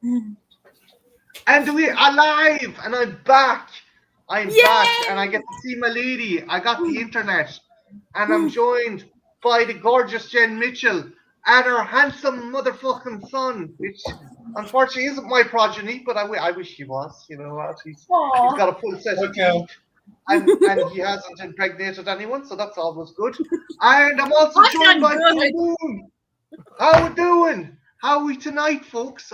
And we're alive, and I'm back. I'm back, and I get to see my lady. I got the internet, and I'm joined by the gorgeous Jen Mitchell and her handsome motherfucking son, which unfortunately isn't my progeny, but I wish he was. You know what? He's got a full set of teeth, and he hasn't impregnated anyone, so that's always good. And I'm also joined by Full Moon. How we doing? How are we tonight, folks?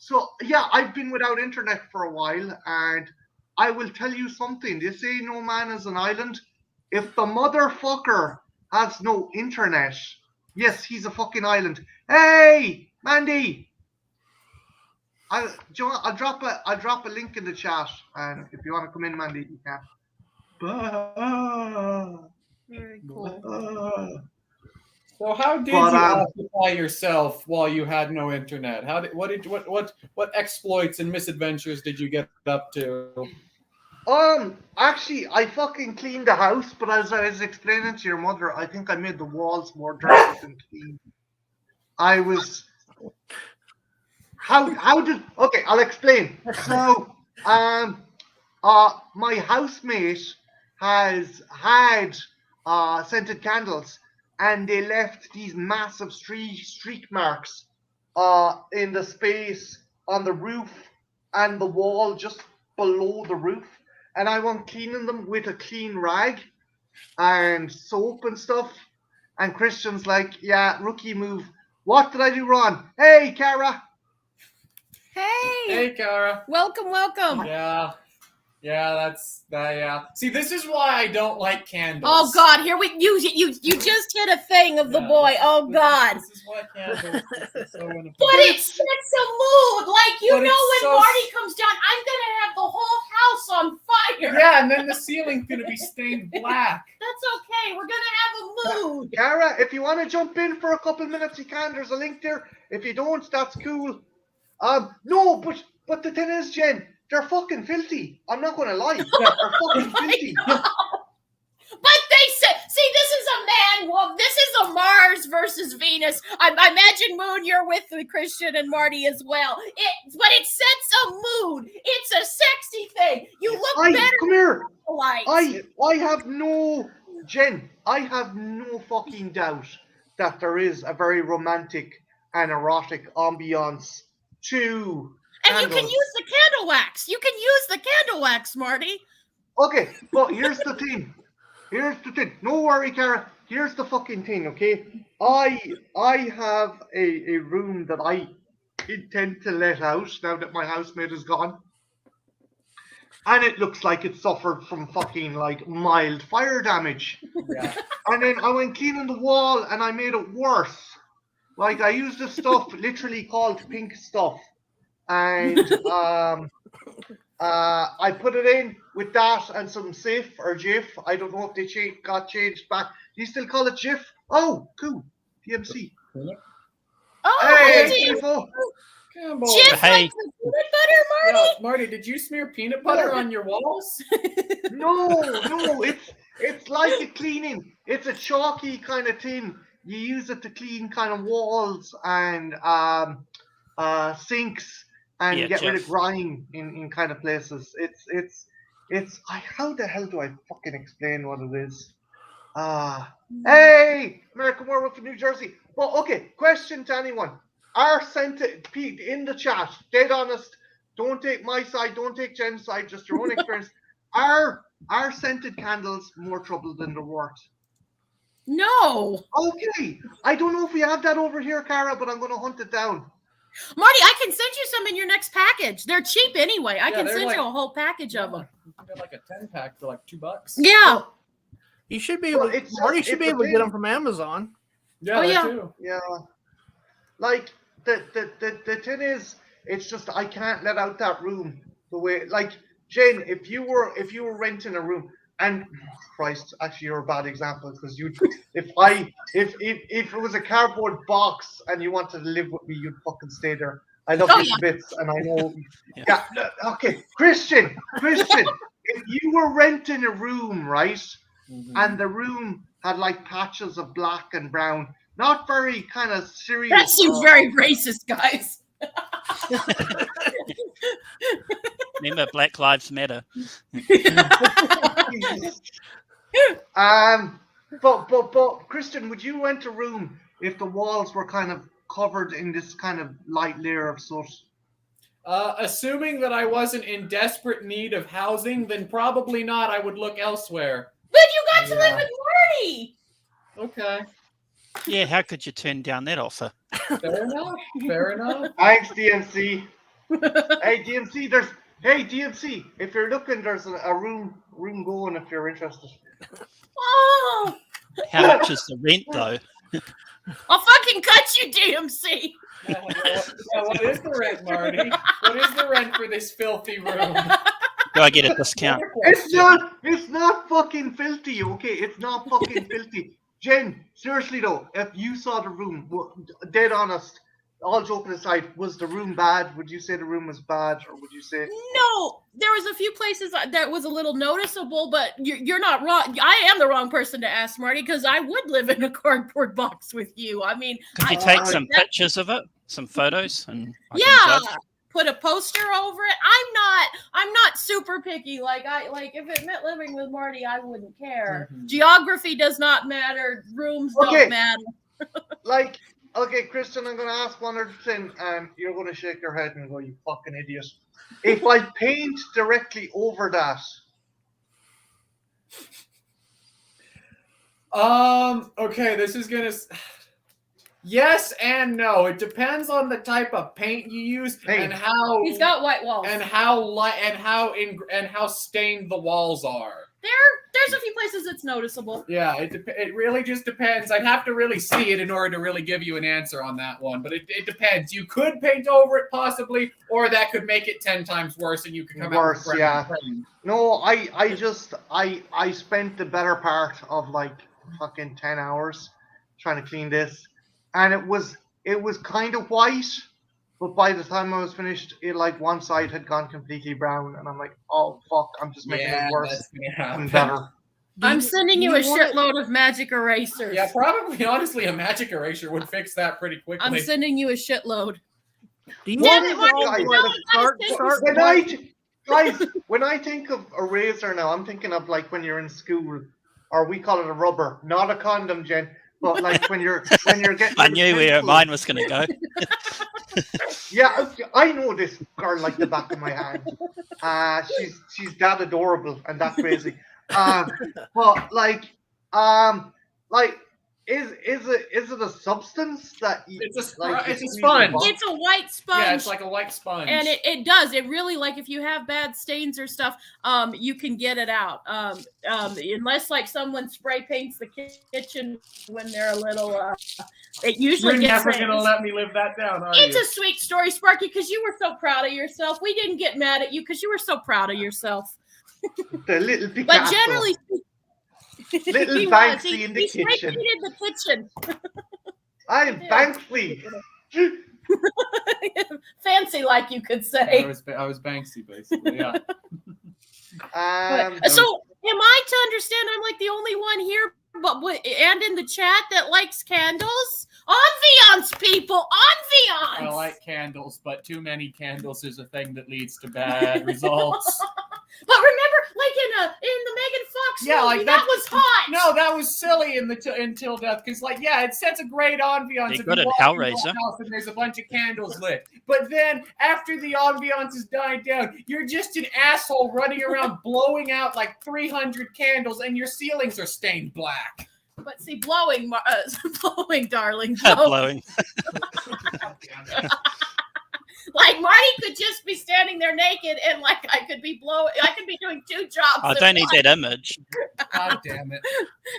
So yeah, I've been without internet for a while, and I will tell you something. They say no man is an island. If the motherfucker has no internet, yes, he's a fucking island. Hey, Mandy, I'll drop a link in the chat, and if you want to come in, Mandy, you can. Very cool. So how did you occupy yourself while you had no internet? What exploits and misadventures did you get up to? Actually, I fucking cleaned the house, but as I was explaining to your mother, I think I made the walls more dirty than clean. I was. How did? Okay, I'll explain. So, my housemate has had scented candles, and they left these massive streak marks in the space on the roof and the wall just below the roof. And I went cleaning them with a clean rag and soap and stuff. And Christian's like, yeah, rookie move. What did I do wrong? Hey, Cara. Hey, Cara. Welcome. Yeah, that's that. Yeah. See, this is why I don't like candles. Oh God, here you just hit a thing of the boy. Oh God. This is why candles. Is so but it sets a mood, like when Marty comes down, I'm gonna have the whole house on fire. Yeah, and then the ceiling's gonna be stained black. That's okay. We're gonna have a mood. Cara, if you want to jump in for a couple minutes, you can. There's a link there. If you don't, that's cool. No, but the thing is, Jen, they're fucking filthy. I'm not going to lie. They're fucking filthy. But they say, see, this is a man. Well, this is a Mars versus Venus. I imagine, Moon, you're with Christian and Marty as well. But it sets a mood. It's a sexy thing. You look better. Come here. I have no, Jen, I have no fucking doubt that there is a very romantic and erotic ambiance to and candles. You can use the candle wax. You can use the candle wax, Marty. Okay, but here's the thing. No worry, Cara. Here's the fucking thing, okay? I have a room that I intend to let out now that my housemate is gone. And it looks like it suffered from fucking like mild fire damage. Yeah. And then I went cleaning the wall and I made it worse. Like I used this stuff literally called pink stuff. And I put it in with that and some Sif or Jif. I don't know if they got changed back. Do you still call it Jif? Oh, cool. TMC. Oh, hey, Jif, hey. like the peanut butter, Marty? Yeah, Marty, did you smear peanut butter on your walls? No, it's like a cleaning. It's a chalky kind of thing. You use it to clean kind of walls and sinks and get rid of grime in kind of places. It's how the hell do I fucking explain what it is? Hey, American Werewolf from New Jersey. Well, okay, question to anyone. Are scented in the chat, dead honest, don't take my side, don't take Jen's side, just your own experience. Are scented candles more trouble than they're worth? No. Okay. I don't know if we have that over here, Cara, but I'm going to hunt it down. Marty, I can send you some in your next package. They're cheap anyway. I can send you a whole package of them. They're like a 10-pack for like $2. Yeah. You should be able. Marty should be able to get them from Amazon. Yeah, too. Yeah. Like the thing is, it's just I can't let out that room the way. Like Jen, if you were renting a room. And Christ, actually, you're a bad example because if it was a cardboard box and you wanted to live with me, you'd fucking stay there. I love you to bits, and I know. Yeah. Okay, Christian, if you were renting a room, right, and the room had like patches of black and brown, not very kind of serious. That seems very racist, guys. Remember Black Lives Matter. But Christian, would you rent a room if the walls were kind of covered in this kind of light layer of soot? Assuming that I wasn't in desperate need of housing, then probably not. I would look elsewhere. But you got to live with Marty. Okay. Yeah, how could you turn down that offer? Fair enough. Fair enough. Thanks, DMC. Hey, DMC, if you're looking, there's a room going if you're interested. Oh, How much is the rent, though? I'll fucking cut you, DMC. What is the rent, Marty? What is the rent for this filthy room? Do I get a discount? It's not fucking filthy, okay? It's not fucking filthy. Jen, seriously though, if you saw the room, dead honest, all joking aside, was the room bad? Would you say the room was bad, or would you say No? There was a few places that was a little noticeable, but you're not wrong. I am the wrong person to ask, Marty, because I would live in a cardboard box with you. I mean, Could you take some pictures of it, some photos, and I can judge? Put a poster over it. I'm not super picky. Like if it meant living with Marty, I wouldn't care. Mm-hmm. Geography does not matter. Rooms don't matter. Okay, Christian, I'm going to ask one other thing, and you're going to shake your head and go, you fucking idiot. If I paint directly over that. Okay, this is going to... Yes and no. It depends on the type of paint you use and how... He's got white walls. And how stained the walls are. There's a few places it's noticeable. Yeah, it really just depends. I'd have to really see it in order to really give you an answer on that one. But it depends. You could paint over it possibly, or that could make it 10 times worse, and you could come out with paint. No, I spent the better part of like fucking 10 hours trying to clean this, and it was kind of white. But by the time I was finished, it like one side had gone completely brown, and I'm like, "Oh fuck! I'm just making it worse and better." I'm sending you a shitload of magic erasers. Yeah, probably. Honestly, a magic eraser would fix that pretty quickly. I'm sending you a shitload. Do you Damn it, Marty, when I think of a razor now, I'm thinking of like when you're in school, or we call it a rubber, not a condom, Jen. But like when you're getting. I knew where mine was going to go. Yeah, I know this girl like the back of my hand. She's that adorable and that crazy. But is it a substance that it's a sponge? It's a white sponge. Yeah, it's like a white sponge. And it does. It really, like, if you have bad stains or stuff, you can get it out. Unless like someone spray paints the kitchen when they're a little it usually You're gets never gonna let me live that down, are It's you? a sweet story, Sparky, because you were so proud of yourself. We didn't get mad at you because you were so proud of yourself. The little Picasso. But generally little he Banksy in the he kitchen. painted the kitchen. I'm Banksy. Fancy, like you could say. I was Banksy, basically. Yeah. So, am I to understand? I'm like the only one here, and in the chat that likes candles. Ambiance, people, ambiance. I like candles, but too many candles is a thing that leads to bad results. But remember, like in the Megan Fox movie, like that was hot. No, that was silly in the Until Death, because it sets a great ambiance. They got it Hellraiser. And there's a bunch of candles lit, but then after the ambiance has died down, you're just an asshole running around blowing out like 300 candles, and your ceilings are stained black. But see, blowing, darling, Blowing. Like Marty could just be standing there naked, and like I could be doing two jobs. I don't need that image. God damn it!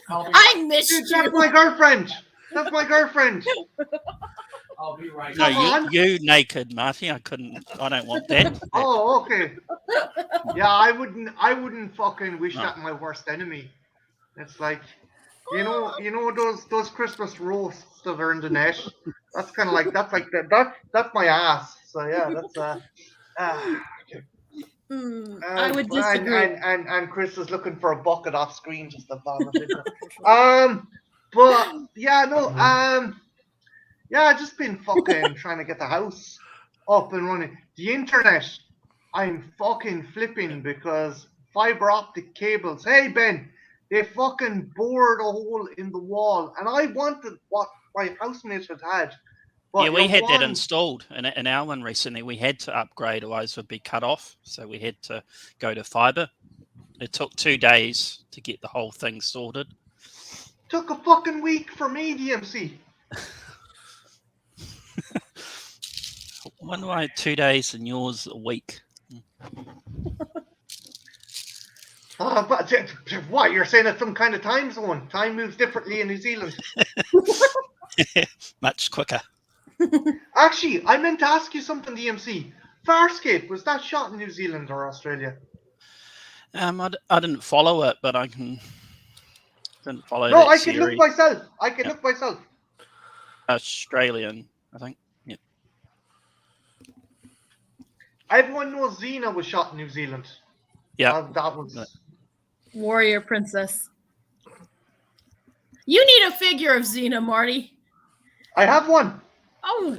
I missed you. That's my girlfriend. That's my girlfriend. I'll be right. No, you naked, Marty. I don't want that. Oh, okay. Yeah, I wouldn't fucking wish that my worst enemy. It's like, you know those Christmas roasts that are in the net. That's kind of like that's my ass. So yeah, that's I would disagree. And Chris is looking for a bucket off screen just to vomit it. But yeah, no, yeah, just been fucking trying to get the house up and running. The internet, I'm fucking flipping because fiber optic cables. Hey Ben, they fucking bored a hole in the wall, and I wanted what my housemate had. But Yeah, we had that one, installed in our one recently. We had to upgrade, otherwise it would be cut off. So we had to go to fiber. It took 2 days to get the whole thing sorted. took a fucking week for me, DMC. One way 2 days and yours a week. But what, you're saying it's some kind of time zone? Time moves differently in New Zealand. Much quicker. Actually, I meant to ask you something, DMC. Farscape, was that shot in New Zealand or Australia? I didn't follow it, but I didn't follow No, that I can series. look myself. I can look myself. Australian, I think. Yeah. Everyone knows Xena was shot in New Zealand. Yeah. That was... Warrior Princess. You need a figure of Xena, Marty. I have one. Oh,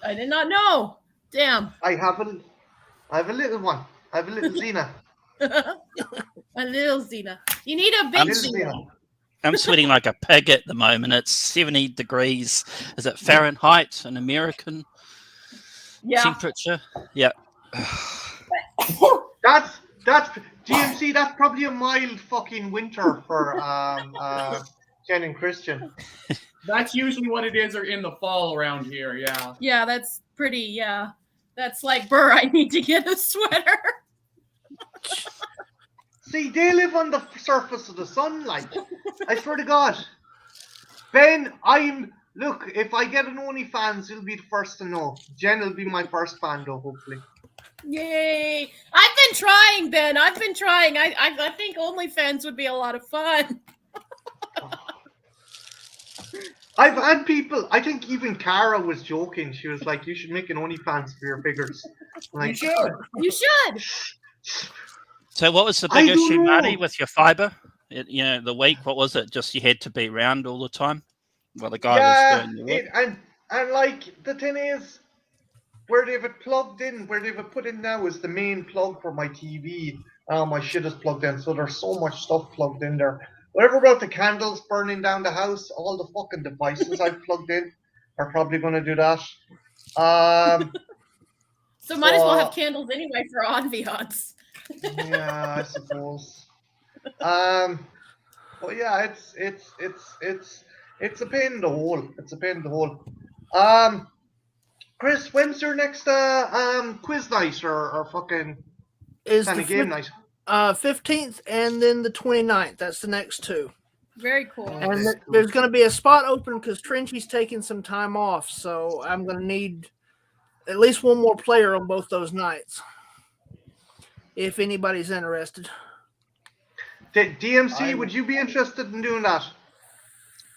I did not know. Damn. I have a little one. I have a little Xena. A little Xena. You need a big Little Xena. Xena. I'm sweating like a pig at the moment. It's 70 degrees. Is it Fahrenheit, an American temperature? Yeah. That's DMC. That's probably a mild fucking winter for Jen and Christian. That's usually what it is, or in the fall around here. Yeah. Yeah, that's pretty. Yeah, that's like Burr. I need to get a sweater. See, they live on the surface of the sun, like. I swear to God. Ben, look, if I get an OnlyFans, you'll be the first to know. Jen will be my first fan, though, hopefully. Yay! I've been trying, Ben. I've been trying. I think OnlyFans would be a lot of fun. I've had people, I think even Cara was joking. She was like, you should make an OnlyFans for your figures. Like, You should. You should. So what was the I big don't issue, know. Marty, with your fiber? The week, what was it? Just you had to be around all the time? Well, the guy was doing the work. and like, the thing is, where they've it plugged in, where they've it put in now is the main plug for my TV. My shit is plugged in, so there's so much stuff plugged in there. Whatever about the candles burning down the house, all the fucking devices I've plugged in are probably going to do that. So might as well have candles anyway for ambiance. Yeah, I suppose. But yeah, it's a pain in the hole. It's a pain in the hole. Chris, when's your next quiz night or fucking kind of game night? 15th and then the 29th. That's the next two. Very cool. And there's going to be a spot open because Trenchy's taking some time off, so I'm going to need at least one more player on both those nights. If anybody's interested. DMC, would you be interested in doing that?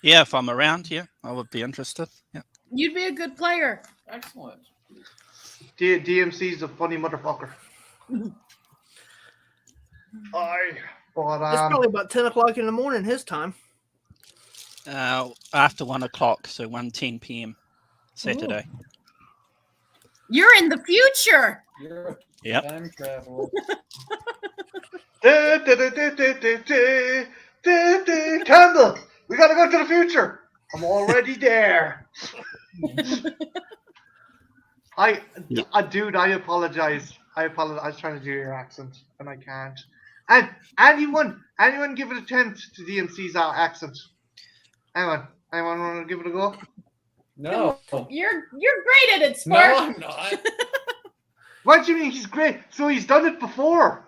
Yeah, if I'm around, yeah, I would be interested. Yeah. You'd be a good player. Excellent. DMC's a funny motherfucker. It's probably about 10 o'clock in the morning his time. After 1 o'clock, so 1:10 p.m. Saturday. Ooh. You're in the future. You're Yep. time traveler. Campbell, we gotta go to the future. I'm already there. Dude, I apologize. I was trying to do your accent, and I can't. And anyone give it a attempt to DMC's accent? Anyone want to give it a go? No. You're great at it, No, Spark. I'm not. What do you mean he's great? So he's done it before.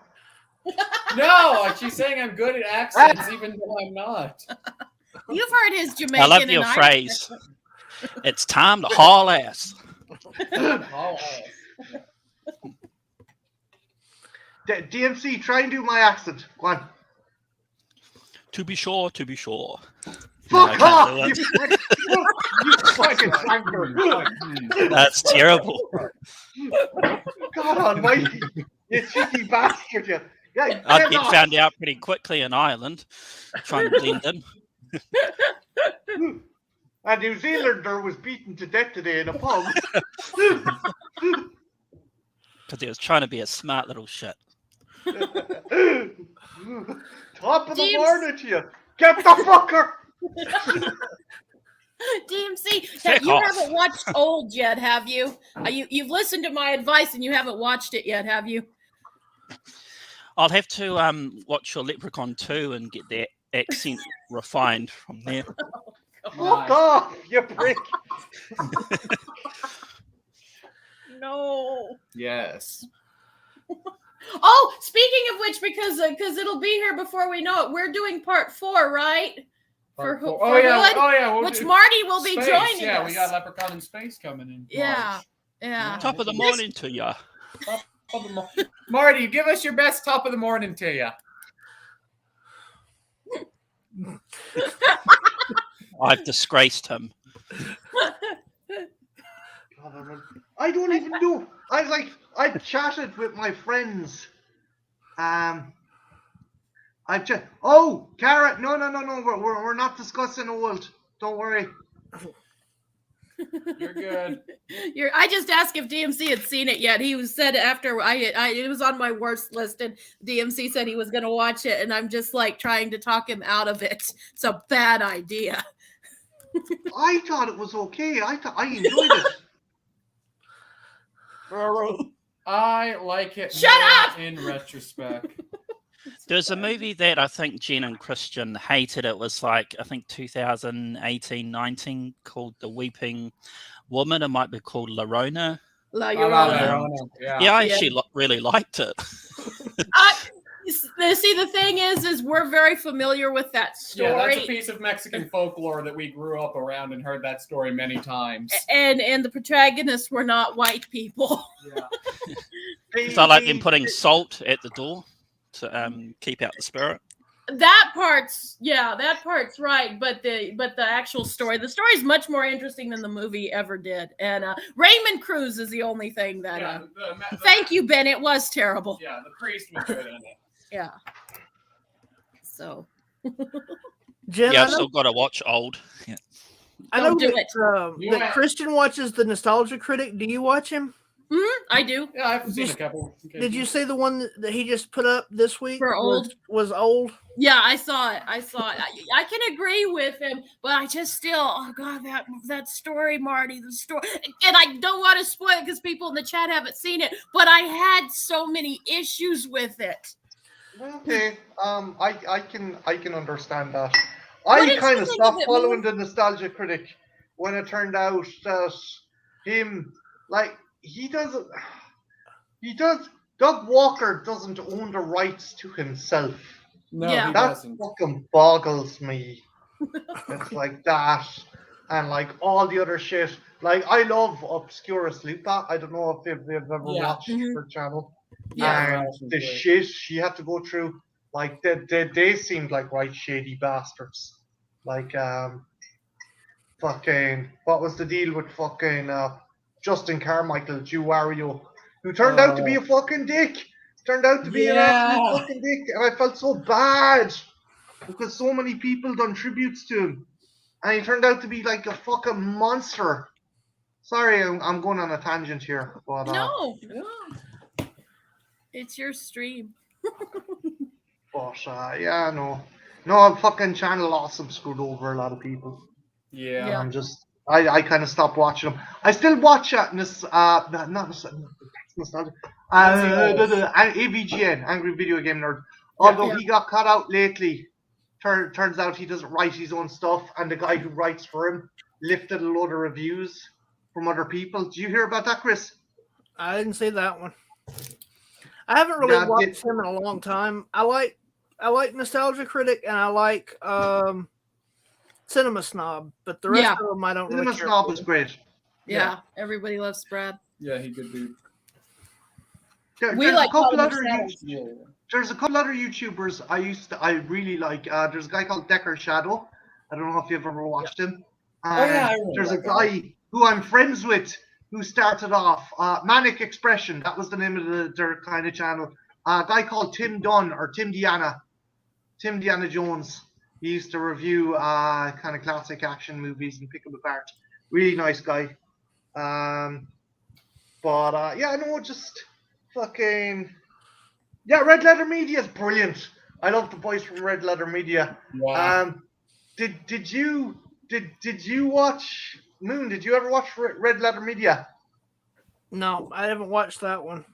No, she's saying I'm good at accents, even though I'm not. You've heard his Jamaican. I love your and phrase. It's time to haul ass. Oh, DMC, try and do my accent. Go on. To be sure, to be sure. Fuck No, I off! can't do You fucking wanker. That's terrible. God almighty. You cheeky bastard, you. Yeah, I'd get found out pretty quickly in Ireland trying to blend in. A New Zealander was beaten to death today in a pub. Because he was trying to be a smart little shit. Top of the James- morning to you. Get the fucker. DMC, Fuck you off. haven't watched Old yet, have you? You've listened to my advice and you haven't watched it yet, have you? I'll have to watch your Leprechaun 2 and get their accent refined from there. Fuck off, you prick. No. Yes. Oh, speaking of which, because it'll be here before we know it, we're doing part 4, right? Part For four. Hood, Oh yeah. We'll which do Marty will be space. joining Yeah, us. we got Leprechaun in Space coming in. Yeah. March. Yeah. Top of the morning to ya. Top of the Marty, give us your best top of the morning to you. I've disgraced him. I don't even know. I chatted with my friends. Oh, Cara, no. We're not discussing Old. Don't worry. You're good. I just asked if DMC had seen it yet. He said after it was on my worst list, and DMC said he was going to watch it, and I'm just like trying to talk him out of it. It's a bad idea. I thought it was okay. I enjoyed it. I like it. Shut more up! In retrospect. There's a movie that I think Jen and Christian hated. It was like, I think 2018-19, called The Weeping Woman. It might be called La Rona. La I Llorona. don't know. Yeah. Yeah, I actually really liked it. See, the thing is we're very familiar with that story. Yeah, that's a piece of Mexican folklore that we grew up around and heard that story many times. And the protagonists were not white people. Yeah. So I like them putting salt at the door to keep out the spirit. That part's right, but the actual story, the story is much more interesting than the movie ever did. And Raymond Cruz is the only thing that. Yeah, Thank you, Ben. It was terrible. Yeah, the priest was good in it. Yeah. So. Jen, Yeah, I I've know, still got to watch Old. Yeah. I know Don't do that Christian watches the Nostalgia Critic. Do you watch him? I do. Yeah, I've seen a couple. Did you see the one that he just put up this week? For Old? Was Old? Yeah, I saw it. I can agree with him, but I just still, oh god, that story, Marty, the story, and I don't want to spoil it because people in the chat haven't seen it, but I had so many issues with it. Okay, I can understand that. What I did kind you of think of stopped it, following Mo? the Nostalgia Critic when it turned out that Doug Walker doesn't own the rights to himself. No, Yeah. he That doesn't. fucking boggles me. It's like that, and like all the other shit. Like I love Obscurus Lupa. I don't know if you've ever Yeah. watched her channel. Yeah. And the shit she had to go through, like they seemed like right shady bastards. Like fucking what was the deal with fucking Justin Carmichael, Jew Wario, who turned out to be a fucking dick. Turned out to be an absolute fucking dick, and I felt so bad because so many people done tributes to him, and he turned out to be like a fucking monster. Sorry, I'm going on a tangent here, but No. It's your stream. yeah, no, fucking Channel Awesome screwed over a lot of people. Yeah. And I'm just, I kind of stopped watching them. I still watch AVGN, Angry Video Game Nerd. Although he got cut out lately, turns out he doesn't write his own stuff, and the guy who writes for him lifted a load of reviews from other people. Did you hear about that, Chris? I didn't see that one. I haven't really watched him in a long time. I like Nostalgia Critic and I like Cinema Snob, but the rest of them I don't really care. Cinema Snob is great. Yeah, everybody loves Brad. Yeah, he could be. We like There's a couple other YouTubers I really like. There's a guy called Decker Shadow. I don't know if you've ever watched him. There's a guy who I'm friends with who started off Manic Expression. That was the name of their kind of channel. A guy called Tim Dunn or Tim Deanna Jones. He used to review kind of classic action movies and pick them apart. Really nice guy. fucking yeah, Red Letter Media is brilliant. I love the boys from Red Letter Media. Wow. Did you watch Moon? Did you ever watch Red Letter Media? No, I haven't watched that one.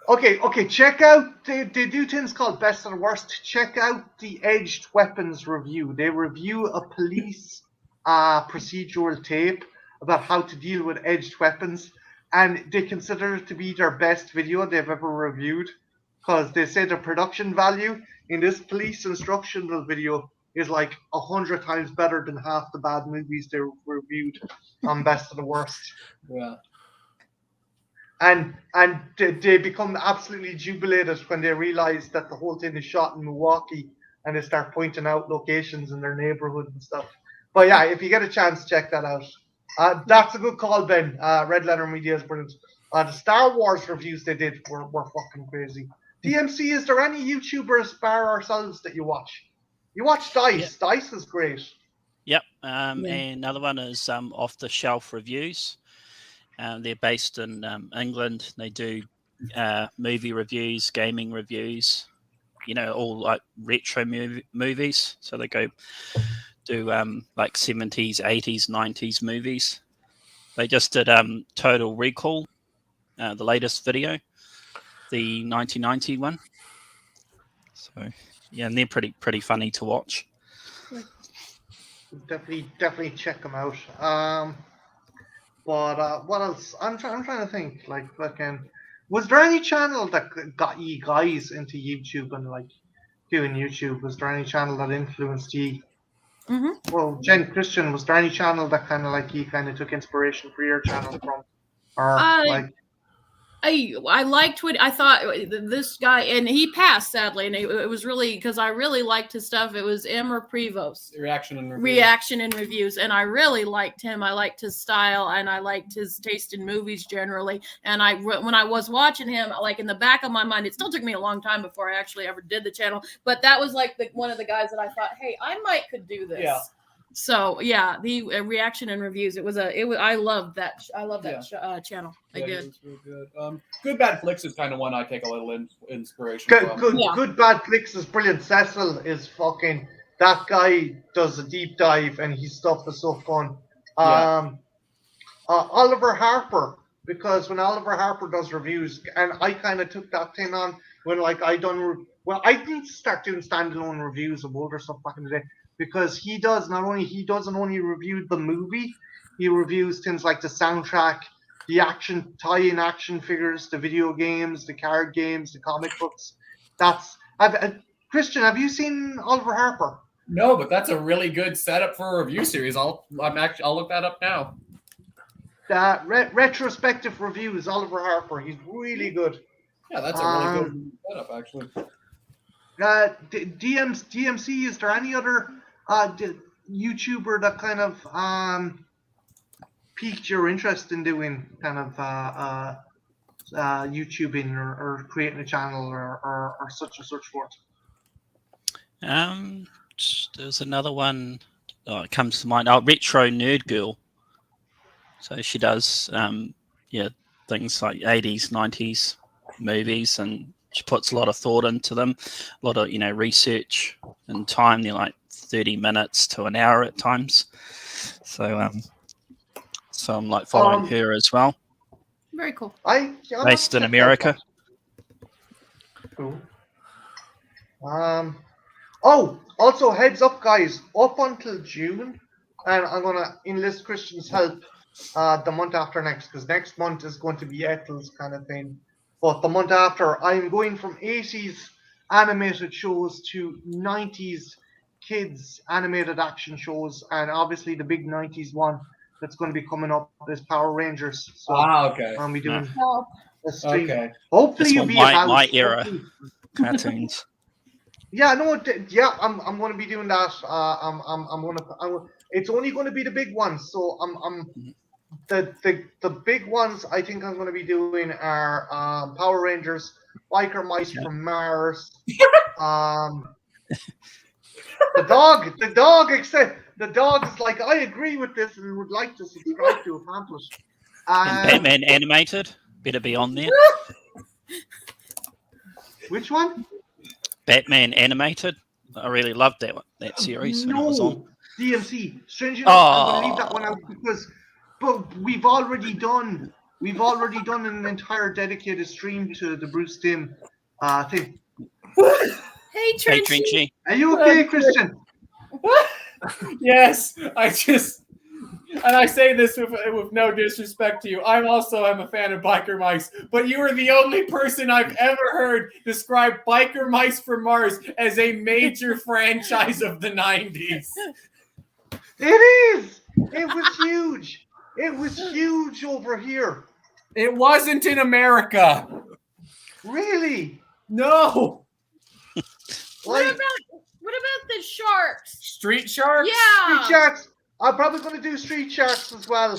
Okay. Check out they do things called Best and Worst. Check out the Edged Weapons review. They review a police procedural tape about how to deal with edged weapons, and they consider it to be their best video they've ever reviewed because they say the production value in this police instructional video is like 100 times better than half the bad movies they reviewed on Best and the Worst. Yeah. And they become absolutely jubilated when they realize that the whole thing is shot in Milwaukee, and they start pointing out locations in their neighborhood and stuff. But yeah, if you get a chance, check that out. That's a good call, Ben. Red Letter Media is brilliant. The Star Wars reviews they did were fucking crazy. DMC, is there any YouTubers bar ourselves that you watch? You watch Dice. Yeah. Dice is great. Yep. And another one is Off the Shelf Reviews. They're based in England. They do movie reviews, gaming reviews, all like retro movies. So they go do like 70s, 80s, 90s movies. They just did Total Recall, the latest video, the 1990 one. So yeah, and they're pretty funny to watch. Definitely check them out. But what else? I'm trying to think. Like, fucking, was there any channel that got you guys into YouTube and like doing YouTube? Was there any channel that influenced you? Mm-hmm. Well, Jen Christian, was there any channel that kind of like you kind of took inspiration for your channel from, or like? I liked what I thought this guy, and he passed sadly, and it was really because I really liked his stuff. It was Emmer Prevost, Reaction and reviews, and I really liked him. I liked his style, and I liked his taste in movies generally. And when I was watching him, like in the back of my mind, it still took me a long time before I actually ever did the channel. But that was like one of the guys that I thought, hey, I could do this. Yeah. So yeah, the reaction and reviews. I loved that. I love that channel. I did. It was real good. Good Bad Flicks is kind of one I take a little inspiration from. Good Bad Flicks is brilliant. Cecil is fucking. That guy does a deep dive, and his stuff is so fun. Oliver Harper, because when Oliver Harper does reviews, and I kind of took that thing on when like I need to start doing standalone reviews of older stuff back in the day. Because he doesn't only review the movie, he reviews things like the soundtrack, the tie-in action figures, the video games, the card games, the comic books. Christian, have you seen Oliver Harper? No, but that's a really good setup for a review series. I'll look that up now. Retrospective reviews, Oliver Harper. He's really good. Yeah, that's a really good setup, actually. DMC, is there any other YouTuber that kind of piqued your interest in doing kind of YouTubing or creating a channel or such and such forth? There's another one it comes to mind. Retro Nerd Girl. So she does things like 80s, 90s movies, and she puts a lot of thought into them, a lot of research and time. They're like 30 minutes to an hour at times. So I'm like following her as well. Very cool. Based in America. Cool. Also heads up, guys, up until June, and I'm gonna enlist Christian's help the month after next, because next month is going to be Ethel's kind of thing. But the month after, I'm going from 80s animated shows to 90s kids animated action shows, and obviously the big 90s one that's going to be coming up is Power Rangers. So okay. I'll be doing a stream. Okay. Hopefully you'll be about my era cartoons. Yeah, no, I'm going to be doing that. It's only going to be the big ones. So the big ones I think I'm going to be doing are Power Rangers, Biker Mice from Mars. The dog is like, I agree with this and would like to subscribe to a pamphlet. And Batman animated better be on there. Which one? Batman animated. I really loved that series when it was on. DMC. Strange enough, I'm going to leave that one Oh, out because, but we've already done an entire dedicated stream to the Bruce Timm thing. Hey, hey Trenchy. Trinchy. Are you okay, Christian? Yes, and I say this with no disrespect to you. I'm a fan of Biker Mice, but you are the only person I've ever heard describe Biker Mice from Mars as a major franchise of the 90s. It is. It was huge. It was huge over here. It wasn't in America. Really? No. What Like about the sharks? Street Sharks? Yeah. Street Sharks. I'm probably going to do Street Sharks as well.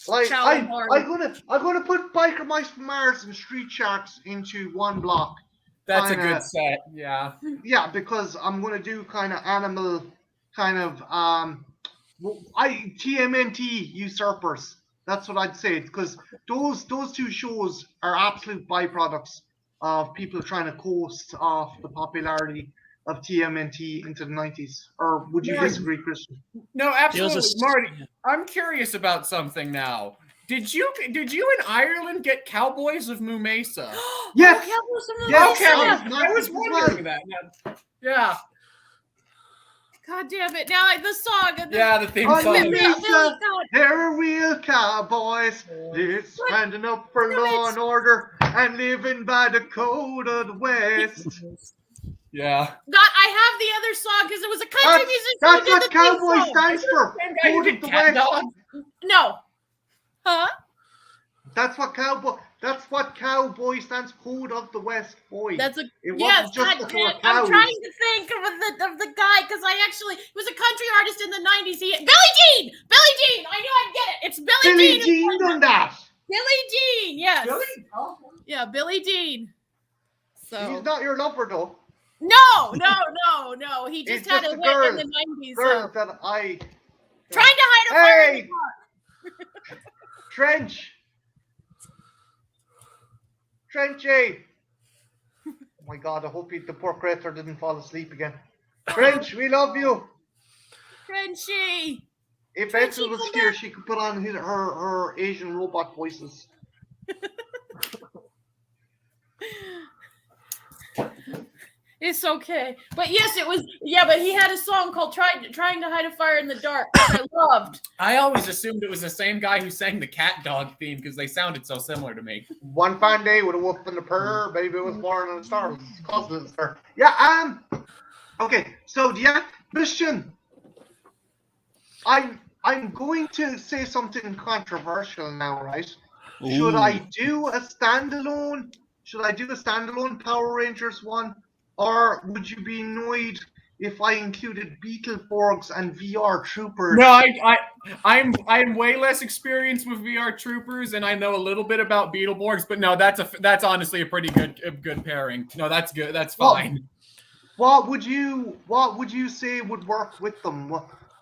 Like I'm gonna put Biker Mice from Mars and Street Sharks into one block. That's a Kinda- good set. Yeah. Yeah, because I'm gonna do kind of animal, kind of TMNT usurpers. That's what I'd say, because those two shows are absolute byproducts of people trying to coast off the popularity of TMNT into the 90s. Or would you disagree, Christian? No, absolutely, Yours is- Marty. I'm curious about something now. Did you in Ireland get Cowboys of Moo Mesa? Yes. Yes. Yes. Okay, Yeah. I was wondering that. Yeah, God damn it! Now the song. yeah, the theme Oh, song. yeah. Billy Cowboy. They're real cowboys. They're standing up for law and order and living by the code of the West. Yeah. God, I have the other song because it was a country musician who That's did what the theme cowboy song. stands for. Same guy who Code did of the Cat West. Dog. No. Huh? That's what cowboy stands for. Code of the West, boy. That's a It yes. wasn't just God, that there were I'm cows. trying to think of the guy because I actually he was a country artist in the '90s. Billy Dean. Billy Dean. I knew I'd get it. It's Billy Billy Dean. Jean done that. Billy Dean. Yes. Really? Oh. Yeah, Billy Dean. So He's not your lover, though. no. He He's just had just a a hit in girl. the '90s. Girl that I... Trying to hide a fire in the Hey! dark. Trench! Trenchy! Oh my god, I hope the poor creator didn't fall asleep again. Trench, we love you! Frenchy. If Trenchy, Edsel was come here, back. she could put on her Asian robot voices. It's okay. But yes, it was. Yeah, but he had a song called Trying to Hide a Fire in the Dark, which I loved. I always assumed it was the same guy who sang the Cat Dog theme because they sounded so similar to me. One fine day with a wolf and a purr, baby was born on a star. Cousin star. Yeah, okay, so yeah, Christian. I'm going to say something controversial now, right? Should I do a standalone? Should I do a standalone Power Rangers one? Or would you be annoyed if I included Beetleborgs and VR Troopers? No, I'm way less experienced with VR Troopers, and I know a little bit about Beetleborgs. But no, that's honestly a pretty good pairing. No, that's good. That's fine. What would you say would work with them?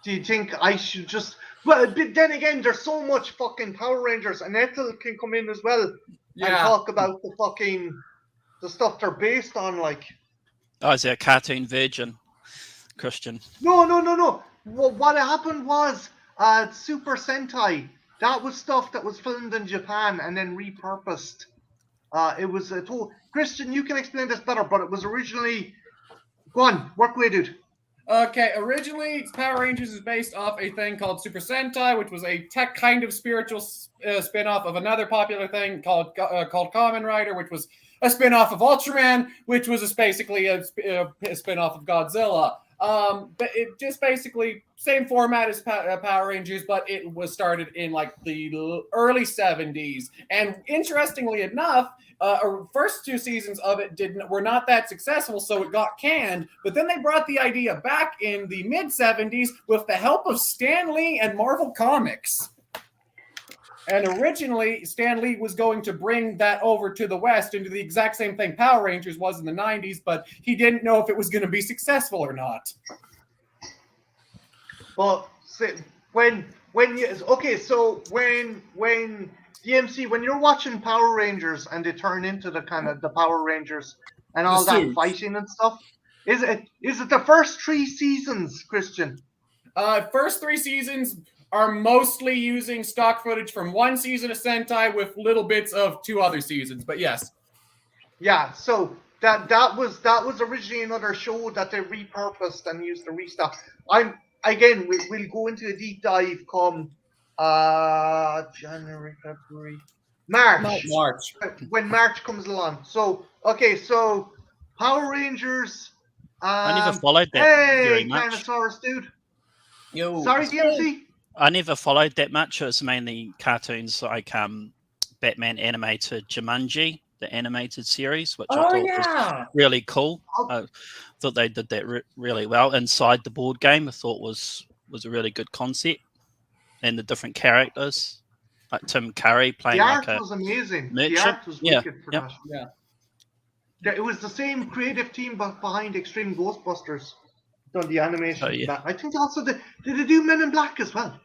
Do you think I should just? Well, but then again, there's so much fucking Power Rangers, and Ethel can come in as well and talk about the stuff they're based on, like. Oh, is it a cartoon virgin, Christian? No. Well, what happened was Super Sentai. That was stuff that was filmed in Japan and then repurposed. It was Christian, you can explain this better, but it was originally. Go on, work away, dude. Okay, originally Power Rangers is based off a thing called Super Sentai, which was a tech kind of spiritual spin-off of another popular thing called Kamen Rider, which was a spin-off of Ultraman, which was basically a spin-off of Godzilla. But it just basically same format as Power Rangers, but it was started in like the early 70s. And interestingly enough, first two seasons of it were not that successful, so it got canned. But then they brought the idea back in the mid 70s with the help of Stan Lee and Marvel Comics. And originally, Stan Lee was going to bring that over to the West and do the exact same thing Power Rangers was in the 90s, but he didn't know if it was going to be successful or not. Well, when DMC, when you're watching Power Rangers and they turn into the kind of the Power Rangers and all that suits. fighting and stuff, is it the first 3 seasons, Christian? First 3 seasons are mostly using stock footage from 1 season of Sentai with little bits of 2 other seasons, but yes. Yeah, so that was originally another show that they repurposed and used to restock. We'll go into a deep dive come January, February, March. When March comes along. So so Power Rangers. I never followed that very much. Dinosaurs, dude. Yo. Sorry, DMC. I never followed that much. It was mainly cartoons like Batman animated Jumanji, the animated series, which I thought was really cool. I thought they did that really well. Inside the board game, I thought was a really good concept, and the different characters, like Tim Curry playing the art like a was amazing. merchant. The art was wicked for Yep. that. Yeah. It was the same creative team behind Extreme Ghostbusters. Done the animation. Oh, yeah. I think also did they do Men in Black as well?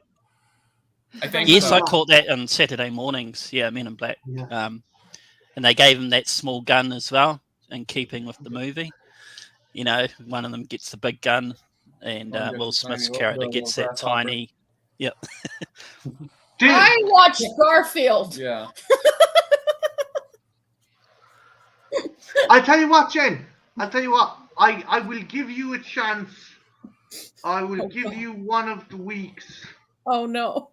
I think Yes, so. I caught that on Saturday mornings. Yeah, Men in Black. Yeah. And they gave him that small gun as well, in keeping with the movie. You know, one of them gets the big gun, and Will Smith's character gets that tiny. Yep. Dude, I watched Garfield. Yeah. I tell you what, Jen. I tell you what. I will give you a chance. I will give you one of the weeks. Oh no.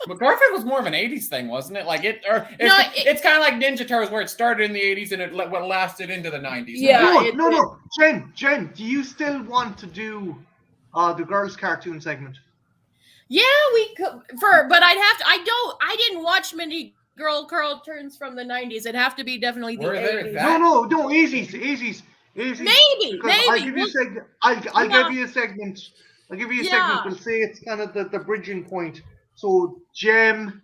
But Garfield was more of an 80s thing, wasn't it? Like it's kind of like Ninja Turtles, where it started in the 80s and it lasted into the 90s. Yeah. No. Jen, do you still want to do the girls' cartoon segment? Yeah, we could but I'd have to. I didn't watch many girl cartoons from the 90s. It'd have to be definitely the Were there 80s. that? No, easies. Maybe. I'll give you a segment. I'll give you a segment. I'll give you a segment. We'll say it's kind of the bridging point. So Gem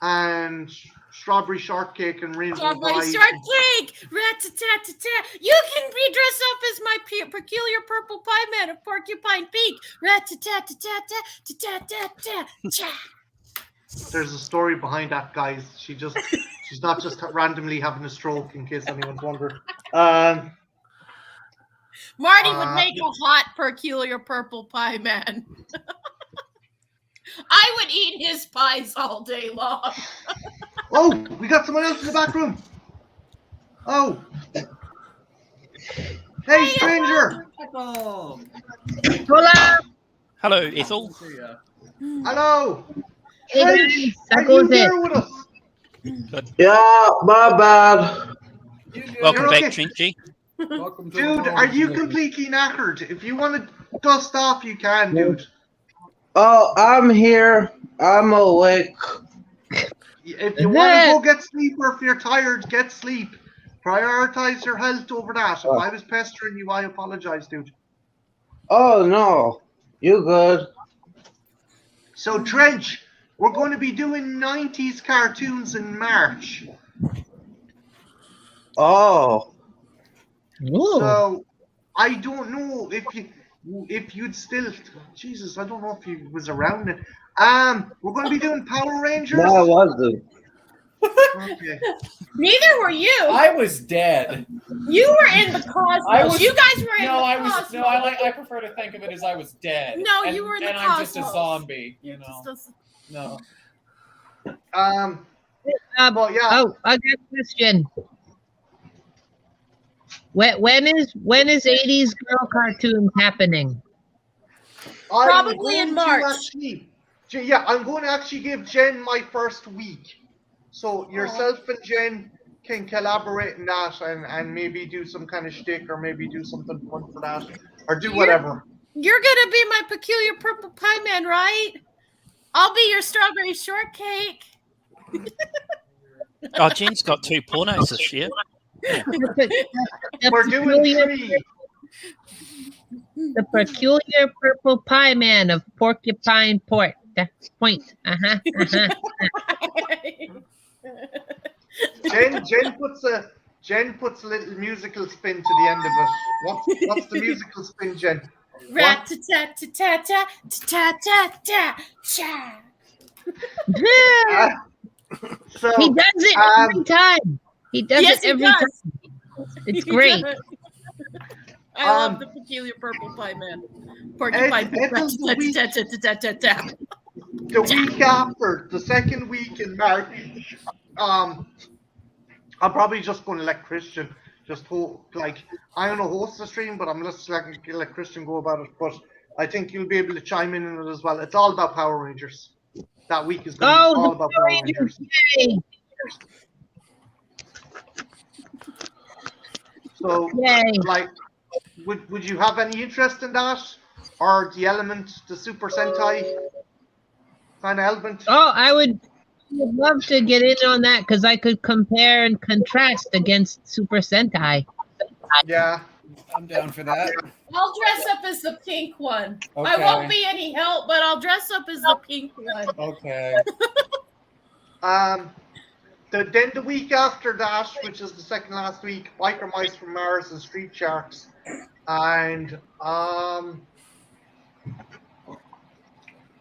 and Strawberry Shortcake and Rainbow Strawberry Pie. Shortcake! Rat-a-tat-tat-tat! You can be dressed up as my peculiar purple pie man of Porcupine Peak! Rat-a-tat-tat-tat-tat-tat-tat-tat! There's a story behind that, guys. She's not just randomly having a stroke, in case anyone's wondering. Marty would make a hot peculiar purple pie man. I would eat his pies all day long. Oh, we got someone else in the back room. Oh. Hey, stranger. Hola. Hello, Ethel. Hello. Hey, Are you there with us? Yeah, my bad. Welcome You're back, okay. Trenchy. Welcome to Dude, the are you completely knackered? If you want to dust off, you can, dude. Oh, I'm here. I'm awake. If you want to go get sleep, or if you're tired, get sleep. Prioritize your health over that. If I was pestering you, I apologize, dude. Oh, no. You good. So, Trench, we're going to be doing 90s cartoons in March. Oh. Ooh. So, I don't know if you'd still... Jesus, I don't know if he was around it. We're going to be doing Power Rangers. No, I wasn't. Okay. Neither were you. I was dead. You were in the cosmos. You guys were in the cosmos. I prefer to think of it as I was dead. No, you were in the and I'm just a cosmos. zombie, you know. No. But yeah. Oh, I got a question. When is 80s girl cartoons happening? Probably in March. I'm going to actually give Jen my first week. So yourself and Jen can collaborate in that and maybe do some kind of shtick or maybe do something fun for that or do whatever. You're gonna be my peculiar purple pie man, right? I'll be your strawberry shortcake. Oh, Jen's got 2 pornos this year. We're doing 3. The peculiar purple pie man of Porcupine Point. Point. Jen puts a little musical spin to the end of it. What's the musical spin, Jen? Rat-ta-ta-ta-ta-ta-ta-ta-ta-cha. So He does it every time. He does Yes, it he every does. time. It's He great. does. I love the peculiar purple pie man. Porcupine. Ed's the week after, the second week in March, I'm probably just going to let Christian just I don't know, host the stream, but I'm just let Christian go about it. But I think you'll be able to chime in on it as well. It's all about Power Rangers. That week is going to be all about Power Rangers. Yay. So, Yay. like, would you have any interest in that, or the Super Sentai kind of element? Oh, I would love to get in on that because I could compare and contrast against Super Sentai. Yeah. I'm down for that. I'll dress up as the pink one. Okay. I won't be any help, but I'll dress up as the pink one. Okay. Then the week after that, which is the second last week, Biker Mice from Mars and Street Sharks, and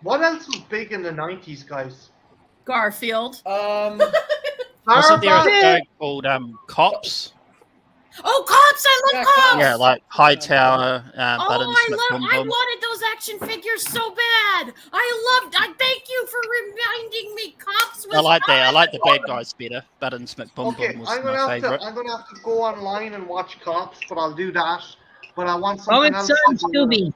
what else was big in the 90s, guys? Garfield. Wasn't there a show called Cops? Oh, Cops! I love Cops! Yeah, like Hightower, Buttons, I wanted those action figures so bad. I thank you for reminding me. Cops was I like that. I like the bad awesome. guys better. Buttons McBoom Okay, Boom was I'm gonna my favorite. have to go online and watch Cops, but I'll do that. But I want Oh, something it's else. on Scooby.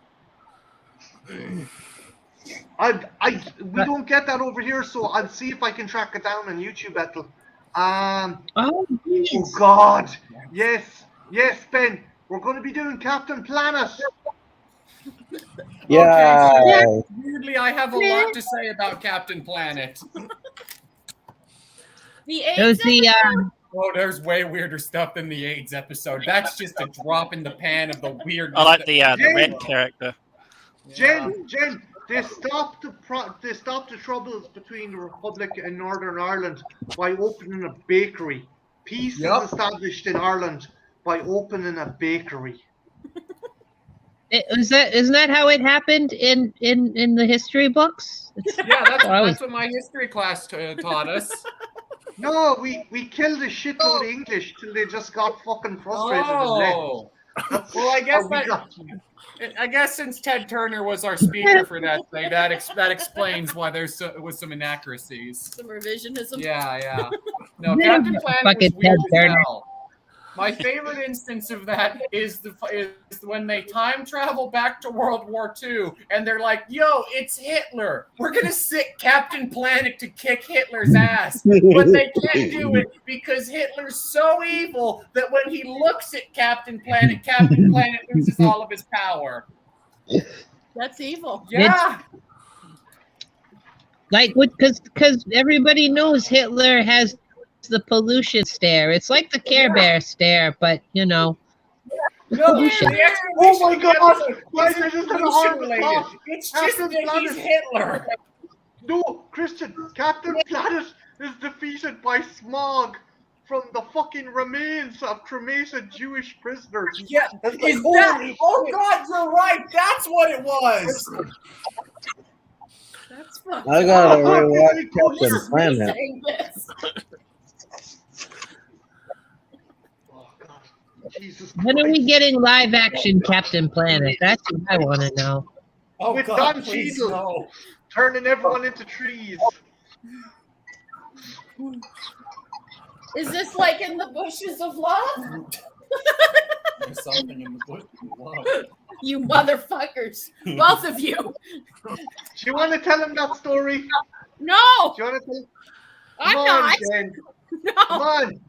We don't get that over here, so I'll see if I can track it down on YouTube, Ethel. Oh, geez. Oh God, yes, Ben. We're going to be doing Captain Planet. Yeah. Okay, so weirdly, I have a lot to say about Captain Planet. The There's AIDS Oh, there's way weirder stuff than the AIDS episode. That's just a drop in the pan of the weirdness. I like the red character. Jen, they stopped the troubles between the Republic and Northern Ireland by opening a bakery. Peace is established in Ireland by opening a bakery. Isn't that how it happened in the history books? Yeah, that's what my history class taught us. No, we killed a shitload of English till they just got fucking frustrated and left. Well, I guess since Ted Turner was our speaker for that thing, that explains why there was some inaccuracies. Some revisionism. Yeah. No, Captain Planet was weird as hell. My favorite instance of that is when they time travel back to World War II, and they're like, "Yo, it's Hitler. We're gonna sit Captain Planet to kick Hitler's ass," but they can't do it because Hitler's so evil that when he looks at Captain Planet loses all of his power. That's evil. Yeah. Like, because everybody knows Hitler has the pollution stare. It's like the Care Bear stare, but No, pollution. Oh my God! Why did I just have a heart related. It's just that he's Hitler. No, Christian, Captain Planet is defeated by smog from the fucking remains of cremated Jewish prisoners. Yeah, oh God, you're right. That's what it was. That's fucked I gotta Oh, rewatch you're Captain Planet. saying this. Oh God, Jesus When are we Christ. getting live action Captain Planet? That's what I want to know. Oh With God, Don please Cheadle. no. Turning everyone into trees. Is this like in the bushes of love? There's something in the book. Wow. You motherfuckers. Both of you. Do you want to tell him that story? No, Do you want to tell him? I'm Come on, not. Jen. No. Come on.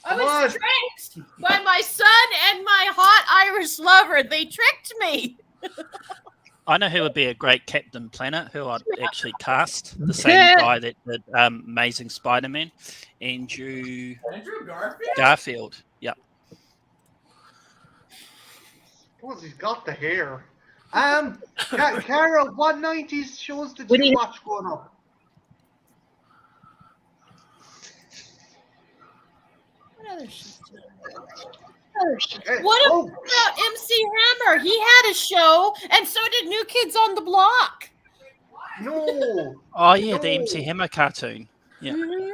I Come was on. tricked by my son and my hot Irish lover. They tricked me. I know who would be a great Captain Planet, who I'd actually cast. The same guy that did Amazing Spider-Man, Andrew Garfield. Yep. Suppose he's got the hair. Cara, what 90s shows did you watch growing up? What other shit? Hey, What oh, about MC Hammer? He had a show, and so did New Kids on the Block. no. Oh yeah, the MC Hammer cartoon. Yeah. Mhm.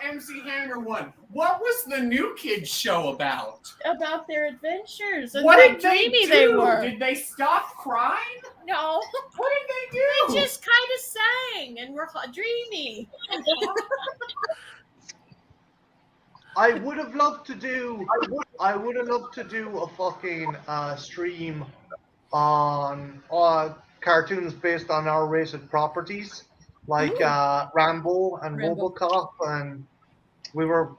MC Hammer one. What was the New Kids show about? About their adventures and What how did they dreamy do? they were. Did they stop crying? No, What did they do? they just kind of sang and were dreamy. I would have loved to do. I would have loved to do a fucking stream on cartoons based on R-rated properties, like Rambo and Rambo. RoboCop, and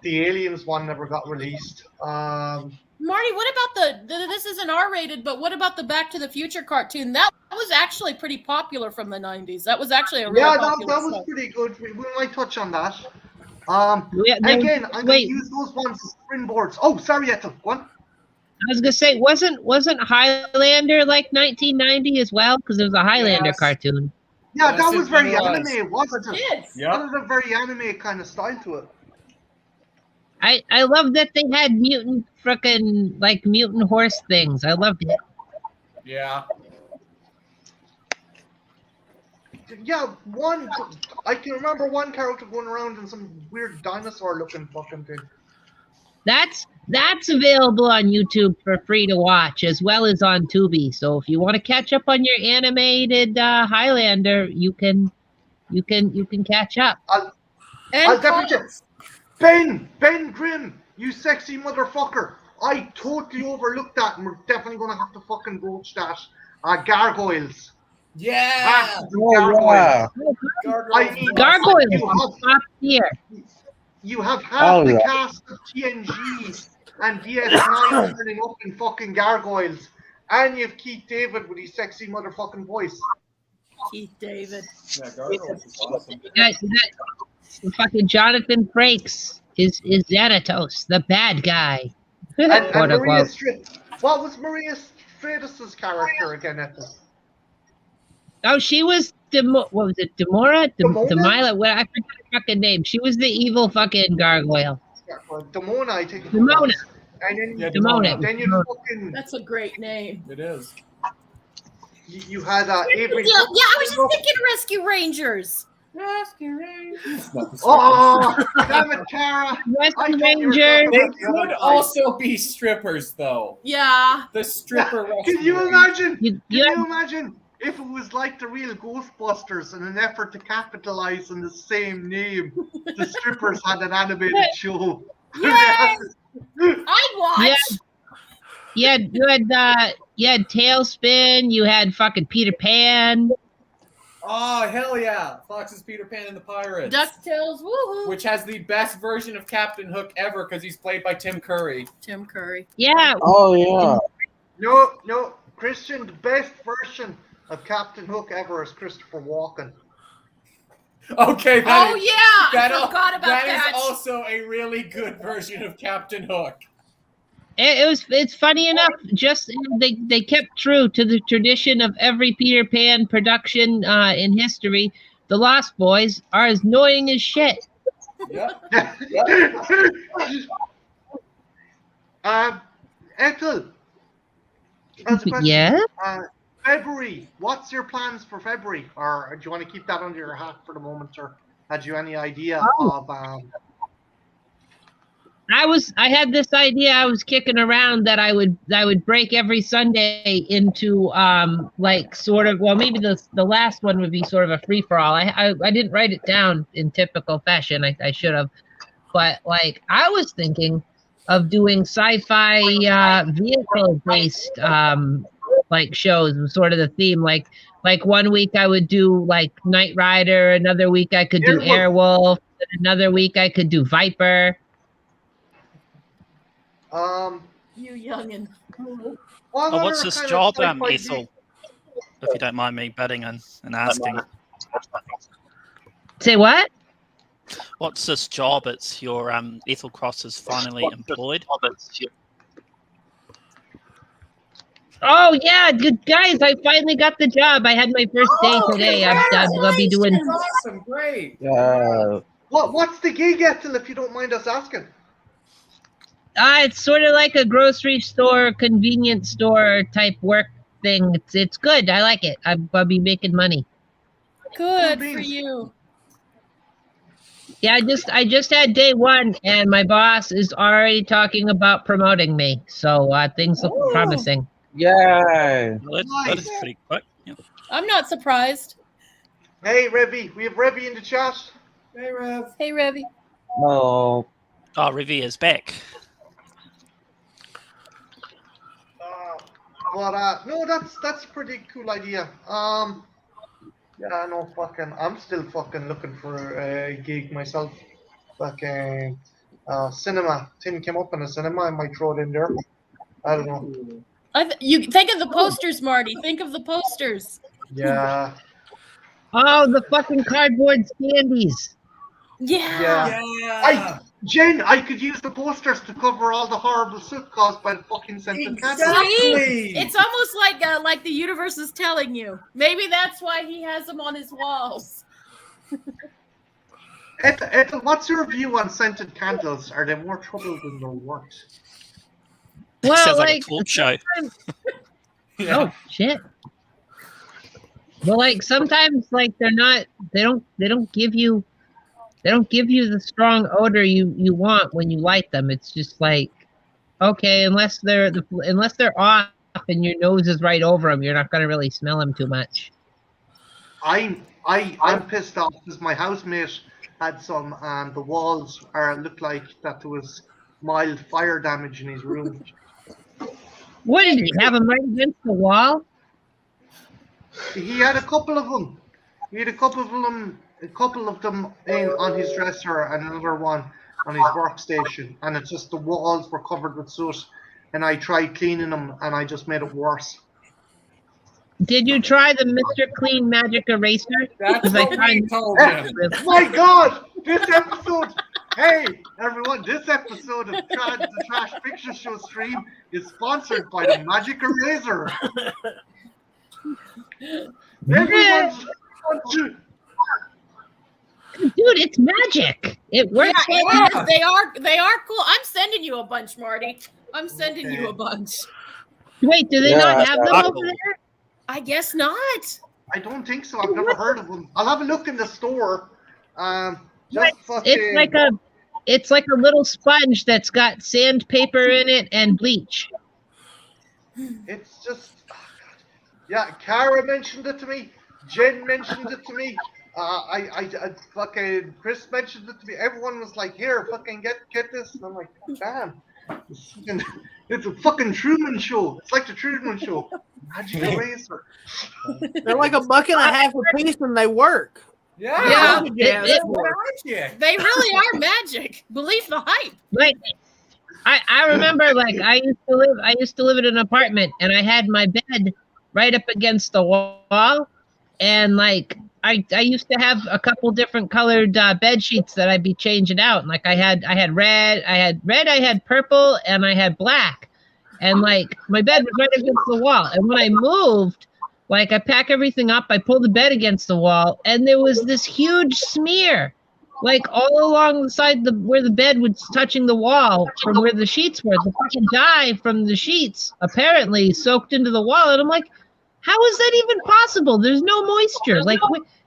the Aliens one never got released. Marty, what about this isn't R-rated, but what about the Back to the Future cartoon? That was actually pretty popular from the 90s. That was actually a real that popular was show. pretty good. We might touch on that. Yeah, Again, I'm going wait. to use those ones as springboards. Oh, sorry, Ethel. What? I was gonna say, wasn't Highlander like 1990 as well? Because there was a Highlander Yes. cartoon. Yeah, Yes, that was it very was. anime, wasn't it? Kids. That was a very anime kind of style to it. I love that they had mutant horse things. I loved it. Yeah. Yeah, I can remember one character going around in some weird dinosaur-looking fucking thing. That's available on YouTube for free to watch, as well as on Tubi. So if you want to catch up on your animated Highlander, you can catch up. I'll And definitely Cars. Ben Grimm, you sexy motherfucker. I totally overlooked that, and we're definitely going to have to fucking broach that. Gargoyles. Yeah. Oh, yeah. I mean, Gargoyle you have, top tier. you have half the yeah. cast of TNG and DS9 turning up in fucking Gargoyles, and you have Keith David with his sexy motherfucking voice. Keith David. Yeah, Gargoyles is awesome. You got fucking Jonathan Frakes is Xanatos, the bad guy. And Quote, Maria unquote. what was Maria Stratus's character again, Ethel? Oh, she was what was it? Demora? Demona? Demila? Well, I forgot her fucking name. She was the evil fucking gargoyle. Yeah, well, Demona, I think. Demona. And then, Yeah, Demona. then you fucking That's a great name. It is. you had Avery. Yeah, I was just thinking Rescue Rangers. Oh, damn it, Tara! Rescue thought you were Ranger. talking They about the other could side. also be strippers, though. Yeah. The stripper. Can you rescue. imagine? You Can you have- imagine if it was like the real Ghostbusters in an effort to capitalize on the same name? The strippers had an animated show. I'd watch. Yeah. You had Tailspin. You had fucking Peter Pan. Oh, hell yeah. Fox's Peter Pan and the Pirates. DuckTales, woohoo. Which has the best version of Captain Hook ever because he's played by Tim Curry. Tim Curry. Yeah. Oh, yeah. No, Christian, the best version of Captain Hook ever is Christopher Walken. Okay, Oh yeah, I forgot about that that. is also a really good version of Captain Hook. It's funny enough. Just they kept true to the tradition of every Peter Pan production in history. The Lost Boys are as annoying as shit. Yep. Ethel, that's a question. Yeah. February, what's your plans for February? Or do you want to keep that under your hat for the moment, or had you any idea of I had this idea I was kicking around that I would break every Sunday into like sort of, well, maybe the last one would be sort of a free for all. I didn't write it down in typical fashion. I should have, but like I was thinking of doing sci-fi vehicle based like shows with sort of the theme. Like 1 week I would do like Knight Rider, another week I could do Airwolf, another week I could do Viper. You youngin. What's this job, Ethel? If you don't mind me betting and asking. Say what? What's this job? It's your Ethel Cross is finally employed. Oh yeah, good guys! I finally got the job. I had my first day today. I'm gonna be doing. Awesome, great. what's the gig, Ethel, if you don't mind us asking? It's sort of like a grocery store, convenience store type work thing. It's good. I like it. I'll be making money. Good Cool for beans. you. Yeah, I just had day one, and my boss is already talking about promoting me. So things look Ooh. promising. Yay! Well, that is pretty quick. Yeah. I'm not surprised. Hey, Revy, we have Revy in the chat. Hey, Rev. Hey, Revy. Oh, Oh, Rivi is back. No, that's a pretty cool idea. Yeah, no, fucking, I'm still fucking looking for a gig myself. Fucking, cinema. Tin came up in a cinema. I might throw it in there. I don't know. You think of the posters, Marty. Think of the posters. Yeah, Oh, the fucking cardboard standees. Yeah. yeah. Jen, I could use the posters to cover all the horrible shit caused by the fucking scented candles. Exactly. It's almost like the universe is telling you. Maybe that's why he has them on his walls. Ethel, what's your view on scented candles? Are they more trouble than they're worth? Well, Sounds like a like talk show. oh shit. Well, like sometimes, like they don't give you the strong odor you want when you light them. It's just like, okay, unless they're off and your nose is right over them, you're not gonna really smell them too much. I'm pissed off because my housemate had some, and the walls looked like that there was mild fire damage in his room. What did he have them right against the wall? He had a couple of them. He had a couple of them on his dresser, and another one on his workstation. And it's just the walls were covered with soot. And I tried cleaning them, and I just made it worse. Did you try the Mr. Clean Magic Eraser? That's what we told him. My God! This episode. Hey, everyone! This episode of the Trash Picture Show stream is sponsored by the Magic Eraser. Everyone's Dude, it's magic. It works. Yeah, they are cool. I'm sending you a bunch, Marty. I'm sending you a bunch. Wait, do they not have them over there? I guess not. I don't think so. I've never heard of them. I'll have a look in the store. It's like a little sponge that's got sandpaper in it and bleach. It's just, oh God. Yeah. Cara mentioned it to me. Jen mentioned it to me. I fucking Chris mentioned it to me. Everyone was like, "Here, fucking get this." And I'm like, "Damn, it's a fucking Truman Show. It's like the Truman Show." Magic Eraser. They're like $1.50 a piece, and they work. Yeah. They really are magic. Believe the hype. Like, I remember, like I used to live in an apartment, and I had my bed right up against the wall, and like I used to have a couple different colored bed sheets that I'd be changing out. And like I had red, I had purple, and I had black. And like my bed was right against the wall. And when I moved, like I pack everything up, I pull the bed against the wall, and there was this huge smear, like all along the side where the bed was touching the wall from where the sheets were. The fucking dye from the sheets apparently soaked into the wall. And I'm like, how is that even possible? There's no moisture. Like,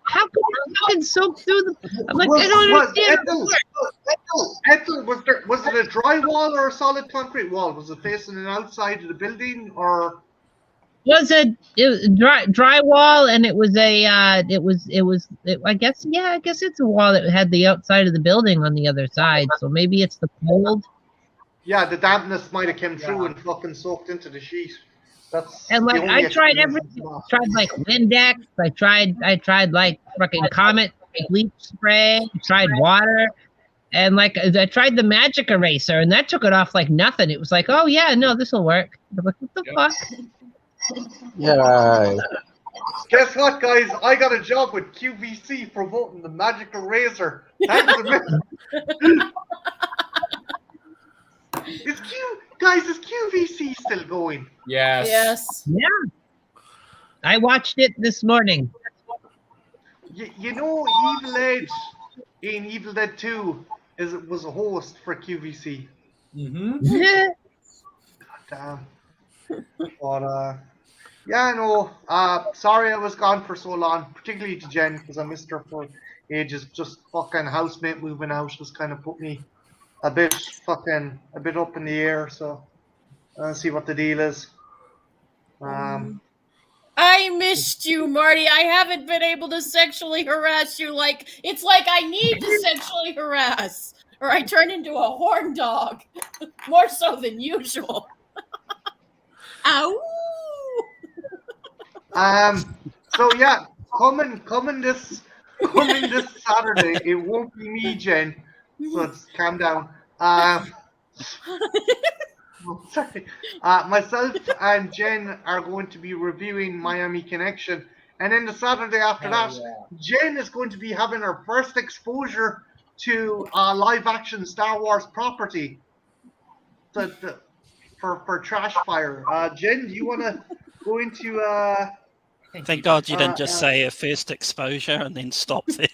how could it fucking soak through the? I'm like, I don't understand. Ethel, was it a drywall or a solid concrete wall? Was it facing an outside of the building, or was it drywall? And it was I guess it's a wall that had the outside of the building on the other side. So maybe it's the cold. Yeah, the dampness might have come through and fucking soaked into the sheet. And like I tried everything. I tried like Windex. I tried like fucking Comet bleach spray. I tried water, and like I tried the magic eraser, and that took it off like nothing. It was like, oh yeah, no, this will work. I'm like, what the fuck? yeah. Guess what, guys? I got a job with QVC promoting the magic eraser. Thanks a million. Is QVC still going? Yes. Yes. Yeah. I watched it this morning. You know, Evil Edge in Evil Dead 2 was a host for QVC. Mm-hmm. Yeah. Damn. But yeah, no. Sorry I was gone for so long, particularly to Jen, because I missed her for ages. Just fucking housemate moving out has kind of put me a bit up in the air. So I'll see what the deal is. I missed you, Marty. I haven't been able to sexually harass you. It's like I need to sexually harass, or I turn into a horn dog, more so than usual. Ow! So yeah, coming this Saturday. It won't be me, Jen. So calm down. Sorry. Myself and Jen are going to be reviewing Miami Connection, and then the Saturday after that, Jen is going to be having her first exposure to live-action Star Wars property. For Trash Fire. Jen, do you want to go into? Thank God you didn't just say a first exposure and then stop there.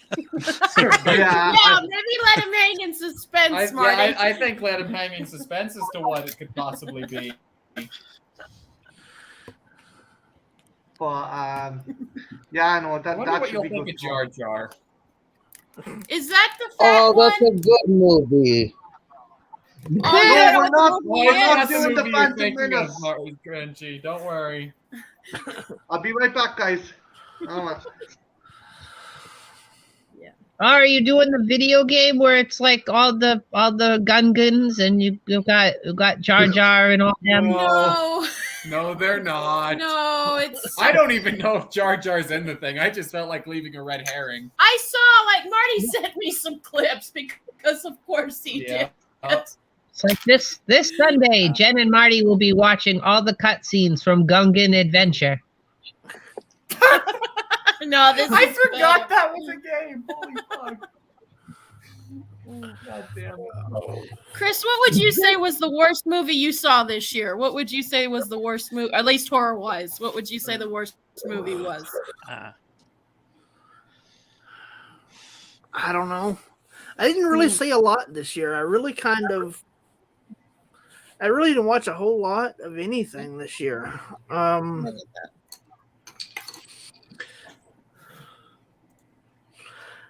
Yeah, Maybe let him hang in suspense, Marty. I think let him hang in suspense as to what it could possibly be. But yeah, no, I that wonder what should you'll be think good. of Jar Jar. Is that the fat Oh, one? that's a good movie. Oh, No, yeah, we're not. Well, We're yeah, not that's doing the movie you're Phantom thinking Menace. of, Martin Crunchy. Don't worry. I'll be right back, guys. Oh, Are you doing the video game where it's like all the Gungans and you've got Jar Jar and all them? No, No, they're not. no, it's. I don't even know if Jar Jar's in the thing. I just felt like leaving a red herring. I saw Marty sent me some clips because of course he did. It's like this Sunday, Jen and Marty will be watching all the cutscenes from Gungan Adventure. No, this. I is forgot better. that was a game. Holy fuck. God damn it. Chris, what would you say was the worst movie you saw this year? What would you say was the worst movie, at least horror-wise? What would you say the worst movie was? I don't know. I didn't really see a lot this year. I really didn't watch a whole lot of anything this year.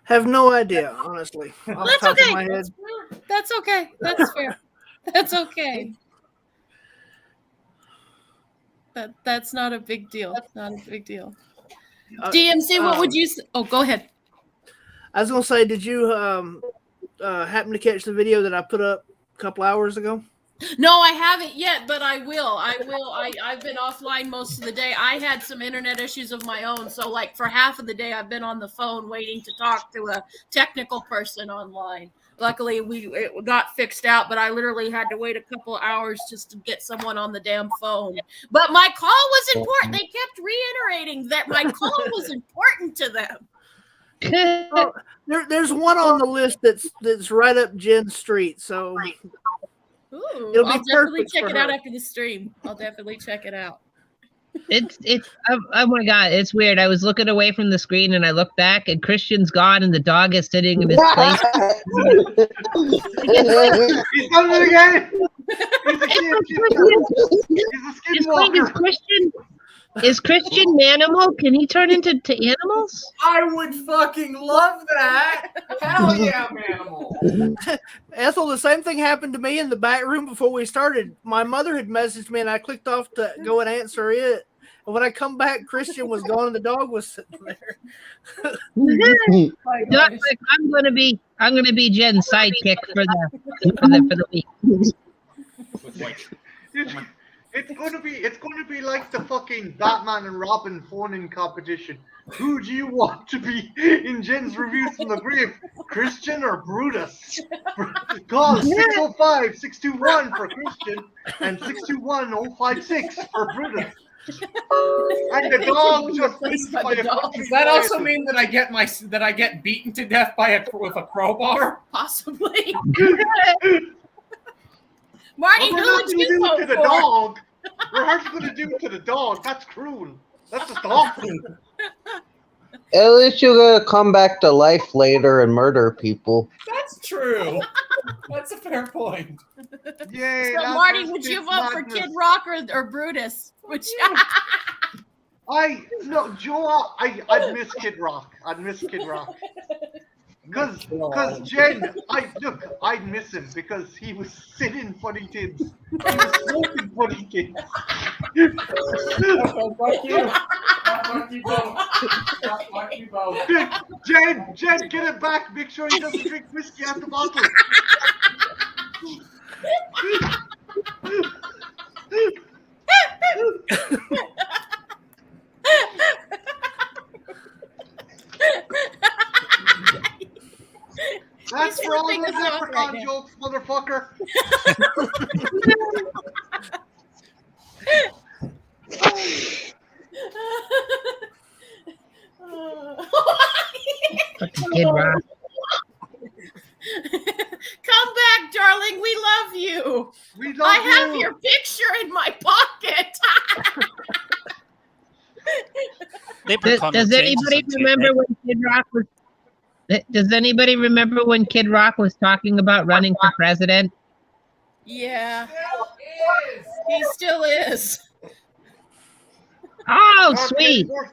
Have no idea, honestly. Off the That's top okay. of my head. That's okay. That's fair. That's okay. That's not a big deal. Not a big deal. DMC, what would you say? Oh, go ahead. I was gonna say, did you happen to catch the video that I put up a couple hours ago? No, I haven't yet, but I will. I've been offline most of the day. I had some internet issues of my own, so for half of the day I've been on the phone waiting to talk to a technical person online. Luckily, it got fixed out, but I literally had to wait a couple of hours just to get someone on the damn phone. But my call was important. They kept reiterating that my call was important to them. Well, there's one on the list that's right up Jen's street, so Ooh, it'll be I'll definitely perfect check for it out her. after the stream. I'll definitely check it out. It's oh my god, it's weird. I was looking away from the screen and I looked back and Christian's gone and the dog is sitting in his place. he's done it again. He's a kid. He's a skinwalker. Is Christian manimal? Can he turn into animals? I would fucking love that. Hell yeah, Manimal. Ethel, the same thing happened to me in the back room before we started. My mother had messaged me and I clicked off to go and answer it. And when I come back, Christian was gone and the dog was sitting there. I'm gonna be Jen's sidekick for the week. It's going to be like the fucking Batman and Robin phone-in competition. Who do you want to be in Jen's reviews from the grave, Christian or Brutus? Call 605-621 for Christian and 621-056 for Brutus. And the dog just wins by a dog. Does that also mean that I get beaten to death with a crowbar? Possibly. Marty, What who we're would not going to you do vote to the for? dog. We're hardly going to do to the dog. That's cruel. That's just awful. At least you're gonna come back to life later and murder people. That's true. That's a fair point. Yay, So, that Marty, was would you Kid vote for Madness. Kid Rock or Brutus? Which Joe, I'd miss Kid Rock. I'd miss Kid Rock. Because Jen, I'd miss him because he was sitting funny kids. He was smoking funny kids. Fuck you. Fuck you both. Fuck you both. Jen, get it back. Make sure he doesn't drink whiskey out the bottle. That's for all He's those ripping us off leprechaun right now. jokes, motherfucker. Kid Rock. Come back, darling. We love you. We love I have you. your picture in my pocket. Leprechaun Does Returns anybody isn't too remember bad. when Kid Rock was? Does anybody remember when Kid Rock was talking about running for president? Yeah, he still is. Oh, Can't be any sweet! worse-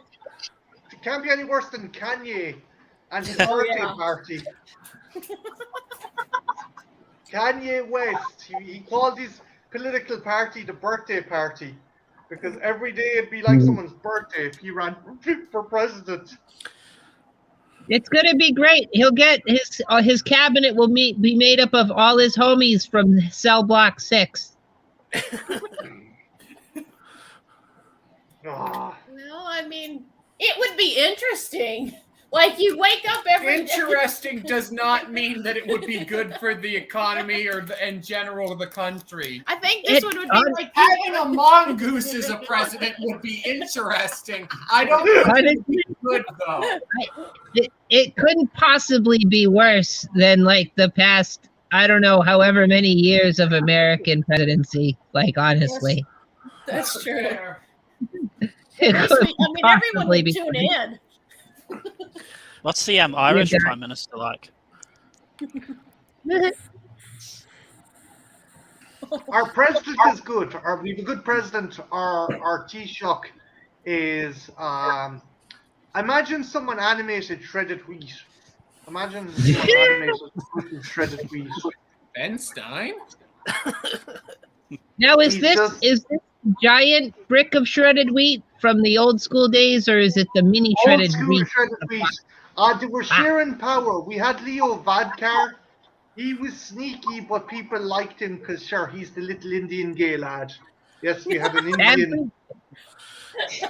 It can't be any worse than Kanye and his Oh, birthday yeah. party. Kanye West, he called his political party the birthday party because every day it'd be like someone's birthday if he ran for president. It's gonna be great. He'll get his cabinet will be made up of all his homies from Cell Block 6. Ah, Well, I mean, it would be interesting. Like you wake up every day. Interesting does not mean that it would be good for the economy or in general of the country. I think this one would be like Having a mongoose as a president would be interesting. I don't But think it'd be good though. it couldn't possibly be worse than like the past, I don't know, however many years of American presidency. Like honestly, that's true. it I couldn't mean, everyone possibly would be. tune in. What's the Irish Yeah. Prime Minister like? our president is good. We have a good president. Our Taoiseach is imagine someone animated shredded wheat. Imagine someone animated shredded wheat. Ben Stein? Now is He's this just- is this giant brick of shredded wheat from the old school days, or is it the mini Old shredded school wheat? shredded wheat. They were sharing power. We had Leo Varadkar. He was sneaky, but people liked him because, sure, he's the little Indian gay lad. Yes, we had an Indian.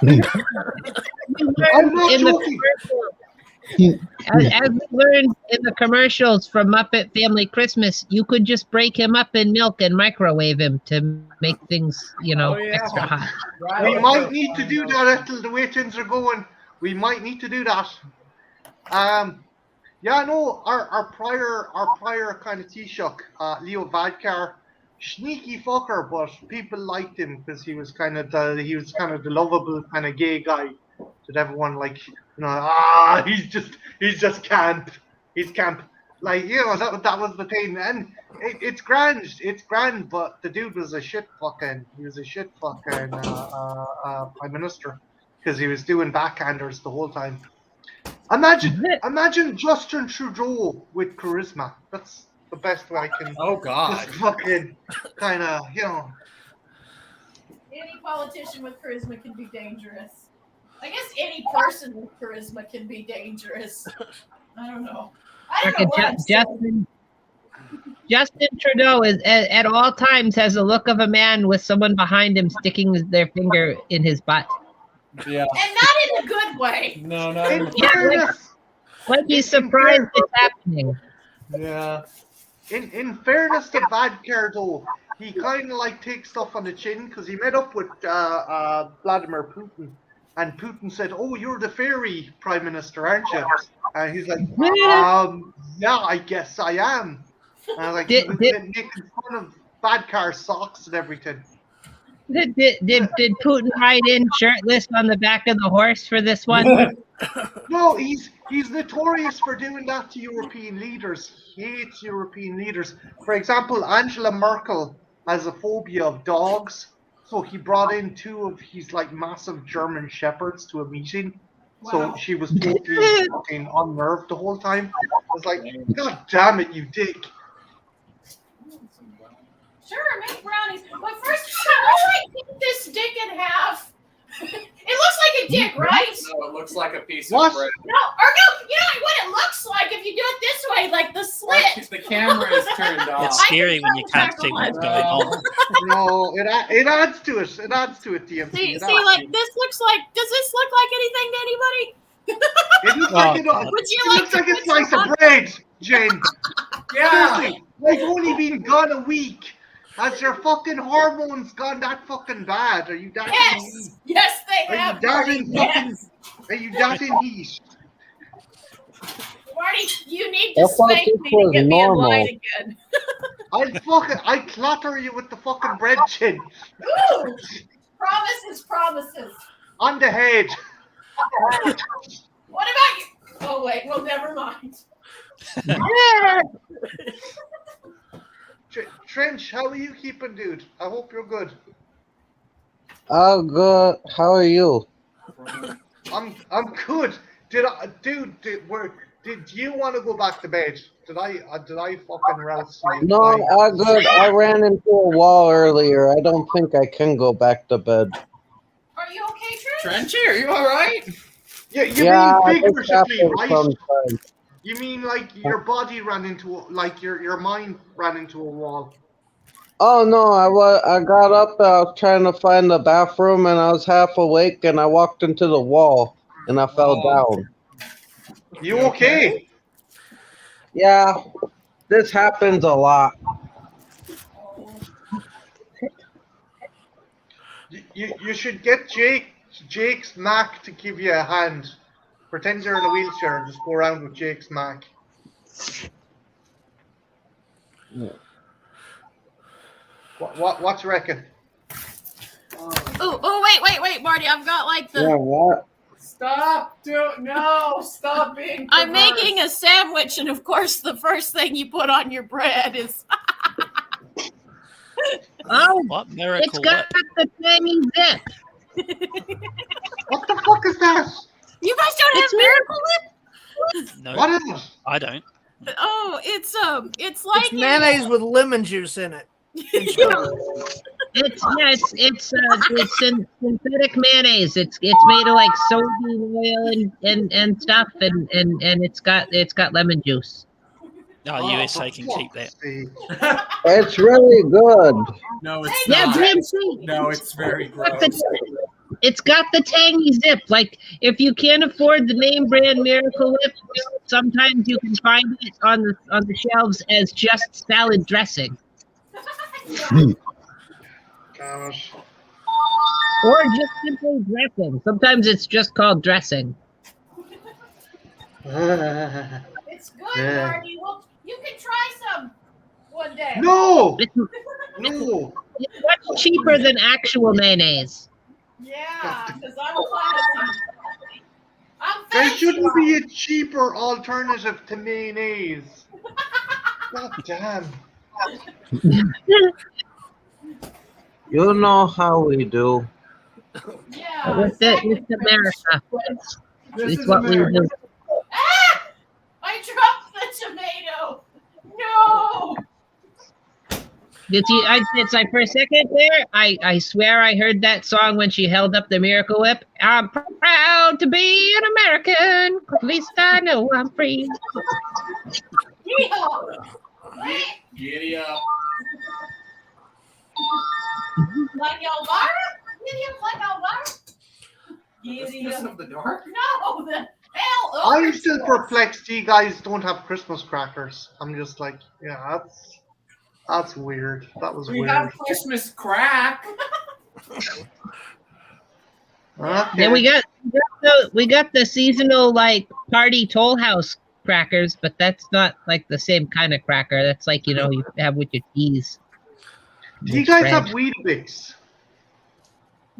I'm not In the joking. As we learned in the commercials from Muppet Family Christmas, you could just break him up in milk and microwave him to make things, Oh, yeah. extra hot. We might need to do that, Ethel, the way things are going. We might need to do that. Yeah, no, our prior kind of Taoiseach, Leo Varadkar, sneaky fucker, but people liked him because he was kind of the lovable kind of gay guy that everyone he's just camp. He's camp. Like, that was the thing. And it's grand, but the dude was a shit fucking prime minister because he was doing backhanders the whole time. Imagine Justin Trudeau with charisma. That's the best way I can. Oh God. Just fucking kind of, Any politician with charisma can be dangerous. I guess any person with charisma can be dangerous. I don't know. I don't know what I'm saying. Justin Trudeau is at all times has a look of a man with someone behind him sticking their finger in his butt. Yeah. And not in a good way. No, not In even. fairness, Like he's surprised it's happening. Yeah. in fairness to Varadkar though, he kind of like takes stuff on the chin because he met up with Vladimir Putin, and Putin said, "Oh, you're the fairy prime minister, aren't you?" And he's like, "Yeah, I guess I am." And I was like, he was making fun of Varadkar's socks and everything. Did Putin ride in shirtless on the back of the horse for this one? No, he's notorious for doing that to European leaders. He hates European leaders. For example, Angela Merkel has a phobia of dogs, so he brought in two of his massive German shepherds to a meeting, So she was totally fucking unnerved the whole time. I was like, God damn it, you dick. Sure, make brownies. But first, I cut this dick in half. It looks like a dick, right? No, it looks like a piece What? of bread. No, or no, you know what it looks like if you do it this way, like the slit. The camera is turned off. It's scary when you can't see what's going on. No, it adds to it. It adds to it, DMC. See, It see, adds like to it. this looks like. Does this look like anything to anybody? It looks like Would you it like looks to like a put slice some of bread, Jane. Yeah. Seriously, we've only been gone a week. Has your fucking hormones gone that fucking bad? Are you that in heat? Yes, yes, they Are have. you that Marty. in Yes, Are you that in heat? Marty, you need I to thought spank this me to was get me in normal. line again. I clatter you with the fucking bread chin Ooh, promises, promises. on the head. What about you? Oh wait, well never mind. Trench, how are you keeping, dude? I hope you're good. Oh, good. How are you? I'm good. Did you want to go back to bed? Did I fucking rouse you? No, I'm good. I ran into a wall earlier. I don't think I can go back to bed. Are you okay, Trent? Trenchy, are you all right? Yeah, you Yeah, mean this figuratively, happens right? sometimes. You mean like your body ran into, like your mind ran into a wall? Oh no, I got up. I was trying to find the bathroom, and I was half awake, and I walked into the wall, and I fell down. You okay? Yeah, this happens a lot. You should get Jake's Mac to give you a hand. Pretend you're in a wheelchair and just go around with Jake's Mac. What you reckon? Oh, wait, Marty, I've got like the. Yeah, what? Stop being. I'm making a sandwich, and of course, the first thing you put on your bread is. Oh, What it's miracle got whip? the tiny zip. What the fuck is that? You guys don't have Miracle Whip? No, What is it? I don't. Oh, it's like It's mayonnaise with lemon juice in it. It's synthetic mayonnaise. It's made of like soybean oil and stuff, and it's got lemon juice. Oh, USA can keep that. It's really good. No, it's Yeah, not. DMC. No, it's very gross. It's got the tangy zip. Like if you can't afford the name brand Miracle Whip, sometimes you can find it on the shelves as just salad dressing. Gosh. Or just simply dressing. Sometimes it's just called dressing. It's good, Yeah. Marty. Well, you can try some one day. No! It's, No! it's much cheaper than actual mayonnaise. Yeah, because I'm classy. I'm There fancy. shouldn't be a cheaper alternative to mayonnaise. God damn. You know how we do. Yeah, It's exactly. America. This It's is what we America. do. Ah! I dropped the tomato. No. For a second there, I swear I heard that song when she held up the Miracle Whip. I'm proud to be an American. At least I know I'm free. Yeehaw. Giddy up. Like Elvira? Giddy up like Elvira? Giddy Mistress up. of the Dark? No, the hell. Oh, I'm still perplexed you guys don't have Christmas crackers. I'm just like, yeah, that's weird. That was We weird. got Christmas crack. Okay. Then we got the seasonal like party Toll House crackers, but that's not like the same kind of cracker. That's like you have with your cheese. Do you guys have Weetabix?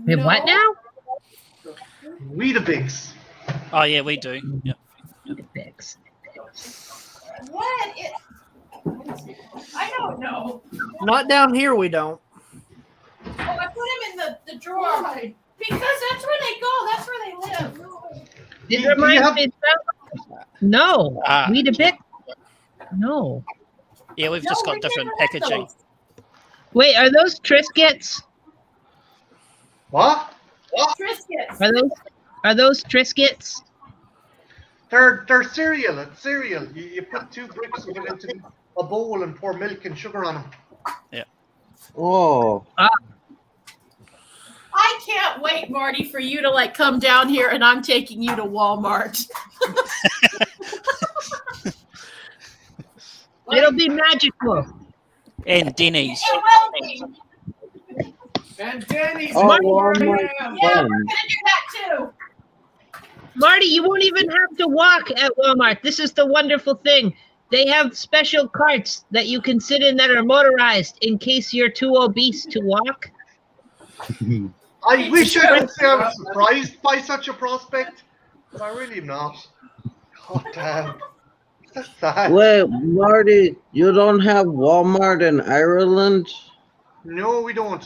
Wait, what now? Weetabix. Oh yeah, we do. Yep. Fix. what? I don't know. Not down here, we don't. Oh, I put him in the drawer. Because that's where they go. That's where they live. It Do you reminds have- me. No, Ah. Weetabix. No. Yeah, we've No, just we got different never had packaging. those. Wait, are those Triscuits? What? Triscuits. Are those Triscuits? They're cereal. It's cereal. You put 2 bricks of it into a bowl and pour milk and sugar on them. Oh, I can't wait, Marty, for you to like come down here and I'm taking you to Walmart. It'll be magical. And Denny's. It will be. And Denny's. Oh, right Walmart. there. Yeah, we're Fun. gonna do that too. Marty, you won't even have to walk at Walmart. This is the wonderful thing. They have special carts that you can sit in that are motorized in case you're too obese to walk. I wish I could say I was surprised by such a prospect, but I really am not. God damn. That's sad. wait, Marty, you don't have Walmart in Ireland? No, we don't.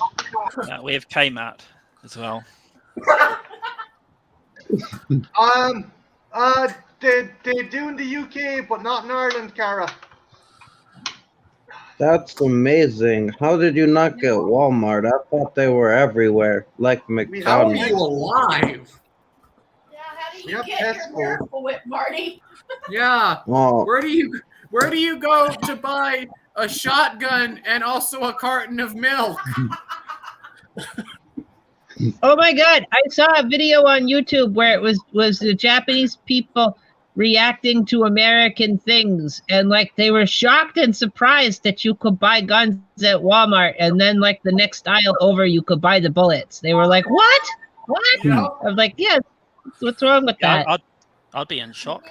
We have Kmart as well. They do in the UK, but not in Ireland, Cara. That's amazing. How did you not get Walmart? I thought they were everywhere, like How are McDonald's. you alive? Yeah, how do We you have get Tesco. your Miracle Whip, Marty? Yeah. Oh, Where do you go to buy a shotgun and also a carton of milk? Oh my God! I saw a video on YouTube where it was the Japanese people reacting to American things, and like they were shocked and surprised that you could buy guns at Walmart, and then like the next aisle over, you could buy the bullets. They were like, "What? What?" Yeah. I was like, "Yeah, what's wrong with Yeah, that?" I'd be in shock.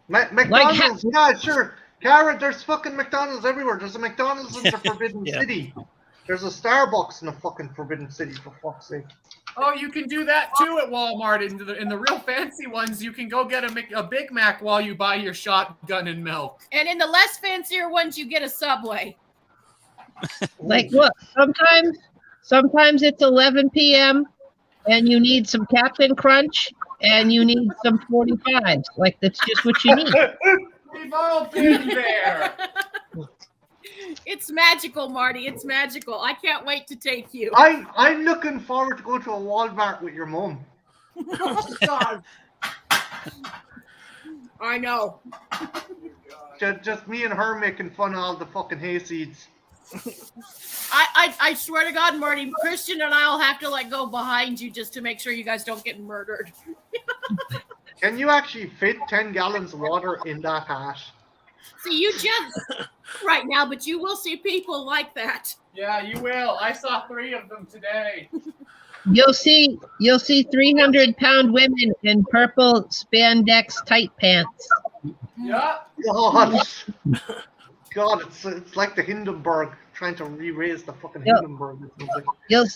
McDonald's, yeah, sure. Cara, there's fucking McDonald's everywhere. There's a McDonald's in the Forbidden Yeah. City. There's a Starbucks in the fucking Forbidden City, for fuck's sake. Oh, you can do that too at Walmart. In the real fancy ones, you can go get a Big Mac while you buy your shotgun and milk. And in the less fancier ones, you get a Subway. Like, look, sometimes it's 11 p.m. and you need some Captain Crunch and you need some 45s. Like, that's just what you need. We've all been there. It's magical, Marty. It's magical. I can't wait to take you. I'm looking forward to going to a Walmart with your mum. Oh, God. I know. Just me and her making fun of all the fucking hayseeds. I swear to God, Marty, Christian and I'll have to like go behind you just to make sure you guys don't get murdered. Can you actually fit 10 gallons of water in that hat? See, you just right now, but you will see people like that. Yeah, you will. I saw 3 of them today. You'll see 300-pound women in purple spandex tight pants. Yeah. God, it's like the Hindenburg trying to re-raise the fucking Yep. Hindenburg. It seems like.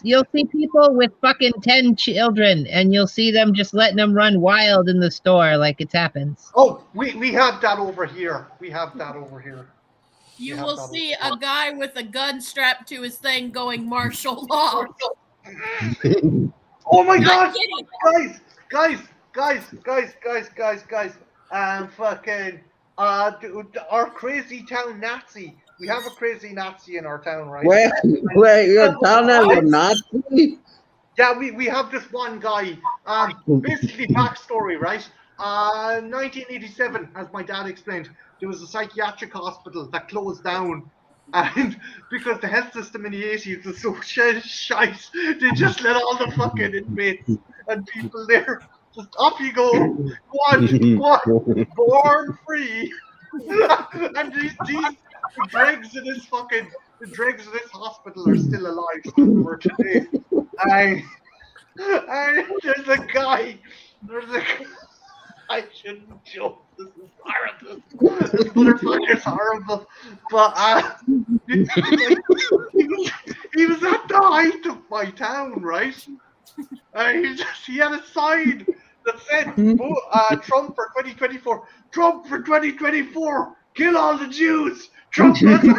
You'll see people with fucking 10 children, and you'll see them just letting them run wild in the store like it happens. Oh, we have that over here. We have that over here. You Yeah, will that see was- a guy with a gun strapped to his thing going martial law. Oh my Not God, kidding. guys! Fucking our crazy town Nazi. We have a crazy Nazi in our town, right? Wait, your town has a Nazi? Yeah, we have this one guy. Basically, backstory, right? 1987, as my dad explained, there was a psychiatric hospital that closed down. And because the health system in the 80s was so shite, they just let all the fucking inmates and people there just off you go on, born free. And these the dregs in this hospital are still alive somewhere today. And there's a guy. I shouldn't joke. This is horrible. This motherfucker's horrible. But he was at the height of my town, right? He had a sign that said Trump for 2024. Trump for 2024. Kill all the Jews. Trump president.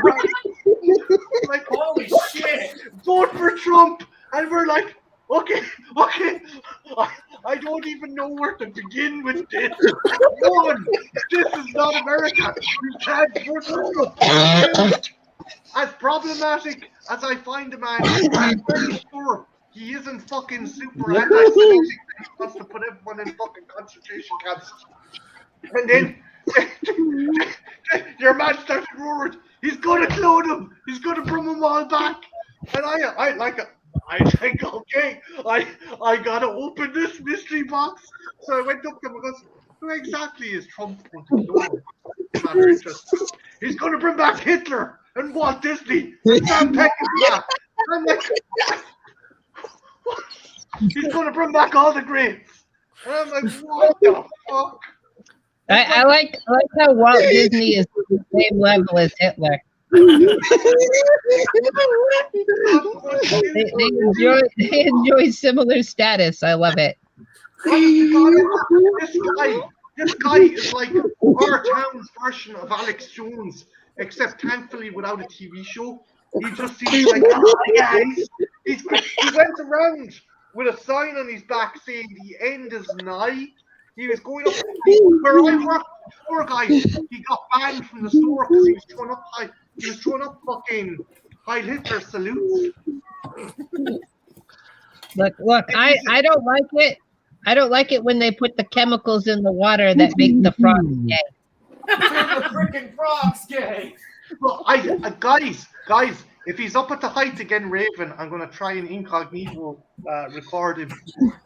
Like, Holy shit. vote for Trump. And we're like, Okay. I don't even know where to begin with this. One, this is not America. You can't put this up. As problematic as I find the man, I'm pretty sure he isn't fucking super anti-Semitic and he wants to put everyone in fucking concentration camps. And then your man started roaring, he's gonna clone them, he's gonna bring them all back. And I think, okay, I gotta open this mystery box. So I went up to him and goes, who exactly is Trump going to clone? Matter interest. He's gonna bring back Hitler and Walt Disney and Sam Peckinpah. I'm like, he's gonna bring back all the greats. And I'm like, what the fuck? I like how Walt Disney is at the same level as Hitler. They enjoy similar status. I love it. This guy is like our town's version of Alex Jones, except thankfully without a TV show. He just seems like, he went around with a sign on his back saying the end is nigh. He was going up where I worked before, guys. He got banned from the store because he was throwing up fucking Heil Hitler salutes. Look, I don't like it. I don't like it when they put the chemicals in the water that make the frogs gay. The freaking frogs gay. Well, guys, if he's up at the height again, Raven, I'm gonna try and incognito record him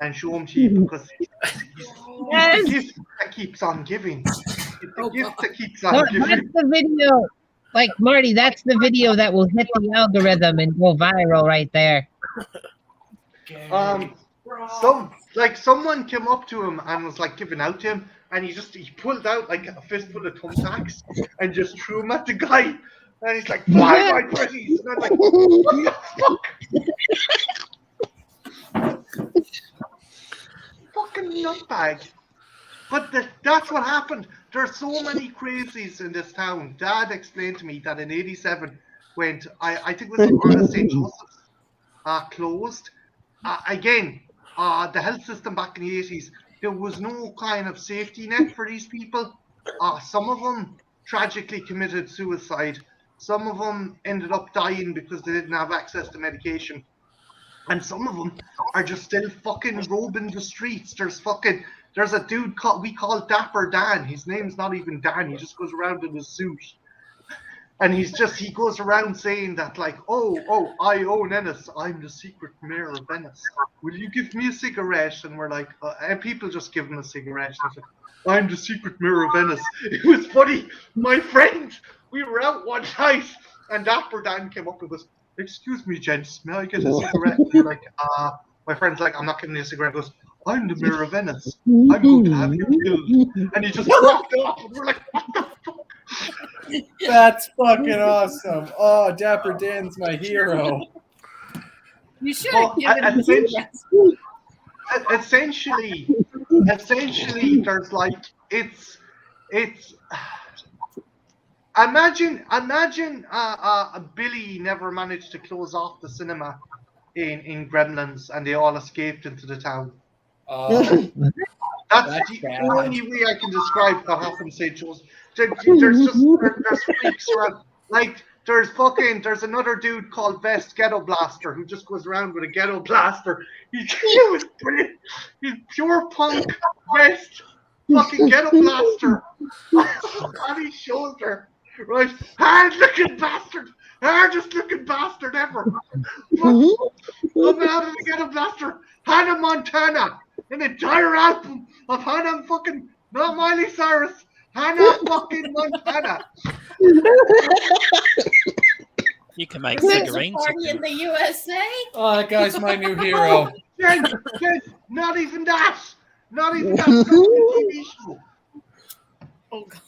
and show him to you because he's the gift that keeps on giving. It's the gift that keeps on giving. That's the video. Like Marty, that's the video that will hit the algorithm and go viral right there. Someone came up to him and was like giving out to him, and he pulled out like a fistful of thumbtacks and just threw them at the guy. And he's like, "Fly, my pretties!" And I'm like, "What the fuck?" Fucking nutbag. But that's what happened. There's so many crazies in this town. Dad explained to me that in '87, when I think it was on St. Joseph's closed. Again, the health system back in the 80s, there was no kind of safety net for these people. Some of them tragically committed suicide. Some of them ended up dying because they didn't have access to medication. And some of them are just still fucking roaming the streets. There's a dude we call Dapper Dan. His name's not even Dan. He just goes around in his suit. And he goes around saying that like, oh, I own Ennis. I'm the secret mayor of Venice. Will you give me a cigarette? And we're like, and people just give him a cigarette. And he's like, I'm the secret mayor of Venice. It was funny. My friend, we were out one night and Dapper Dan came up with us. Excuse me, gents, may I get a cigarette? And we're like, my friend's like, I'm not getting you a cigarette. He goes, I'm the mayor of Venice. I'm going to have you killed. And he just walked off and we're like, what the fuck? That's fucking awesome. Oh, Dapper Dan's my hero. You should have given him essentially, there's like it's. Imagine Billy never managed to close off the cinema in Gremlins, and they all escaped into the town. That's the only way I can describe what happened, St. Joseph. There's freaks around. Like there's another dude called Vest Ghetto Blaster who just goes around with a ghetto blaster. He was brilliant. He's pure punk Vest fucking ghetto blaster on his shoulder. Right, hardest-looking bastard ever. Coming out of the ghetto blaster, Hannah Montana, an entire album of Hannah fucking, not Miley Cyrus, Hannah fucking Montana. You can make There's a figurines. party in the USA. Oh, that guy's my new hero. Jen, not even that. Not even that. TV show. Oh God.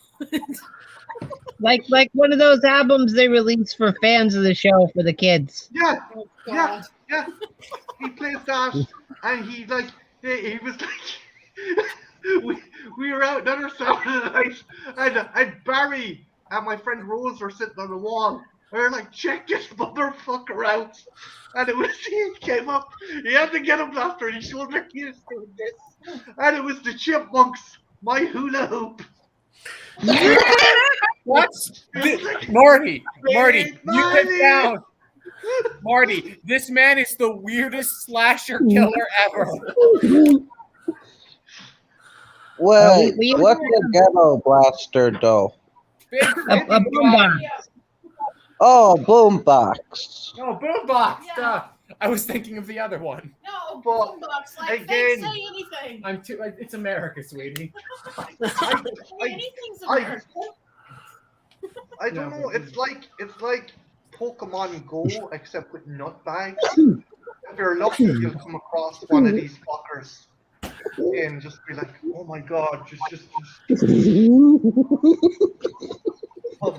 Like one of those albums they release for fans of the show for the kids. Yeah, Oh, yeah, God. yeah. He plays that, and he was like, we were out another Saturday night, and Barry and my friend Rose were sitting on the wall, We were like, check this motherfucker out. And it was, he came up, he had to get him after, and he showed me he was doing this. And it was the Chipmunks, My Hula Hoop. What? It was like, Marty, Big you have money. found. Marty, this man is the weirdest slasher killer ever. Wait, we- what's a ghetto blaster though? Big A fucking boombox. Oh, boombox. No, boombox. Yeah. Duh. I was thinking of the other one. No, But boombox. Like, again- they say anything. I'm too. It's America, sweetie. Anything's I- American. I don't know. It's like Pokemon Go, except with nutbags. If you're lucky, you'll come across one of these fuckers and just be like, "Oh my god!" Just.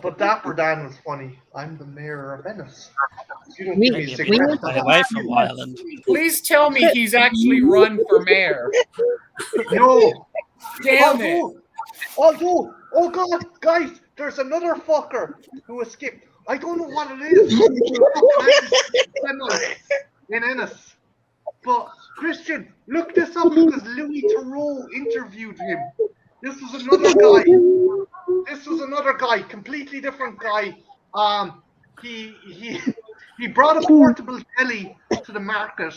But Dapper Dan was funny. I'm the mayor of Venice. You don't give me Maybe a cigarettes. bit away from Ireland. Please tell me he's actually run for mayor. No. Damn it. Oh god, guys, there's another fucker who escaped. I don't know what it is. In Ennis. But Christian, look this up because Louis Theroux interviewed him. This was another guy, completely different guy. He brought a portable telly to the market,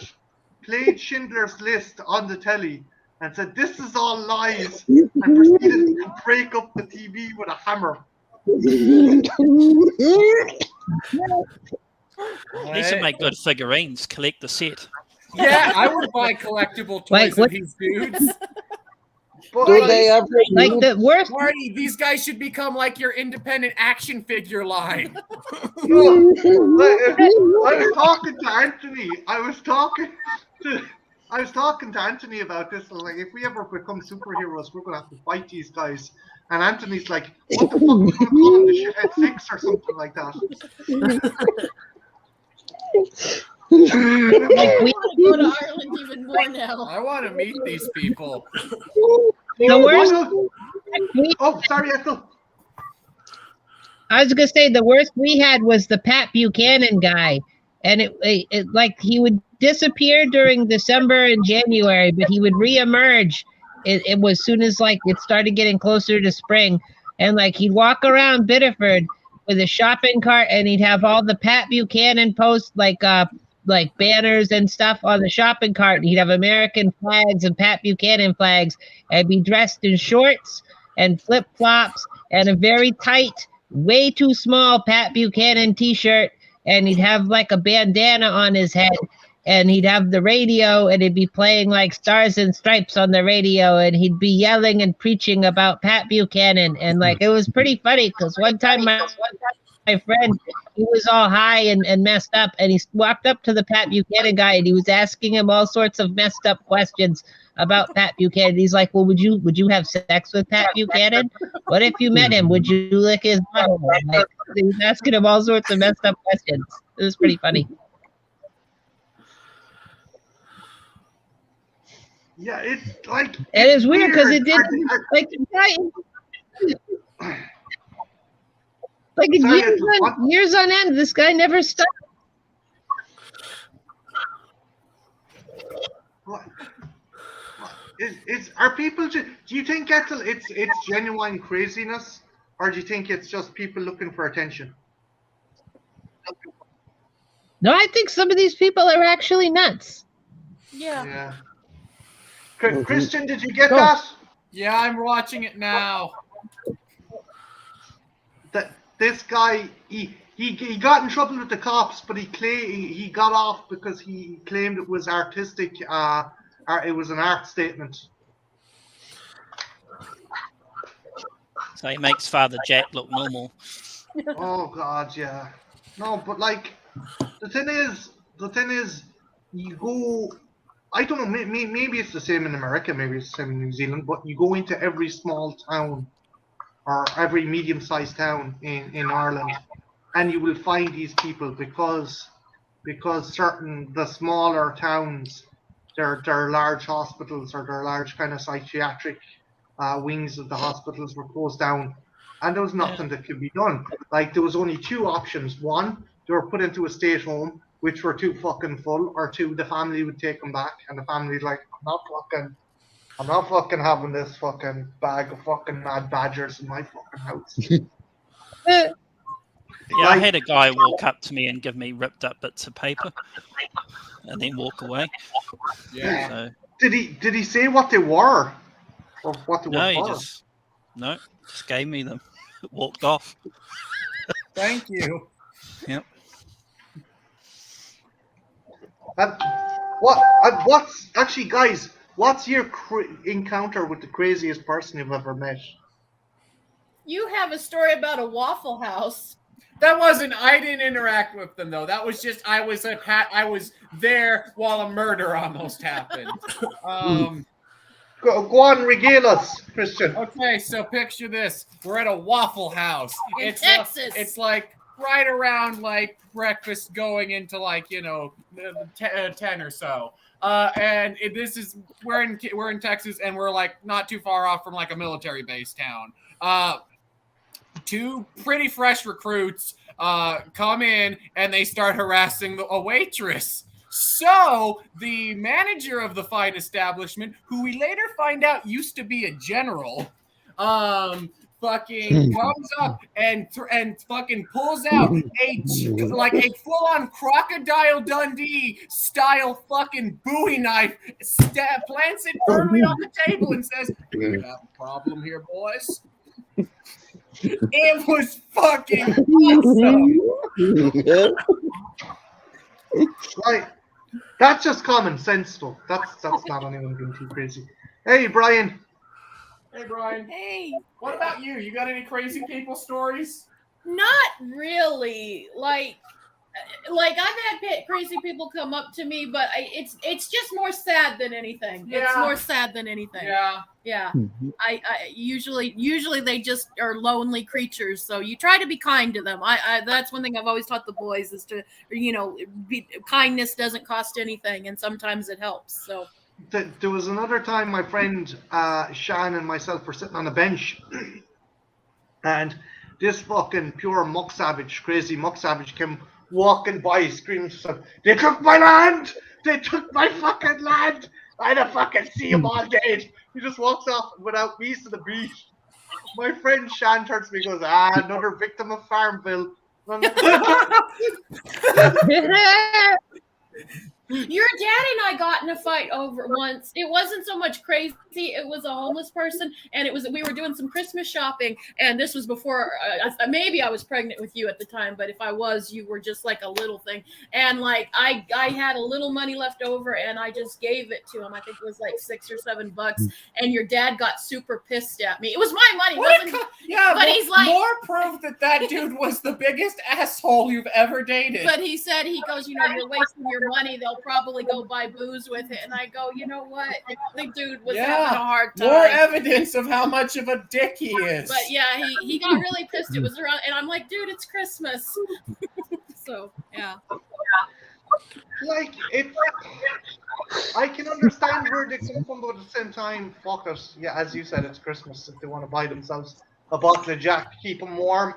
played Schindler's List on the telly, and said, "This is all lies," and proceeded to break up the TV with a hammer. These would make good figurines. Collect the set. Yeah, I would buy collectible toys Like of what- these dudes. But Do they ever Like use- the worst. Marty, these guys should become like your independent action figure line. no, I was talking to Anthony. I was talking to Anthony about this. Like, if we ever become superheroes, we're gonna have to fight these guys. And Anthony's like, "What the fuck? We're gonna call him the Shithead Six or something like that." Like we, I want to go to Ireland even more now. I want to meet these people. the worst. Oh, sorry, Ethel. I was gonna say the worst we had was the Pat Buchanan guy, and it like he would disappear during December and January, but he would reemerge. It was soon as like it started getting closer to spring, and like he'd walk around Biddeford with a shopping cart, and he'd have all the Pat Buchanan posts like banners and stuff on the shopping cart. And he'd have American flags and Pat Buchanan flags, and be dressed in shorts and flip flops and a very tight, way too small Pat Buchanan T-shirt, and he'd have like a bandana on his head, and he'd have the radio, and he'd be playing like Stars and Stripes on the radio, and he'd be yelling and preaching about Pat Buchanan, and like it was pretty funny because one time my friend, he was all high and messed up, and he walked up to the Pat Buchanan guy, and he was asking him all sorts of messed up questions about Pat Buchanan. He's like, "Well, would you have sex with Pat Buchanan? What if you met him? Would you lick his butthole?" Like, he was asking him all sorts of messed up questions. It was pretty funny. Yeah, it's like. It is weird because it did like Sorry, years on end. This guy never stopped. Are people? Do you think it's genuine craziness, or do you think it's just people looking for attention? No, I think some of these people are actually nuts. Yeah. Yeah. Christian, did you get Go. that? Yeah, I'm watching it now. That this guy he got in trouble with the cops, but he got off because he claimed it was artistic. It was an art statement. So he makes Father Jack look normal. Oh God, yeah. No, but like the thing is, you go. I don't know. Maybe it's the same in America. Maybe it's the same in New Zealand. But you go into every small town or every medium-sized town in Ireland, and you will find these people because the smaller towns, their large hospitals or their large kind of psychiatric wings of the hospitals were closed down, and there was nothing that could be done. Like there was only two options. One, they were put into a state home, which were too fucking full, or two, the family would take them back, and the family's like, I'm not fucking having this fucking bag of fucking mad badgers in my fucking house. Yeah, I had a guy walk up to me and give me ripped up bits of paper, and then walk away. Yeah. So, Did he say what they were, or what they no, were he for? just gave me them. Walked off. Thank you. Yep. What's actually, guys? What's your encounter with the craziest person you've ever met? You have a story about a Waffle House. That wasn't. I didn't interact with them though. That was just. I was there while a murder almost happened. Go on, regale us, Christian. Okay, so picture this: we're at a Waffle House In Texas. It's like right around like breakfast, going into like 10 or so. And this is we're in Texas, and we're like not too far off from like a military base town. Two pretty fresh recruits come in, and they start harassing a waitress. So the manager of the fine establishment, who we later find out used to be a general, fucking comes up and fucking pulls out a full-on Crocodile Dundee style fucking Bowie knife, plants it firmly on the table, and says, "We have a problem here, boys." It was fucking awesome. Like, that's just common sense, though. That's not anyone being too crazy. Hey, Brian. Hey, Brian. Hey, What about you? You got any crazy people stories? not really. Like I've had crazy people come up to me, but it's just more sad than anything. Yeah. It's more sad than anything. Yeah. I usually they just are lonely creatures, so you try to be kind to them. I that's one thing I've always taught the boys is to kindness doesn't cost anything, and sometimes it helps. So There was another time my friend Shan and myself were sitting on a bench, and this fucking pure muck savage, crazy muck savage came walking by screaming, "They took my land! They took my fucking land! I don't fucking see him all day." He just walks off without peace to the beach. My friend Shan turns to me and goes, another victim of Farmville. your dad and I got in a fight over once. It wasn't so much crazy. It was a homeless person, and we were doing some Christmas shopping, and this was before maybe I was pregnant with you at the time, but if I was, you were just like a little thing. And like I had a little money left over, and I just gave it to him. I think it was like $6 or $7, and your dad got super pissed at me. It was my money, but he's like, more proof that dude was the biggest asshole you've ever dated. But he said, he goes, you're wasting your money. They'll probably go buy booze with it. And I go, you know what? The dude was having a hard time. More evidence of how much of a dick he is. But yeah, he got really pissed. It was around, and I'm like, dude, it's Christmas. So yeah. Like, I can understand where they come from, but at the same time, fuck it. Yeah, as you said, it's Christmas. If they want to buy themselves a bottle of Jack to keep them warm.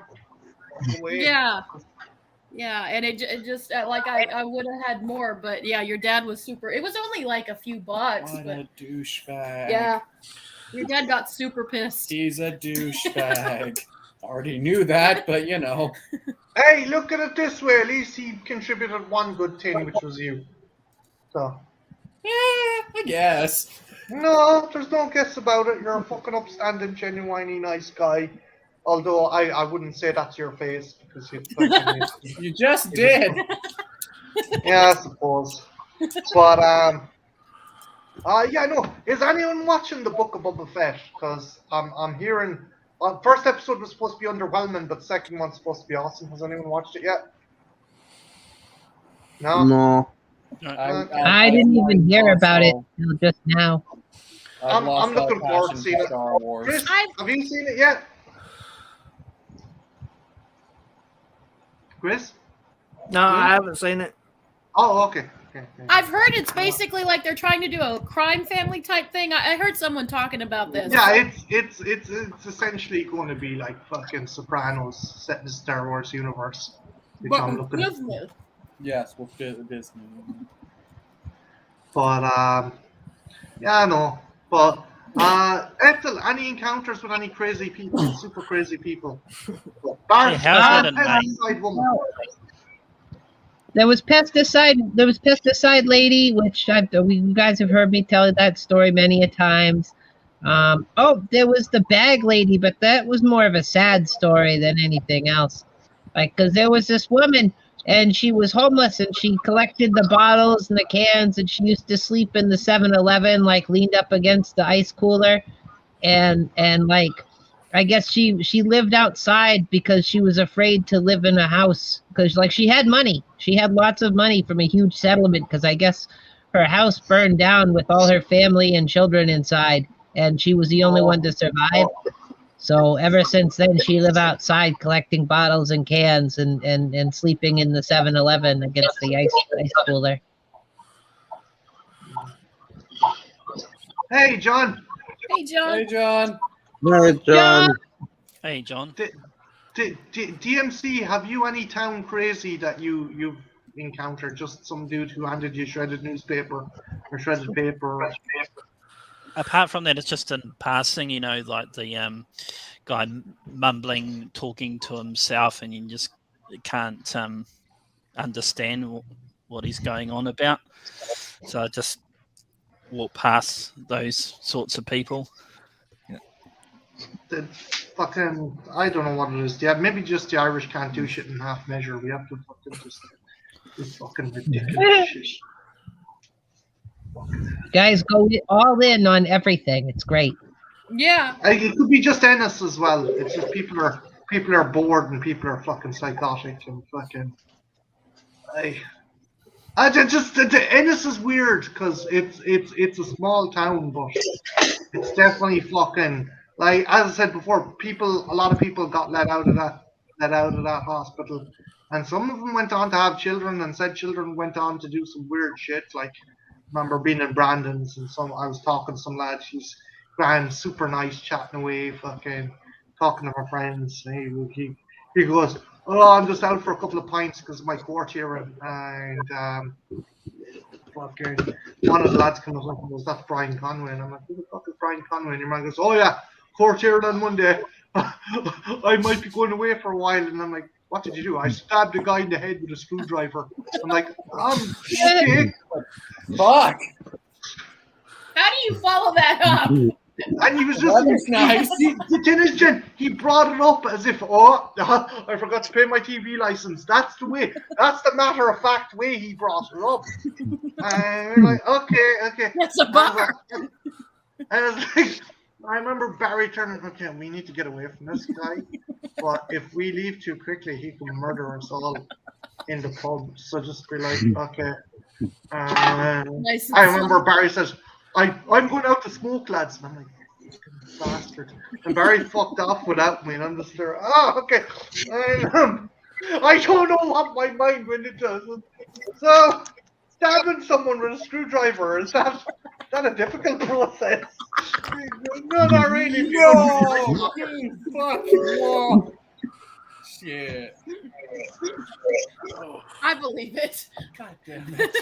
Yeah, and it just like I would have had more, but yeah, your dad was super. It was only like a few bucks. What but a douchebag. yeah, your dad got super pissed. He's a douchebag. Already knew that, but Hey, look at it this way. At least he contributed one good thing, which was you. So. Yeah, I guess. No, there's no guess about it. You're a fucking upstanding, genuinely nice guy. Although I wouldn't say that to your face because you just did. Yeah, I suppose. But yeah, no. Is anyone watching the Book of Boba Fett? Because I'm hearing. First episode was supposed to be underwhelming, but second one's supposed to be awesome. Has anyone watched it yet? No. No. I didn't even hear about it until just now. I'm looking forward to seeing it. Star Wars. Chris, have you seen it yet? Chris? No, I haven't seen it. Oh, okay. I've heard it's basically like they're trying to do a crime family type thing. I heard someone talking about this. Yeah, it's essentially going to be like fucking Sopranos set in the Star Wars universe, which But I'm with looking at. Disney. Yes, with Disney. But yeah, no. But Ethel, any encounters with any crazy people, super crazy people? Bart, how's that in May? inside woman. There was pesticide lady, which you guys have heard me tell that story many a times. There was the bag lady, but that was more of a sad story than anything else. Like, because there was this woman, and she was homeless, and she collected the bottles and the cans, and she used to sleep in the 7-Eleven, like leaned up against the ice cooler, and like, I guess she lived outside because she was afraid to live in a house, because like she had lots of money from a huge settlement, because I guess her house burned down with all her family and children inside, and she was the only one to survive. So ever since then, she lived outside collecting bottles and cans and sleeping in the 7-Eleven against the ice cooler. Hey, John. Hey, John. Hey, John. Hey, John. Hey, John. DMC, have you any town crazy that you've encountered? Just some dude who handed you shredded newspaper or shredded paper? Apart from that, it's just in passing, like the guy mumbling, talking to himself, and you just can't understand what he's going on about. So I just walk past those sorts of people. The fucking, I don't know what it is. Yeah, maybe just the Irish can't do shit in half measure. We have to fucking just do fucking ridiculous shit. Guys, go all in on everything. It's great. Yeah. It could be just Ennis as well. It's just people are bored and people are fucking psychotic and fucking. Ennis is weird because it's a small town, but it's definitely fucking, like as I said before. A lot of people got let out of that hospital, and some of them went on to have children, and said children went on to do some weird shit. Like, remember being in Brandon's, and I was talking to some lad. She's grand, super nice, chatting away, fucking talking to her friends. He goes, "Oh, I'm just out for a couple of pints because of my court hearing," and fucking one of the lads comes up and goes, "That's Brian Conway," and I'm like, "Who the fuck is Brian Conway?" And your man goes, "Oh yeah, court hearing on Monday. I might be going away for a while," and I'm like, "What did you do?" "I stabbed a guy in the head with a screwdriver." I'm like, okay. Fuck. How do you follow that up? And he was just, That was nice. The thing is, Jen, he brought it up as if, I forgot to pay my TV license. That's the matter of fact way he brought it up. And we're like, okay. That's a bummer. And I was like, I remember Barry turning, okay, we need to get away from this guy. But if we leave too quickly, he can murder us all in the pub. So just be like, okay. Nice. I remember Barry says, I'm going out to smoke, lads. And I'm like, fucking bastard. And Barry fucked off without me. And I'm just there, okay. And, I don't know what my mind went into. So, stabbing someone with a screwdriver, is that a difficult process? No, not really. No! Fucking whoa. Shit. I believe it. God damn it.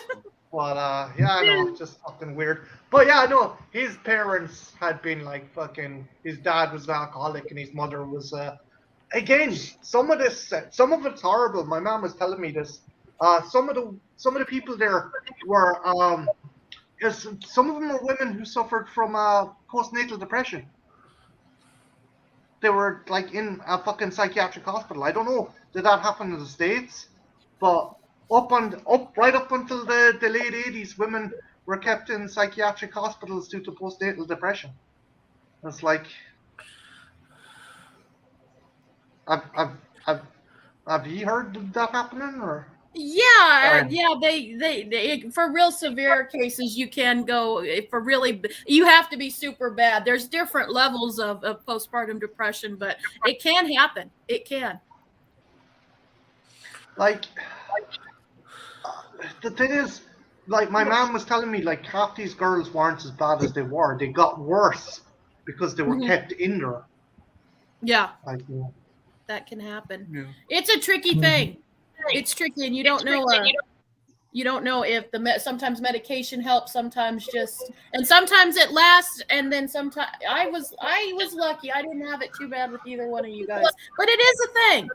But yeah, no, just fucking weird. But yeah, no, his parents had been like fucking. His dad was an alcoholic, and his mother was. Again, some of it's horrible. My mom was telling me this. Some of the people there were some of them were women who suffered from postnatal depression. They were like in a fucking psychiatric hospital. I don't know, did that happen in the States? But right up until the late 80s, women were kept in psychiatric hospitals due to postnatal depression. It's like, have you heard of that happening, or? Yeah, they for real severe cases you can go for really, you have to be super bad. There's different levels of postpartum depression, but it can happen. It can. Like, the thing is, like my mom was telling me, like half these girls weren't as bad as they were. They got worse because they were kept in there. Yeah, Like, you know. that can happen. Yeah. It's a tricky thing. It's tricky, and you don't know. You don't know if sometimes medication helps, sometimes and sometimes it lasts, and then sometimes I was lucky. I didn't have it too bad with either one of you guys, but it is a thing.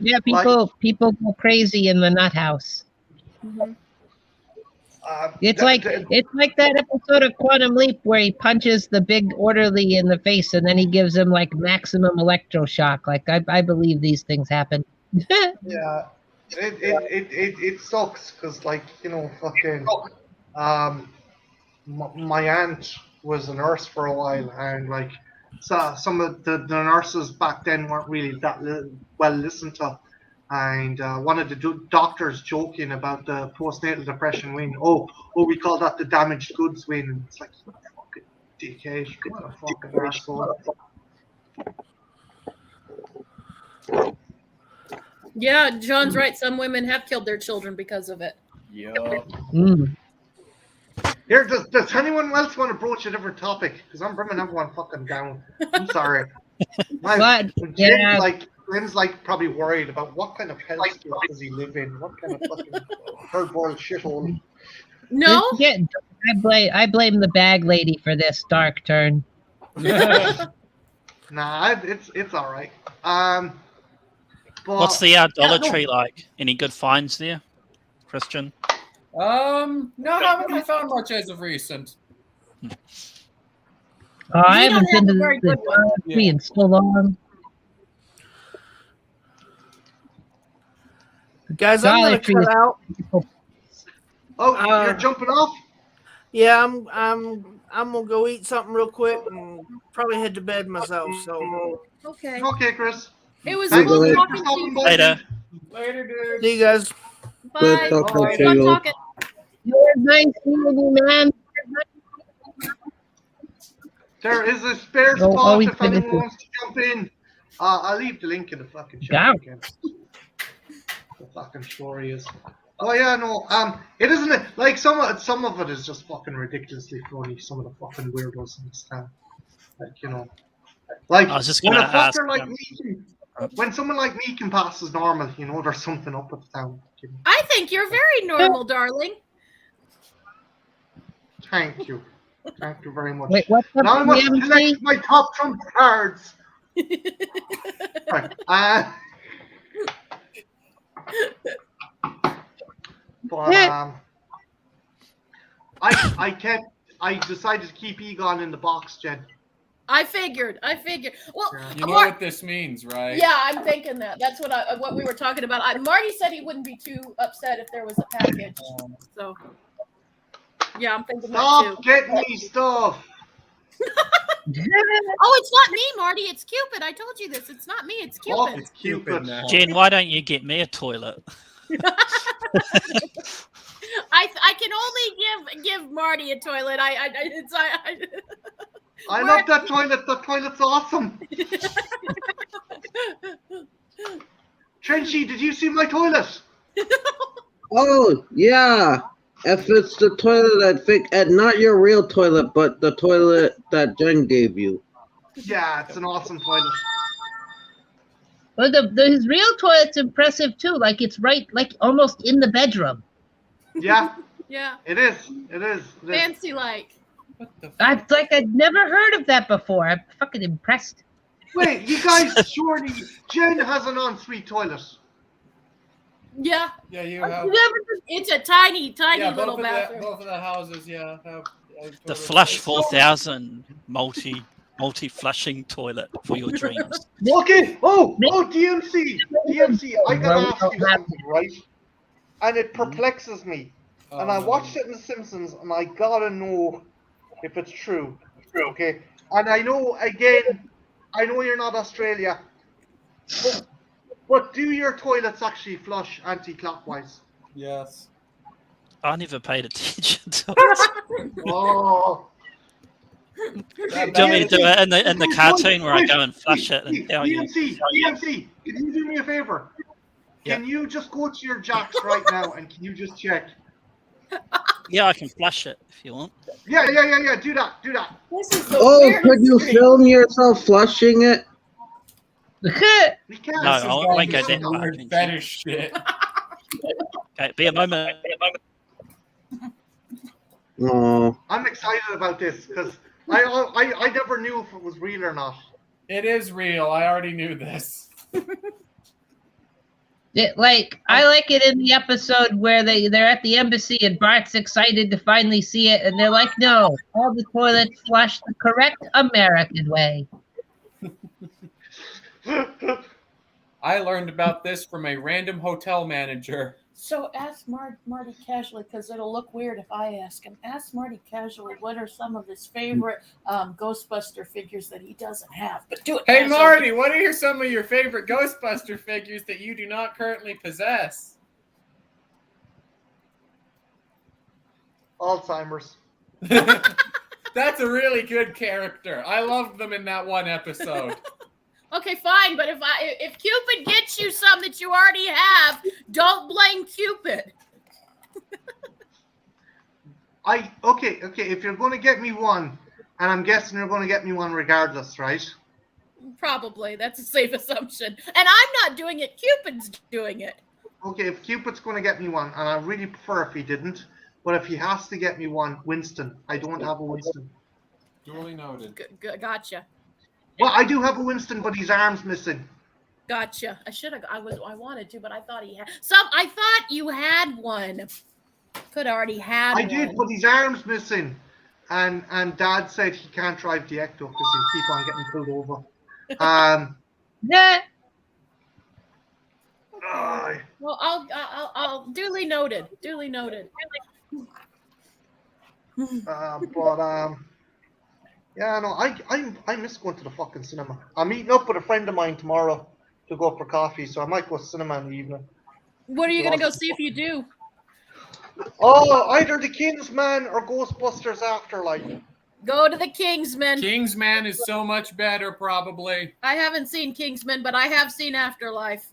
Yeah, people go crazy in the nut house. Mm-hmm. It's like that episode of Quantum Leap where he punches the big orderly in the face and then he gives him like maximum electroshock. Like I believe these things happen. Yeah, it sucks because, like, you know, fucking my aunt was a nurse for a while, and like, so some of the nurses back then weren't really that well listened to. And one of the doctors joking about the postnatal depression wing. Oh, we call that the damaged goods wing. And it's like, you fucking dickhead, what a fucking arsehole. Yeah, John's right. Some women have killed their children because of it. Yep. Mm. Here, does anyone else want to broach a different topic? Because I'm bringing everyone fucking down. I'm sorry. Jen's like probably worried about what kind of hell does he live in? What kind of fucking third world shithole? No, I blame the bag lady for this dark turn. Nah, it's all right. But, what's the Dollar Tree like? Any good finds there, Christian? No, haven't I found much as of recent. I haven't been to very good the Dollar Tree in so long. Guys, I'm Dollar gonna Tree cut out. Oh, you're jumping off? Yeah, I'm gonna go eat something real quick and probably head to bed myself. So okay. Okay, Chris. It was Thanks cool for talking to stopping you. by. Later. Later, dude. see you guys. Bye. Good talking Bye. to Fun you. talking. You're nice meeting you, man. There is a spare Oh, spot always if good to anyone see. wants to jump in. I'll leave the link in the fucking chat Yeah. again. The fucking story is. Oh yeah, no. It isn't like some of it is just fucking ridiculously funny. Some of the fucking weirdos in this town, like, you know, like I was just when gonna a fucker ask, like me when someone like me can pass as normal, you know, there's something up with the town. You know? I think you're very normal, darling. Thank you very much. Wait, what's up, Now I must DMC? collect my top trump cards. Right. But I decided to keep Egon in the box, Jen. I figured. Well, You know what this means, right? yeah, I'm thinking that. That's what we were talking about. Marty said he wouldn't be too upset if there was a package. So, yeah, I'm thinking that Stop too. getting me stuff. Oh, it's not me, Marty. It's Cupid. I told you this. It's not me. It's Oh, Cupid. it's Cupid. now. Jen, why don't you get me a toilet? I can only give Marty a toilet. I love that toilet. The toilet's awesome. Trenchy, did you see my toilet? Oh, yeah. If it's the toilet, I think, and not your real toilet, but the toilet that Jen gave you. Yeah, it's an awesome toilet. Well, his real toilet's impressive too. Like it's right, like almost in the bedroom. Yeah, yeah, it is. fancy like. What the I'd never heard of that before. I'm fucking impressed. Wait, you guys, surely Jen has an ensuite toilet. Yeah, Yeah, you have. it's a tiny Yeah, little bathroom. both of the houses, yeah. The Flush 4000 multi-flushing toilet for your dreams. Okay. Oh, DMC. I gotta ask you something, right? And it perplexes me. And I watched it in The Simpsons, and I gotta know if it's true. Okay. And I know you're not Australia, but do your toilets actually flush anti-clockwise? Yes. I never paid attention to it. Oh. Do you want me to do it in the cartoon where I go and flush it and tell you? DMC, can you do me a favor? Can you just go to your jacks right now and can you just check Yeah, I can flush it if you want. Yeah. Do that. This is the Oh, weirdest could you stream. film yourself flushing it? We No, can. This is I going won't to go some that far. weird Kenji. fetish shit. Okay, be a moment. Oh, I'm excited about this because I never knew if it was real or not. It is real. I already knew this. I like it in the episode where they're at the embassy and Bart's excited to finally see it, and they're like, "No, all the toilets flush the correct American way." I learned about this from a random hotel manager. So ask Marty casually, because it'll look weird if I ask him. Ask Marty casually what are some of his favorite Ghostbuster figures that he doesn't have. But do it. Hey, casually. Marty, what are some of your favorite Ghostbuster figures that you do not currently possess? Alzheimer's. That's a really good character. I loved them in that one episode. Okay, fine, but if Cupid gets you some that you already have, don't blame Cupid. Okay. If you're going to get me one, and I'm guessing you're going to get me one regardless, right? Probably. That's a safe assumption. And I'm not doing it. Cupid's doing it. Okay, if Cupid's going to get me one, and I really prefer if he didn't, but if he has to get me one, Winston. I don't have a Winston. Duly noted. Gotcha. Well, I do have a Winston, but his arm's missing. Gotcha. I wanted to, but I thought he had I thought you had one. Could already had I one. did, but his arm's missing. And Dad said he can't drive the Ecto because he'll keep on getting pulled over. Yeah. Well, I'll duly noted. Duly noted. Yeah, no, I miss going to the fucking cinema. I'm meeting up with a friend of mine tomorrow to go for coffee, so I might go to cinema in the evening. What are you gonna go see if you do? Oh, either The Kingsman or Ghostbusters Afterlife. Go to the Kingsman. Kingsman is so much better, probably. I haven't seen Kingsman, but I have seen Afterlife.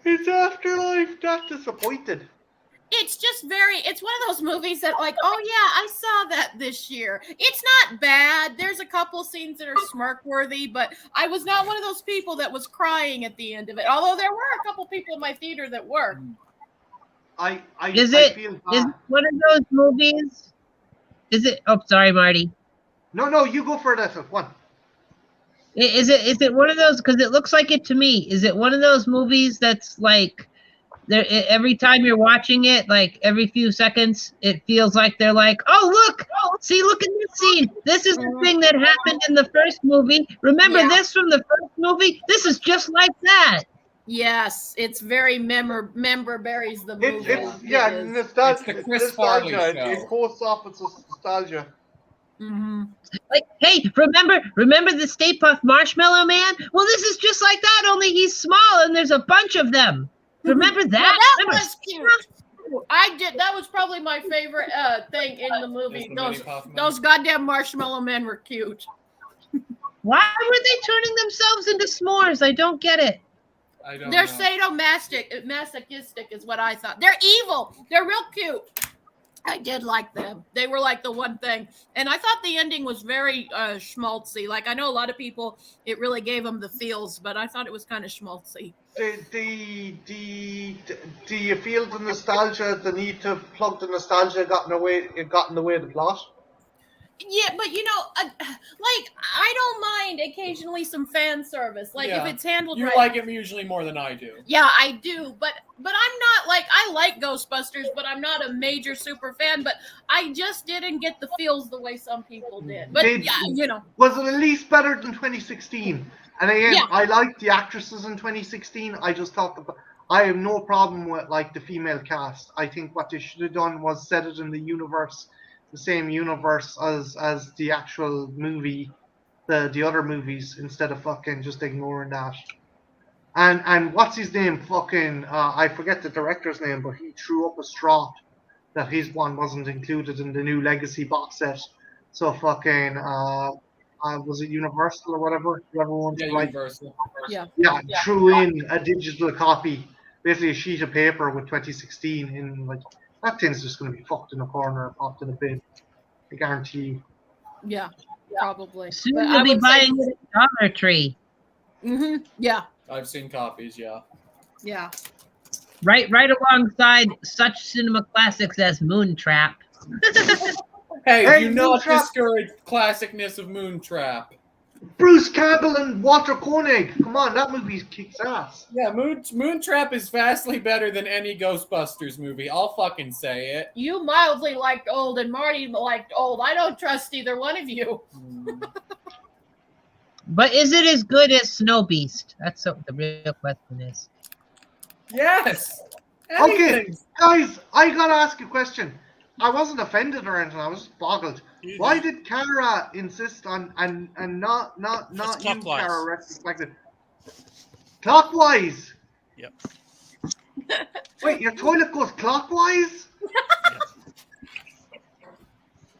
It's Afterlife. That's disappointed. It's just it's one of those movies that like, oh yeah, I saw that this year. It's not bad. There's a couple scenes that are smirk worthy, but I was not one of those people that was crying at the end of it. Although there were a couple people in my theater that were. Is it one of those movies? Is it? Oh, sorry, Marty. No, you go for that one. Is it one of those? Because it looks like it to me. Is it one of those movies that's like, every time you're watching it, like every few seconds, it feels like they're like, oh look at this scene. This is the thing that happened in the first movie. Remember this from the first movie? This is just like that. Yes, it's very member buries the movie. It's nostalgia. It's the Chris Farley show. It goes off its nostalgia. Mm-hmm. Like, hey, remember the Stay Puft Marshmallow Man? Well, this is just like that, only he's small and there's a bunch of them. Remember that? That was cute. I did. That was probably my favorite thing in the movie. Those goddamn marshmallow men were cute. Why were they turning themselves into s'mores? I don't get it. They're sadomasochistic is what I thought. They're evil. They're real cute. I did like them. They were like the one thing. And I thought the ending was very schmaltzy. Like, I know a lot of people, it really gave them the feels, but I thought it was kind of schmaltzy. Do you feel the nostalgia, the need to plug the nostalgia got in the way of the plot? Yeah, but like, I don't mind occasionally some fan service. Like, if it's handled right. You like it usually more than I do. Yeah, I do. But I'm not like, I like Ghostbusters, but I'm not a major super fan. But I just didn't get the feels the way some people did. But was it at least better than 2016? And again, I liked the actresses in 2016. I just thought I have no problem with like the female cast. I think what they should have done was set it in the same universe as the actual movie, the other movies, instead of fucking just ignoring that. And what's his name? Fucking I forget the director's name, but he threw up a straw that his one wasn't included in the new Legacy box set. So fucking was it Universal or whatever? Universal. Yeah, threw in a digital copy, basically a sheet of paper with 2016 in like That thing's just going to be fucked in a corner or popped in a bin. I guarantee you. Yeah, probably. Soon But you'll I be would say, buying it at Dollar Tree. yeah, I've seen copies, yeah. yeah. Right alongside such cinema classics as Moontrap. Hey, Hey, do not Moontrap! discourage classicness of Moontrap. Bruce Campbell and Walter Koenig. Come on, that movie kicks ass. Yeah, Moontrap is vastly better than any Ghostbusters movie. I'll fucking say it. You mildly liked old, and Marty liked old. I don't trust either one of you. But is it as good as Snow Beast? That's what the real question is. Yes. Okay, Anything. guys, I gotta ask you a question. I wasn't offended or anything. I was just boggled. Why did Kara insist on and not you, clockwise. Kara, retrospective? Clockwise. Yep. Wait, your toilet goes clockwise?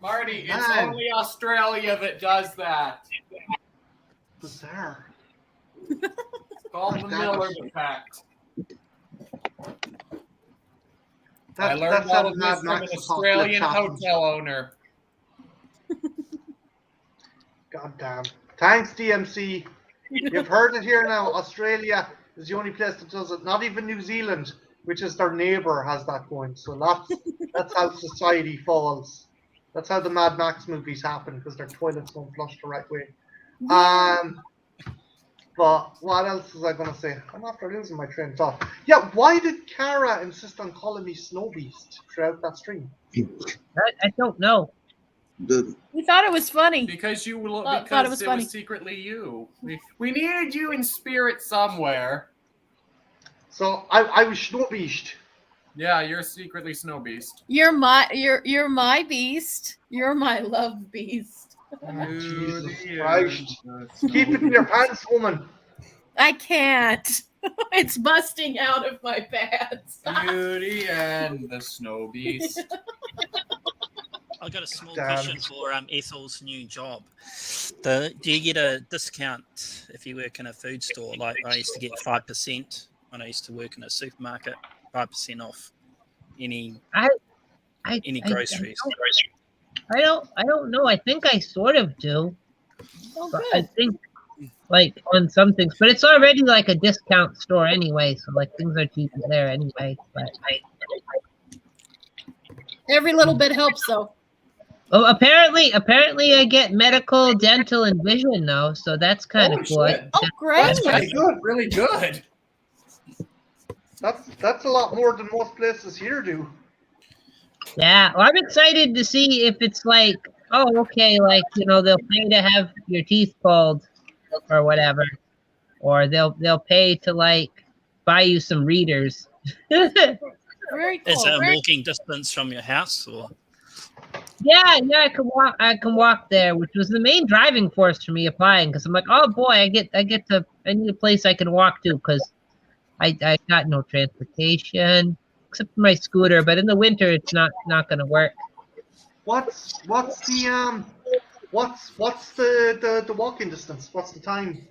Marty, it's Man. only Australia that does that. Bizarre. It's called the Miller effect. I learned all of this from an Australian hotel owner. God damn. Thanks, DMC. You've heard it here now. Australia is the only place that does it. Not even New Zealand, which is their neighbour, has that going. So that's how society falls. That's how the Mad Max movies happen, because their toilets don't flush the right way. But what else was I going to say? I'm after losing my train of thought. Yeah, why did Kara insist on calling me Snow Beast throughout that stream? I don't know. We thought it was funny. Because thought it was funny. was secretly you. We needed you in spirit somewhere. So I was Snow Beast. Yeah, you're secretly Snow Beast. You're my beast. You're my love beast. Jesus Christ. Keep it in your pants, woman. I can't. It's busting out of my pants. Beauty and the Snow Beast. I've got a small Damn. question for Ethel's new job. Do you get a discount if you work in a food store? Like I used to get 5% when I used to work in a supermarket, 5% off any groceries. I don't know. I think I sort of do. Oh, But good. I think like on some things, but it's already like a discount store anyway, so like things are cheaper there anyway. But Every little bit helps, though. oh, apparently I get medical, dental, and vision though, so that's kind of Holy cool. shit. Oh, great. That's pretty good. Really good. That's a lot more than most places here do. Yeah, well, I'm excited to see if it's like, oh, okay, like they'll pay to have your teeth pulled or whatever, or they'll pay to like buy you some readers. Very cool. Is it a walking distance from your house, or? Yeah, I can walk there, which was the main driving force for me applying, because I'm like, oh boy, I need a place I can walk to, because I got no transportation except for my scooter, but in the winter it's not gonna work. What's the walking distance? What's the time?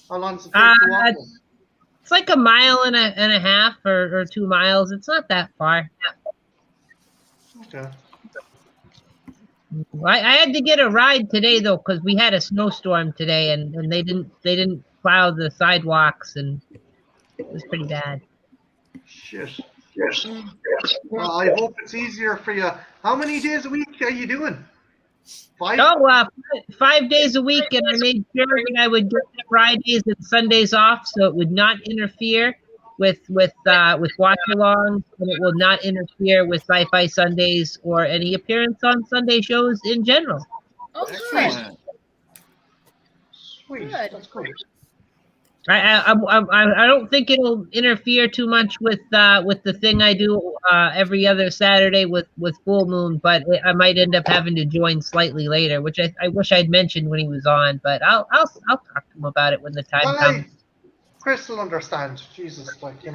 How long does it take to walk? It's like a mile and a half or 2 miles. It's not that far. Okay. I had to get a ride today though, because we had a snowstorm today, and they didn't plow the sidewalks, and it was pretty bad. Shit. Yes. Well, I hope it's easier for you. How many days a week are you doing? 5? Oh, 5 days a week, and I made sure that I would get Fridays and Sundays off, so it would not interfere with watch-alongs, and it will not interfere with Sci-Fi Sundays or any appearance on Sunday shows in general. Oh, good. Excellent. Sweet. Good. That's great. I don't think it'll interfere too much with the thing I do every other Saturday with Full Moon, but I might end up having to join slightly later, which I wish I'd mentioned when he was on, but I'll talk to him about it when the time comes. Chris will understand. Jesus, fucking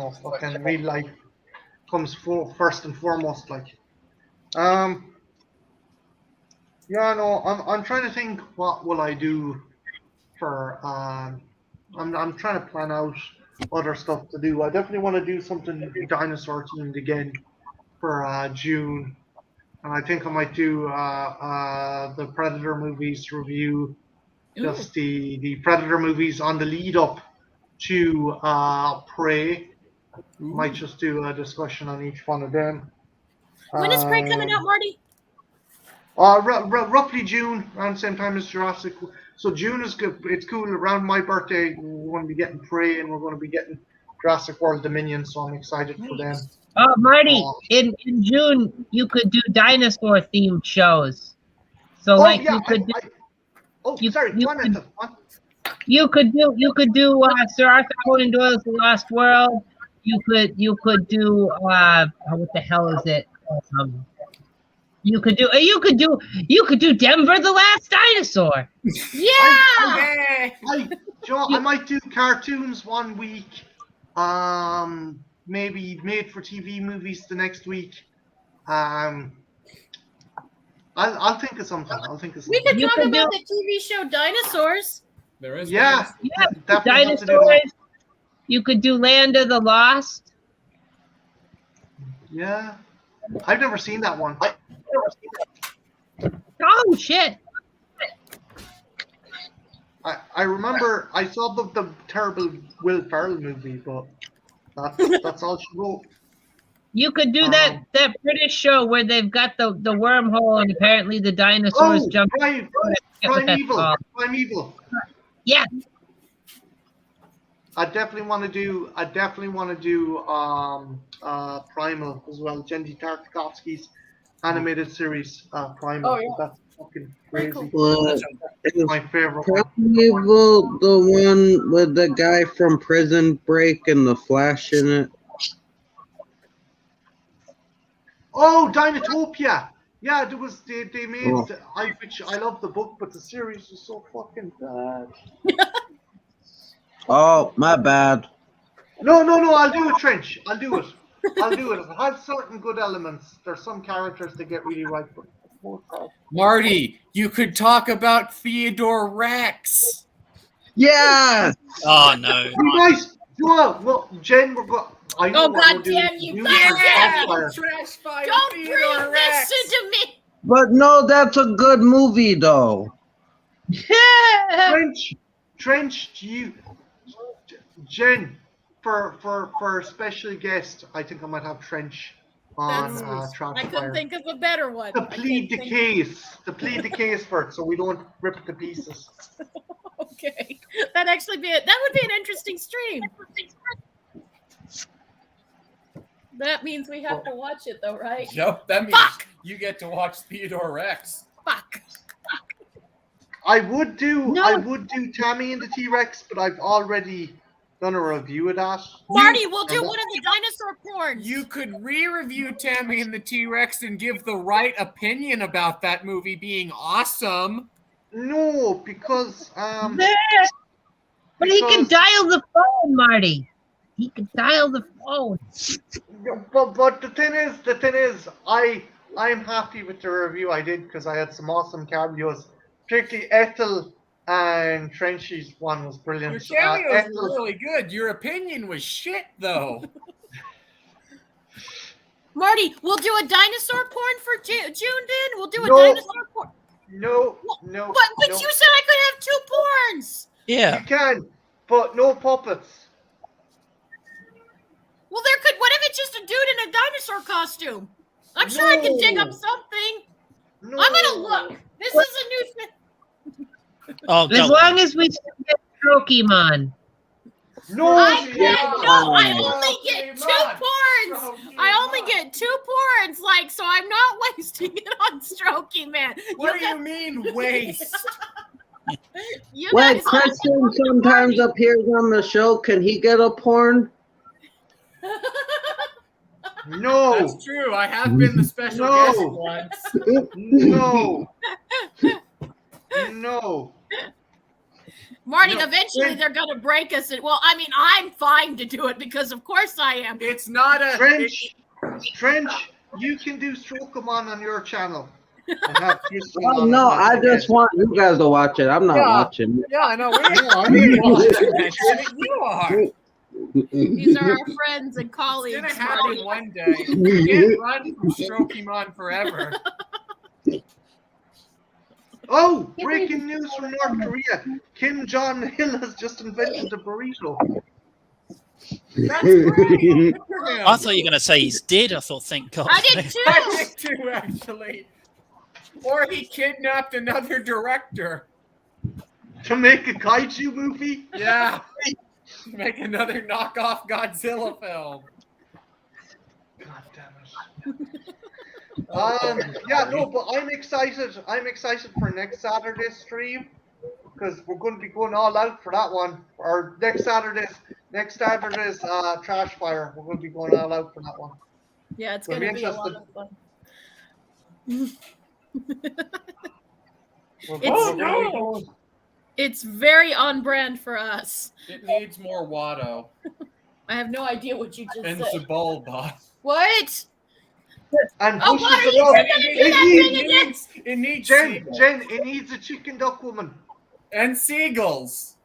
real life comes first and foremost, like. Yeah, no, I'm trying to think what will I do for I'm trying to plan out other stuff to do. I definitely want to do something dinosaur themed again for June, and I think I might do the Predator movies review, just the Predator movies on the lead up to Prey. Might just do a discussion on each one of them. When is Prey coming out, Marty? Roughly June, around the same time as Jurassic. So June is good. It's cool. Around my birthday, we're going to be getting Prey, and we're going to be getting Jurassic World Dominion. So I'm excited for them. Oh, Marty, in June you could do dinosaur themed shows. So you could do. Sorry. You could do Sir Arthur Conan Doyle's The Lost World. You could do what the hell is it? You could do Denver the Last Dinosaur. Yeah. I might do cartoons one week. Maybe made for TV movies the next week. I'll think of something. We could talk about the TV show Dinosaurs. There is. Yeah. Dinosaurs. You could do Land of the Lost. Yeah. I've never seen that one. Oh shit! I remember I saw the terrible Will Ferrell movie, but that's all she wrote. You could do that British show where they've got the wormhole and apparently the dinosaurs jump. Primeval. Yeah. I definitely want to do Primal as well. Jendy Tartakovsky's animated series Primal. Oh, yeah. That's fucking crazy. But That's my favorite. Primeval, the one with the guy from Prison Break and the Flash in it. Oh, Dinotopia. Yeah, there was they made. Which I love the book, but the series was so fucking bad. Oh, my bad. No, I'll do it, Trench. I'll do it. It has certain good elements. There's some characters that get really right, but Marty, you could talk about Theodore Rex. Yeah. Oh no. you guys, well, Jen, we're going. Oh God damn you! Trash fire. Don't bring this into me. But no, that's a good movie though. Trench, Jen, for a special guest, I think I might have Trench on Trash I couldn't Fire. think of a better one. To plead the case for it, so we don't rip it to pieces. Okay, that would be an interesting stream. That means we have to watch it, though, right? Yep, that means you get to watch Theodore Rex. Fuck. I would do Tammy and the T-Rex, but I've already done a review of that. Marty, we'll do one of the dinosaur porns. You could re-review Tammy and the T-Rex and give the right opinion about that movie being awesome. No, because But he can dial the phone, Marty. He can dial the phone. But the thing is, I'm happy with the review I did because I had some awesome cameos. Particularly Ethel and Trenchy's one was brilliant. Your cameos were really good. Your opinion was shit, though. Marty, we'll do a dinosaur porn for June, then? We'll do a dinosaur porn. No. But you said I could have 2 porns. Yeah. You can, but no puppets. Well, what if it's just a dude in a dinosaur costume? I'm sure I can dig up something. No. I'm going to look. This is a new thing. Oh, As long as we still get Pokemon. No, I only get 2 porns. I only get 2 porns, so I'm not wasting it on Strokey Man. What do you mean waste? When Kristen sometimes appears on the show, can he get a porn? No. That's true. I have been the special guest once. No. Marty, eventually they're going to break us. I'm fine to do it because of course I am. It's not a... Trench, you can do Strokeamon on your channel. No, I just want you guys to watch it. I'm not watching. Yeah, I know. You are. These are our friends and It's colleagues. gonna happen Marty. one day. You can't run from Strokemon forever. Oh, breaking news from North Korea. Kim Jong-il has just invented a burrito. That's great. Good for him. I thought you were going to say he's dead. I thought, thank God. I did too. I did too, actually. Or he kidnapped another director. To make a kaiju movie? Yeah. Make another knockoff Godzilla film. God damn it. Yeah, no, but I'm excited. I'm excited for next Saturday's stream because we're going to be going all out for that one. Or next Saturday's Trash Fire. We're going to be going all out for that one. Yeah, it's We'll going to be be a lot of fun. It's very on brand for us. It needs more Watto. I have no idea what you just And said. Sebulba. What? And Oh, pushes what are it you up. gonna do that thing again? It needs Jen, seagulls. Jen, it needs a chicken duck woman. And seagulls.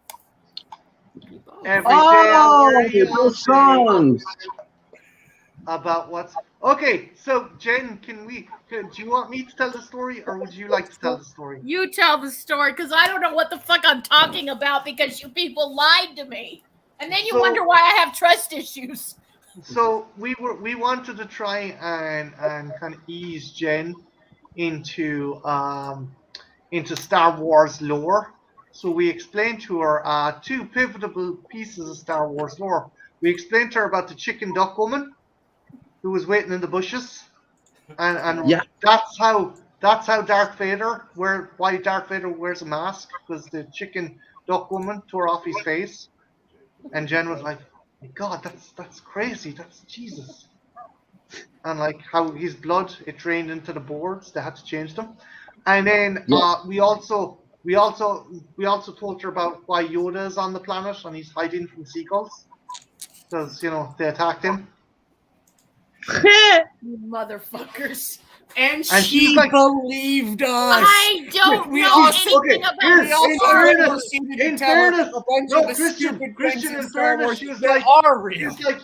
Every day I wear you those songs. about what's okay. So Jen, do you want me to tell the story or would you like to tell the story? You tell the story because I don't know what the fuck I'm talking about because you people lied to me. And then you wonder why I have trust issues. So we wanted to try and kind of ease Jen into Star Wars lore. So we explained to her two pivotal pieces of Star Wars lore. We explained to her about the chicken duck woman who was waiting in the bushes, and Yeah. that's how Darth Vader why Darth Vader wears a mask, because the chicken duck woman tore off his face, and Jen was like, my God, that's crazy, that's Jesus. And like how his blood, it drained into the boards, they had to change them. And then we also told her about why Yoda is on the planet and he's hiding from seagulls because they attacked him. You motherfuckers. And she's she like, believed us. I don't We know also- anything okay, about We also fairness, proceeded in to tell her fairness, a bunch no, of the Christian, stupid Christian, things in in Star fairness, Wars she was that like, are real. she's like,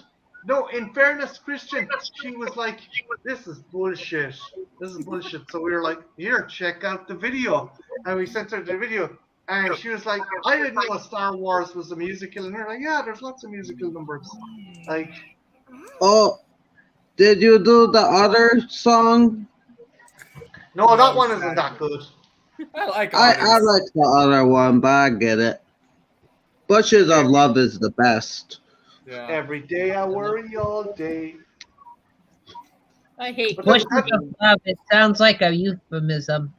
no, in fairness, Christian, she was like, this is bullshit. This is bullshit. So we were like, here, check out the video. And we sent her the video. And she was like, I didn't know Star Wars was a musical. And we were like, yeah, there's lots of musical numbers. Like, Oh, did you do the other song? no, that one isn't that good. I like I others. like the other one, but I get it. Bushes of Love is the best. Yeah. Every day I worry all day. I hate But Bushes of love. It sounds like a euphemism.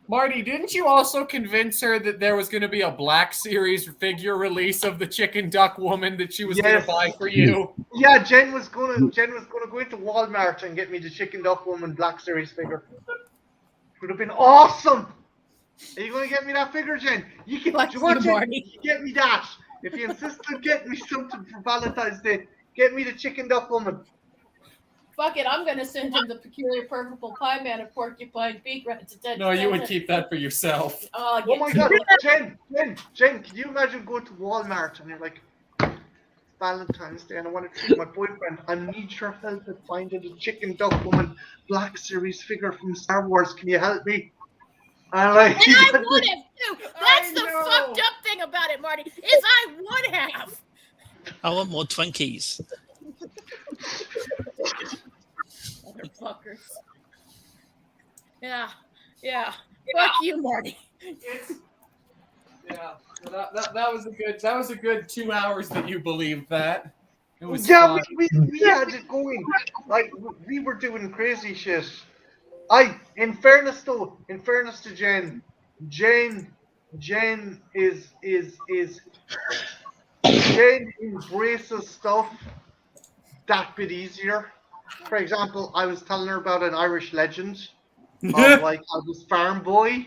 Marty, didn't you also convince her that there was going to be a Black Series figure release of the Chicken Duck Woman that she was going Yes. to buy for you? Yeah, Jen was gonna go into Walmart and get me the Chicken Duck Woman Black Series figure. Would have been awesome. Are you gonna get me that figure, Jen? You can. Fuck Do you want you, it? Marty. You get me that. If you insist on getting me something for Valentine's Day, get me the Chicken Duck Woman. Fuck it, I'm gonna send him the peculiar purple pie man of porcupine beak rats. No, you would keep that for yourself. Oh, Oh my God, Jen, can you imagine going to Walmart and you're like, Valentine's Day, and I want to treat my boyfriend. I need your help at finding the Chicken Duck Woman Black Series figure from Star Wars. Can you help me? And like, And I would have too. That's I the know. fucked up thing about it, Marty, is I would have. I want more Twinkies. Motherfuckers. Yeah. Fuck you, Marty. Yeah, that was a good 2 hours that you believed that. It was yeah, fun. we had it going. Like we were doing crazy shit. In fairness to Jen is Jen embraces stuff that bit easier. For example, I was telling her about an Irish legend of like how this farm boy,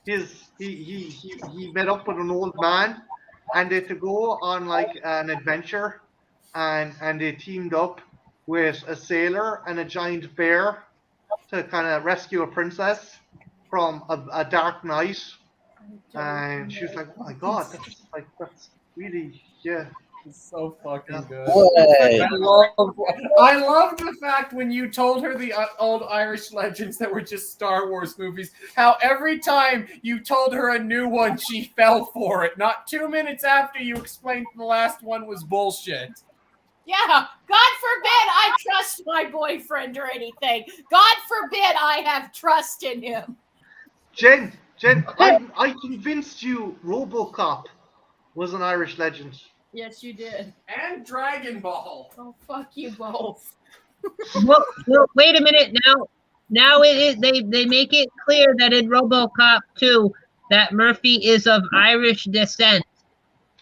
he met up with an old man, and they had to go on like an adventure, and they teamed up with a sailor and a giant bear to kind of rescue a princess from a dark night. And she was like, "Oh my God, really, yeah. It's so fucking good. Way. I love the fact when you told her the old Irish legends that were just Star Wars movies, how every time you told her a new one, she fell for it. Not 2 minutes after you explained the last one was bullshit. Yeah, God forbid I trust my boyfriend or anything. God forbid I have trust in him. Jen, I convinced you RoboCop was an Irish legend. Yes, you did. And Dragon Ball. Oh, fuck you both. Well, wait a minute now. Now it is they make it clear that in RoboCop 2 that Murphy is of Irish descent.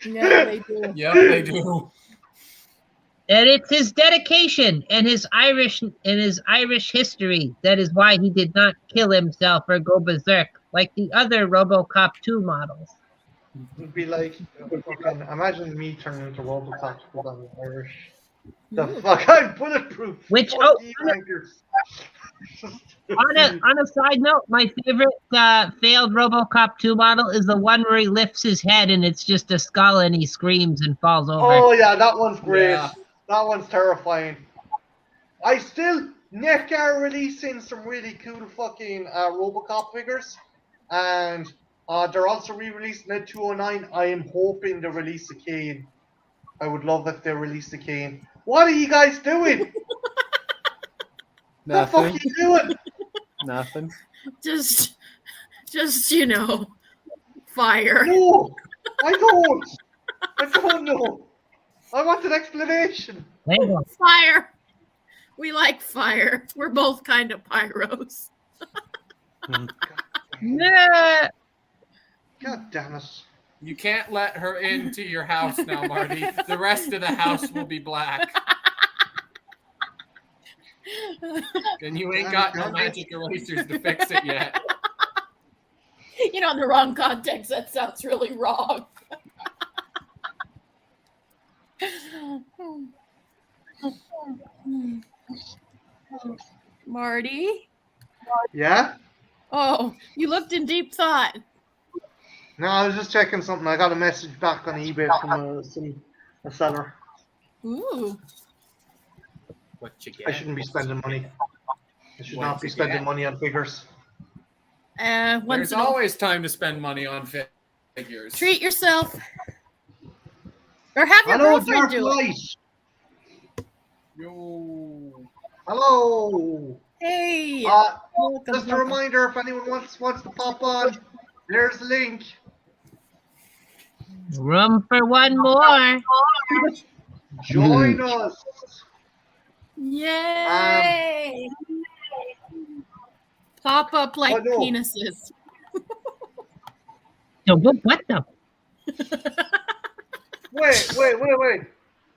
Yeah, they do. Yep, they do. And it's his dedication and his Irish history that is why he did not kill himself or go berserk like the other RoboCop 2 models. It'd be like, fucking, imagine me turning into RoboCop because I'm Irish. The fuck, I'm bulletproof. Which Fuck you, anchors. on a side note, my favorite failed RoboCop 2 model is the one where he lifts his head and it's just a skull and he screams and falls over. Oh yeah, that one's great. Yeah. That one's terrifying. NEC are releasing some really cool fucking RoboCop figures, and they're also re-releasing Ed 209. I am hoping they release a Kane. I would love if they released a Kane. What are you guys doing? What the fuck are Nothing. you doing? Nothing. Just fire. No, I don't know. I want an explanation. Fire. We like fire. We're both kind of pyros. Yeah. God damn it. You can't let her into your house now, Marty. The rest of the house will be black. And you ain't got no magic erasers to fix it yet. In the wrong context, that sounds really wrong. Marty? Yeah? Oh, you looked in deep thought. No, I was just checking something. I got a message back on eBay from a seller. Ooh. What you I get? shouldn't be spending money. I should What not be you spending get? money on figures. Once There's in a always time to spend money on figures. treat yourself. Or have your Hello, girlfriend Dark do it. Light. Yo. Hello. Hey. Just a reminder, if anyone wants to pop on, there's the link. Room for one more. Join us. Yay. Pop up like no. penises. So what the? Wait.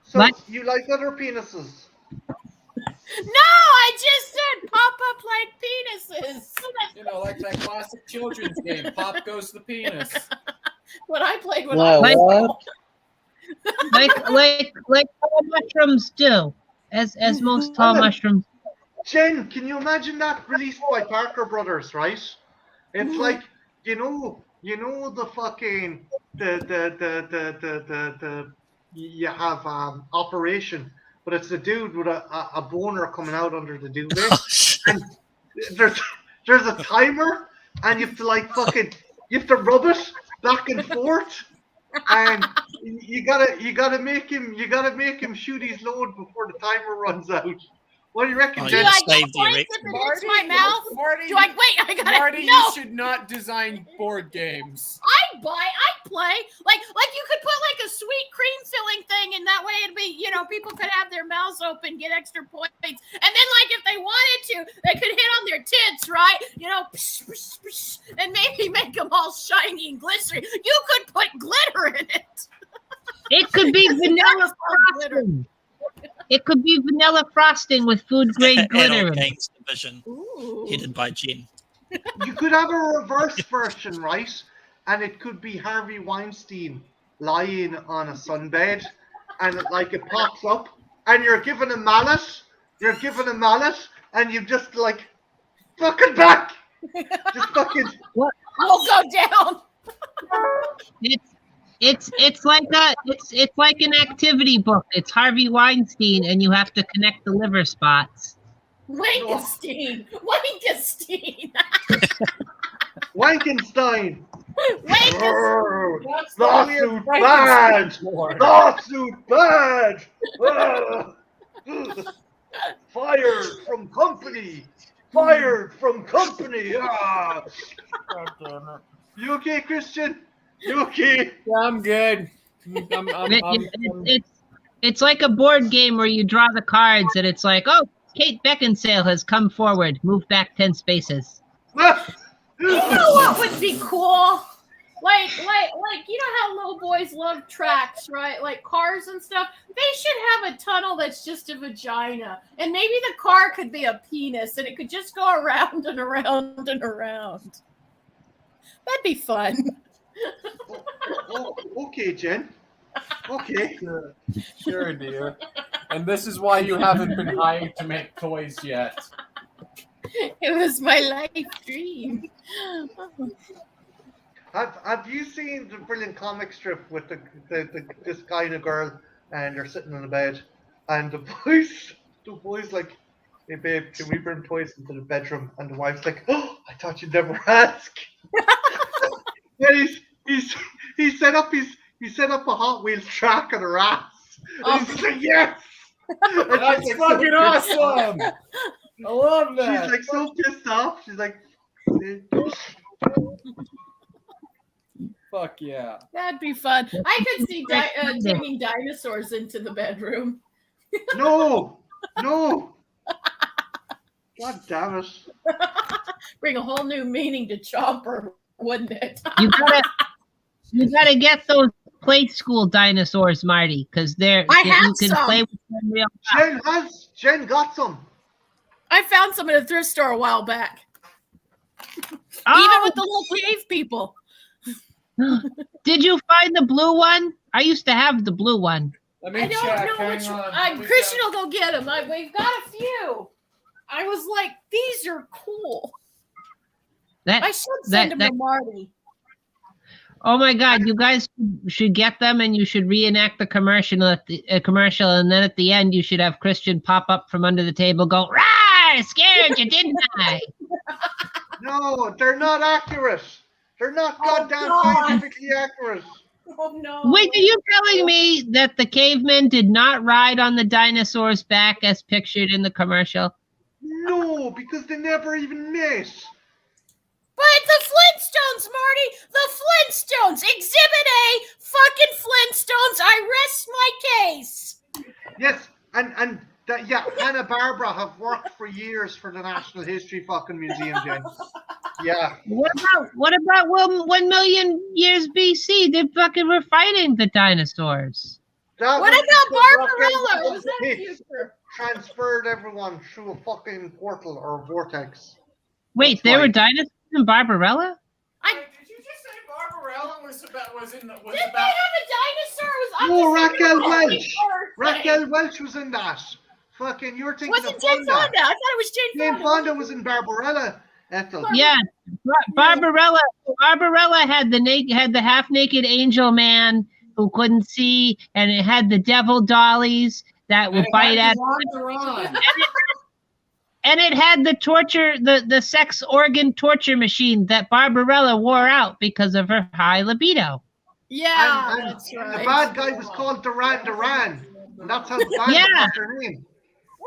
So What? you like other penises? No, I just said pop up like penises. Like that classic children's game. Pop goes the penis. What I played when I Wait, was what? like tall mushrooms do, as most tall mushrooms. Jen, can you imagine that released by Parker Brothers, right? It's like you know the fucking the you have Operation, but it's a dude with a boner coming out under the duvet, and there's a timer, and you have to rub it back and forth, and you gotta make him shoot his load before the timer runs out. What do you reckon, Oh, Jen? yeah. like Save the points erection. if it hits my mouth? Marty, Do I wait? I gotta Marty, no. you should not design board games. I play like you could put like a sweet cream filling thing, and that way it'd be people could have their mouths open, get extra points, and then like if they wanted to, they could hit on their tits, right? Psh, psh, psh, and maybe make them all shiny and glittery. You could put glitter in it. It could be vanilla frosting. It could be vanilla frosting with food grade glitter. Adult Games Division, Ooh. headed by Jen. You could have a reverse version, right? And it could be Harvey Weinstein lying on a sunbed, and it pops up, and you're given a mallet, and you just fucking back, just fucking. We'll go down. It's like an activity book. It's Harvey Weinstein, and you have to connect the liver spots. Wankenstein. Wankenstein. Wankenstein. Lawsuit bad. Lawsuit bad. Fired from company. Fired from company. Ah. God damn it. You okay, Christian? You okay? Yeah, I'm good. It's like a board game where you draw the cards, and it's like, oh, Kate Beckinsale has come forward. Move back 10 spaces. You know what would be cool? Like, you know how little boys love tracks, right? Like cars and stuff. They should have a tunnel that's just a vagina. And maybe the car could be a penis and it could just go around and around and around. That'd be fun. Okay, Jen. Okay. Sure, dear. And this is why you haven't been hired to make toys yet. It was my life dream. Have you seen the brilliant comic strip with this guy and a girl, and they're sitting in a bed, and the boys like, hey babe, can we bring toys into the bedroom? And the wife's like, oh, I thought you'd never ask. And he set up a Hot Wheels track on her ass. And he's like, yes. That's like, fucking so awesome. I love that. She's like so pissed off. She's like, fuck yeah. That'd be fun. I could see bringing dinosaurs into the bedroom. no. God damn it. Bring a whole new meaning to Chomper, wouldn't it? You gotta get those play school dinosaurs, Marty, because you can some. play with them real. Jen got some. I found some at a thrift store a while back. Oh, Even with the little cave people. Did you find the blue one? I used to have the blue one. Let me I don't check. know which one. Christian will go get them. We've got a few. I was like, these are cool. I should send them to Marty. Oh my God! You guys should get them, and you should reenact the commercial and then at the end, you should have Christian pop up from under the table, go, "Rah! Scared you, didn't I?" No, they're not accurate. They're not goddamn scientifically accurate. Oh no! Wait, are you telling me that the cavemen did not ride on the dinosaur's back as pictured in the commercial? No, because they never even met. But the Flintstones, Marty! The Flintstones! Exhibit A! Fucking Flintstones! I rest my case! Yes, and Hanna-Barbera have worked for years for the National History fucking Museum, Jen. Yeah. What about 1 million years BC? They fucking were fighting the dinosaurs. What about Barbarella? Was that future? Transferred everyone through a fucking portal or vortex. Wait, there were dinosaurs in Barbarella? Did you just say Barbarella was in the... Did they have a dinosaur? No, Raquel Welch. Raquel Welch was in that. Fucking, you're thinking of Jane Fonda. I thought it was Jane Fonda. Jane Fonda was in Barbarella. Ethel. Yeah, Barbarella had the half-naked angel man who couldn't see, and it had the devil dollies that would bite at him. And it had the torture, the sex organ torture machine that Barbarella wore out because of her high libido. Yeah, and that's right. The bad guy was called Duran. And that's how the bad guy got their name.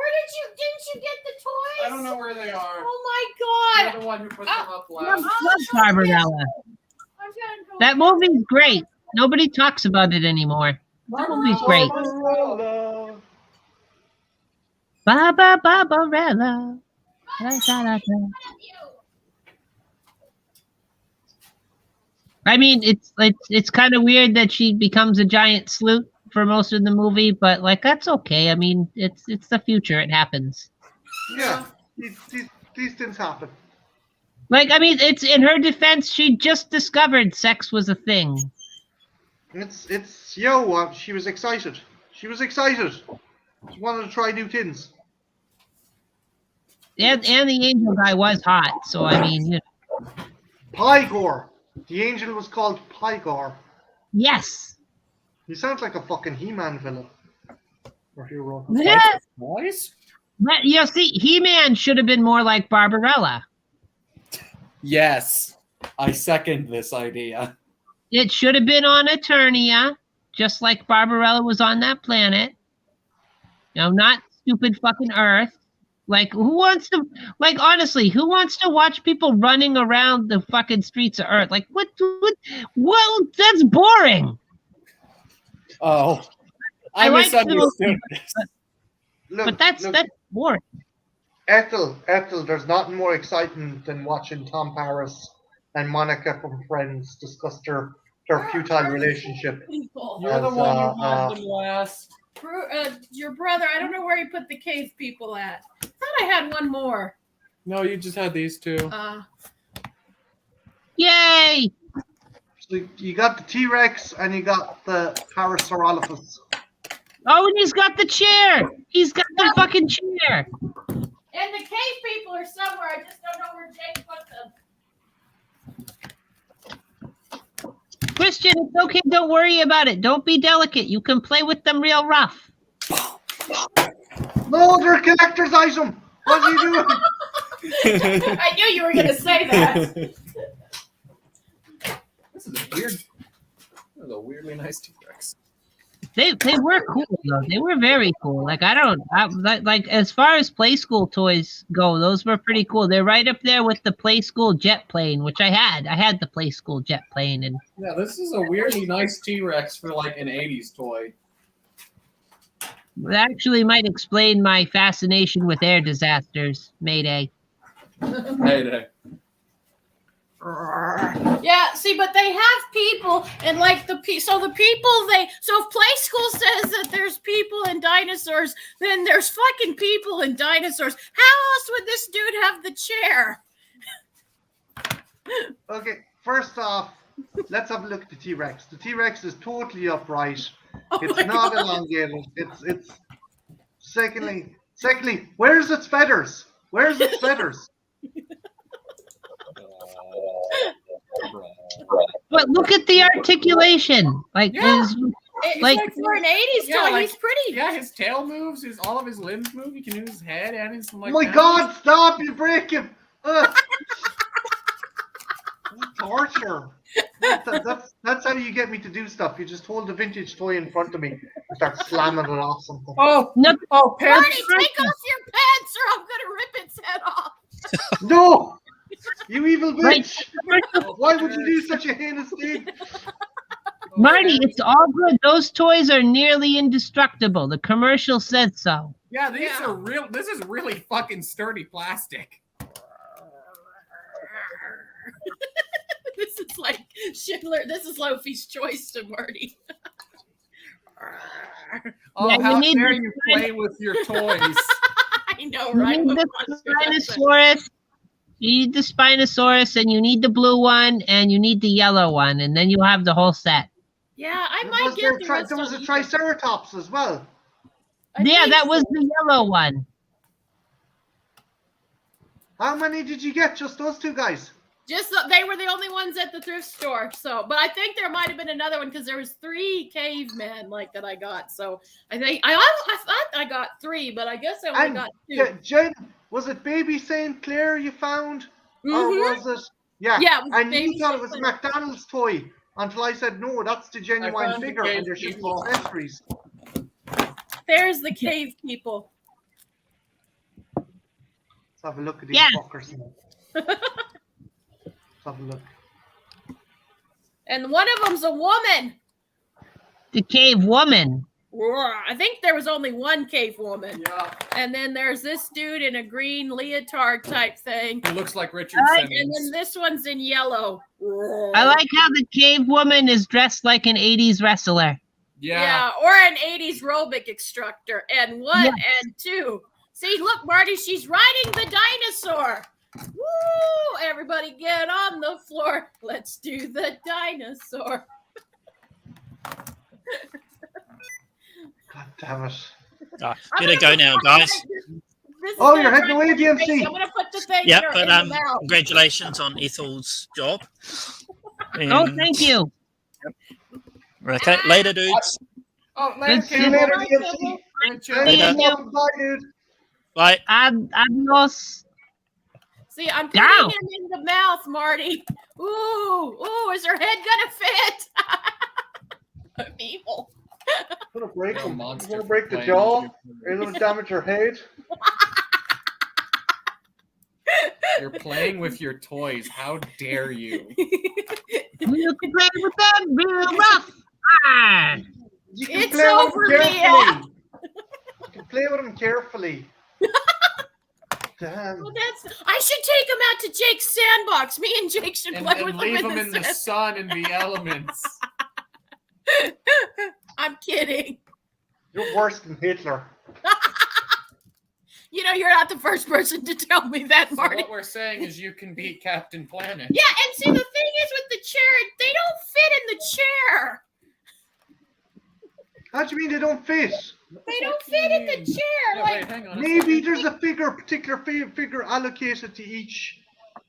Didn't you get the toys? I don't know where they are. Oh my God. You're the one who put them up last. Barbarella. That movie's great. Nobody talks about it anymore. That movie's great. Barbarella. I mean, it's kind of weird that she becomes a giant sleuth for most of the movie, but like that's okay. I mean, it's the future. It happens. Yeah, these things happen. Like, I mean, it's in her defense. She just discovered sex was a thing. She was excited. She wanted to try new things. And the angel guy was hot, so I mean, Pygor. The angel was called Pygor. Yes. He sounds like a fucking He-Man villain. Or hero. Yeah. Boys? But, see, He-Man should have been more like Barbarella. Yes. I second this idea. It should have been on Eternia, just like Barbarella was on that planet. Not stupid fucking Earth. Like, who wants to, honestly, who wants to watch people running around the fucking streets of Earth? Like, what, that's boring. Oh. I like misunderstood this. Look, that's boring. Ethel, there's nothing more exciting than watching Tom Paris and Monica from Friends discuss their futile relationship. People. You're the one who had them last. Your brother, I don't know where he put the cave people at. I thought I had one more. No, you just had these two. Yay! So you got the T-Rex and you got the Parasaurolophus. Oh, and he's got the chair. He's got the fucking chair. And the cave people are somewhere. I just don't know where Jake put them. Christian, it's okay. Don't worry about it. Don't be delicate. You can play with them real rough. No, they're a collector's item. What are you doing? I knew you were going to say that. This is a weirdly nice T-Rex. They were cool though. They were very cool. Like like as far as play school toys go, those were pretty cool. They're right up there with the play school jet plane, which I had. I had the play school jet plane, and yeah, this is a weirdly nice T-Rex for like an '80s toy. it actually might explain my fascination with air disasters. Mayday. Mayday. Yeah, see, but they have people, and like the people. So if play school says that there's people and dinosaurs, then there's fucking people and dinosaurs. How else would this dude have the chair? Okay, first off, let's have a look at the T-Rex. The T-Rex is totally upright. It's not elongated. It's secondly, where's its feathers? Where's its feathers? But look at the articulation. Like, Yeah. It's like for an 80s toy, he's pretty. Yeah, his tail moves, all of his limbs move. He can move his head and his Oh my God! Stop! You break him. Torture. That's how you get me to do stuff. You just hold the vintage toy in front of me and start slamming it off something. Oh, no, oh, Marty, take off your pants or I'm gonna rip its head off. No! You evil Right. bitch! Why would you do such a heinous thing? Marty, it's all good. Those toys are nearly indestructible. The commercial said so. Yeah, these are real. This is really fucking sturdy plastic. This is like Schindler. This is Lofi's choice to Marty. Oh, Yeah, how you dare need you play with your toys? I know, You right? need the Spinosaurus. You need the Spinosaurus, and you need the blue one, and you need the yellow one, and then you have the whole set. Yeah, I might get the rest There was of a you. Triceratops as well. I Yeah, think that was the yellow one. How many did you get? Just those two guys? just they were the only ones at the thrift store. So, but I think there might have been another one because there was 3 cavemen like that I got. So I think I thought I got 3, but I guess I only got 2. Yeah, Jen, was it Baby St. Clair you found? Or Mhm. was it? Yeah, Yeah, it was and Baby you thought it St. was a Clair. McDonald's toy until I said, no, that's the genuine found the figure cave and they're shipping people. accessories. There's the cave people. Let's have a look at these Yeah. fuckers now. Let's have a look. And one of them's a woman. The cave woman. I think there was only one cave woman. Yeah, And then there's this dude in a green leotard type thing. he looks like Richard And then Simmons. this one's in yellow. I like how the cave woman is dressed like an 80s wrestler. Yeah, or an 80s aerobic instructor. And 1 and 2. See, look, Marty, she's riding the dinosaur. Woo! Everybody get on the floor. Let's do the dinosaur. God damn it. Better go now, guys. This is Oh, gonna you're heading drive away, me DMC. crazy. I'm gonna put the thing Yep, here but in the mouth. congratulations on Ethel's job. Oh, thank you. Okay, later, dudes. Oh, later, See you later, DMC. Campbell. Bye, dude. Bye. Adios. See, I'm putting Down. him in the mouth, Marty. Ooh, is her head gonna fit? I'm evil. I'm gonna break No him. I'm monster gonna break the playing jaw. with Are you gonna damage her head? You're playing with your toys. How dare you? You can play with them real rough. Ah. You can It's play with over, him Leah. carefully. You can play with him carefully. Damn. Well, I should take him out to Jake's sandbox. Me and Jake should play And with leave him them in the sun and the elements. I'm kidding. You're worse than Hitler. You know, you're not the first person to tell me that, So Marty. what we're saying is you can beat Captain Planet. Yeah, and see, the thing is with the chair, they don't fit in the chair. How do you mean they don't fit? They don't fit in the chair. Yeah, Like, wait, hang on. Maybe there's a particular figure allocated to each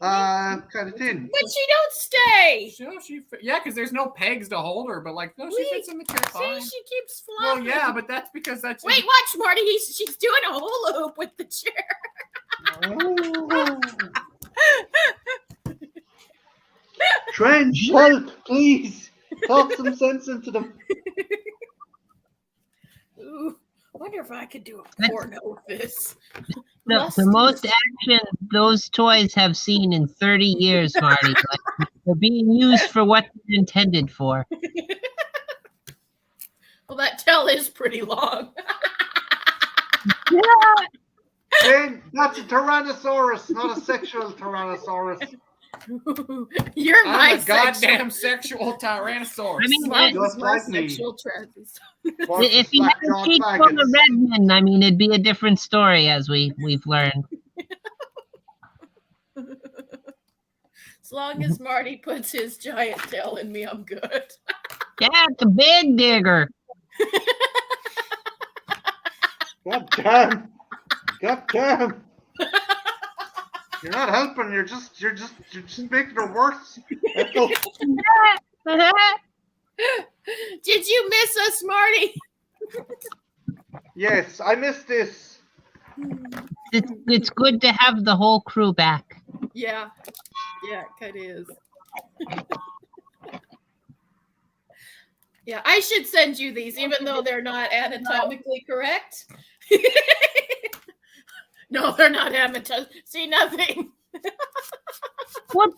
kind of thing. but she don't stay. Yeah, because there's no pegs to hold her, but like, no, she fits in the chair See, fine. she keeps Well, flopping. yeah, but that's because that's. Wait, watch, Marty. She's doing a hula hoop with the chair. Trench, help, please. Talk some sense into them. Ooh, I wonder if I could do a porno with this. The most action those toys have seen in 30 years, Marty. Like, they're being used for what they're intended for. Well, that tail is pretty long. Ben, that's a Tyrannosaurus, not a sexual Tyrannosaurus. You're my I'm a goddamn sexual Tyrannosaurus. I mean, Just my like me. sexual trans. if he had a cheek full of Redmond, I mean, it'd be a different story, as we've learned. As long as Marty puts his giant tail in me, I'm good. Yeah, it's a big digger. God damn. God damn. You're not helping. You're just making it worse. Did you miss us, Marty? Yes, I missed this. It's good to have the whole crew back. Yeah, it kind of is. Yeah, I should send you these, even though they're not anatomically correct. No, they're not anatomically. See, nothing. What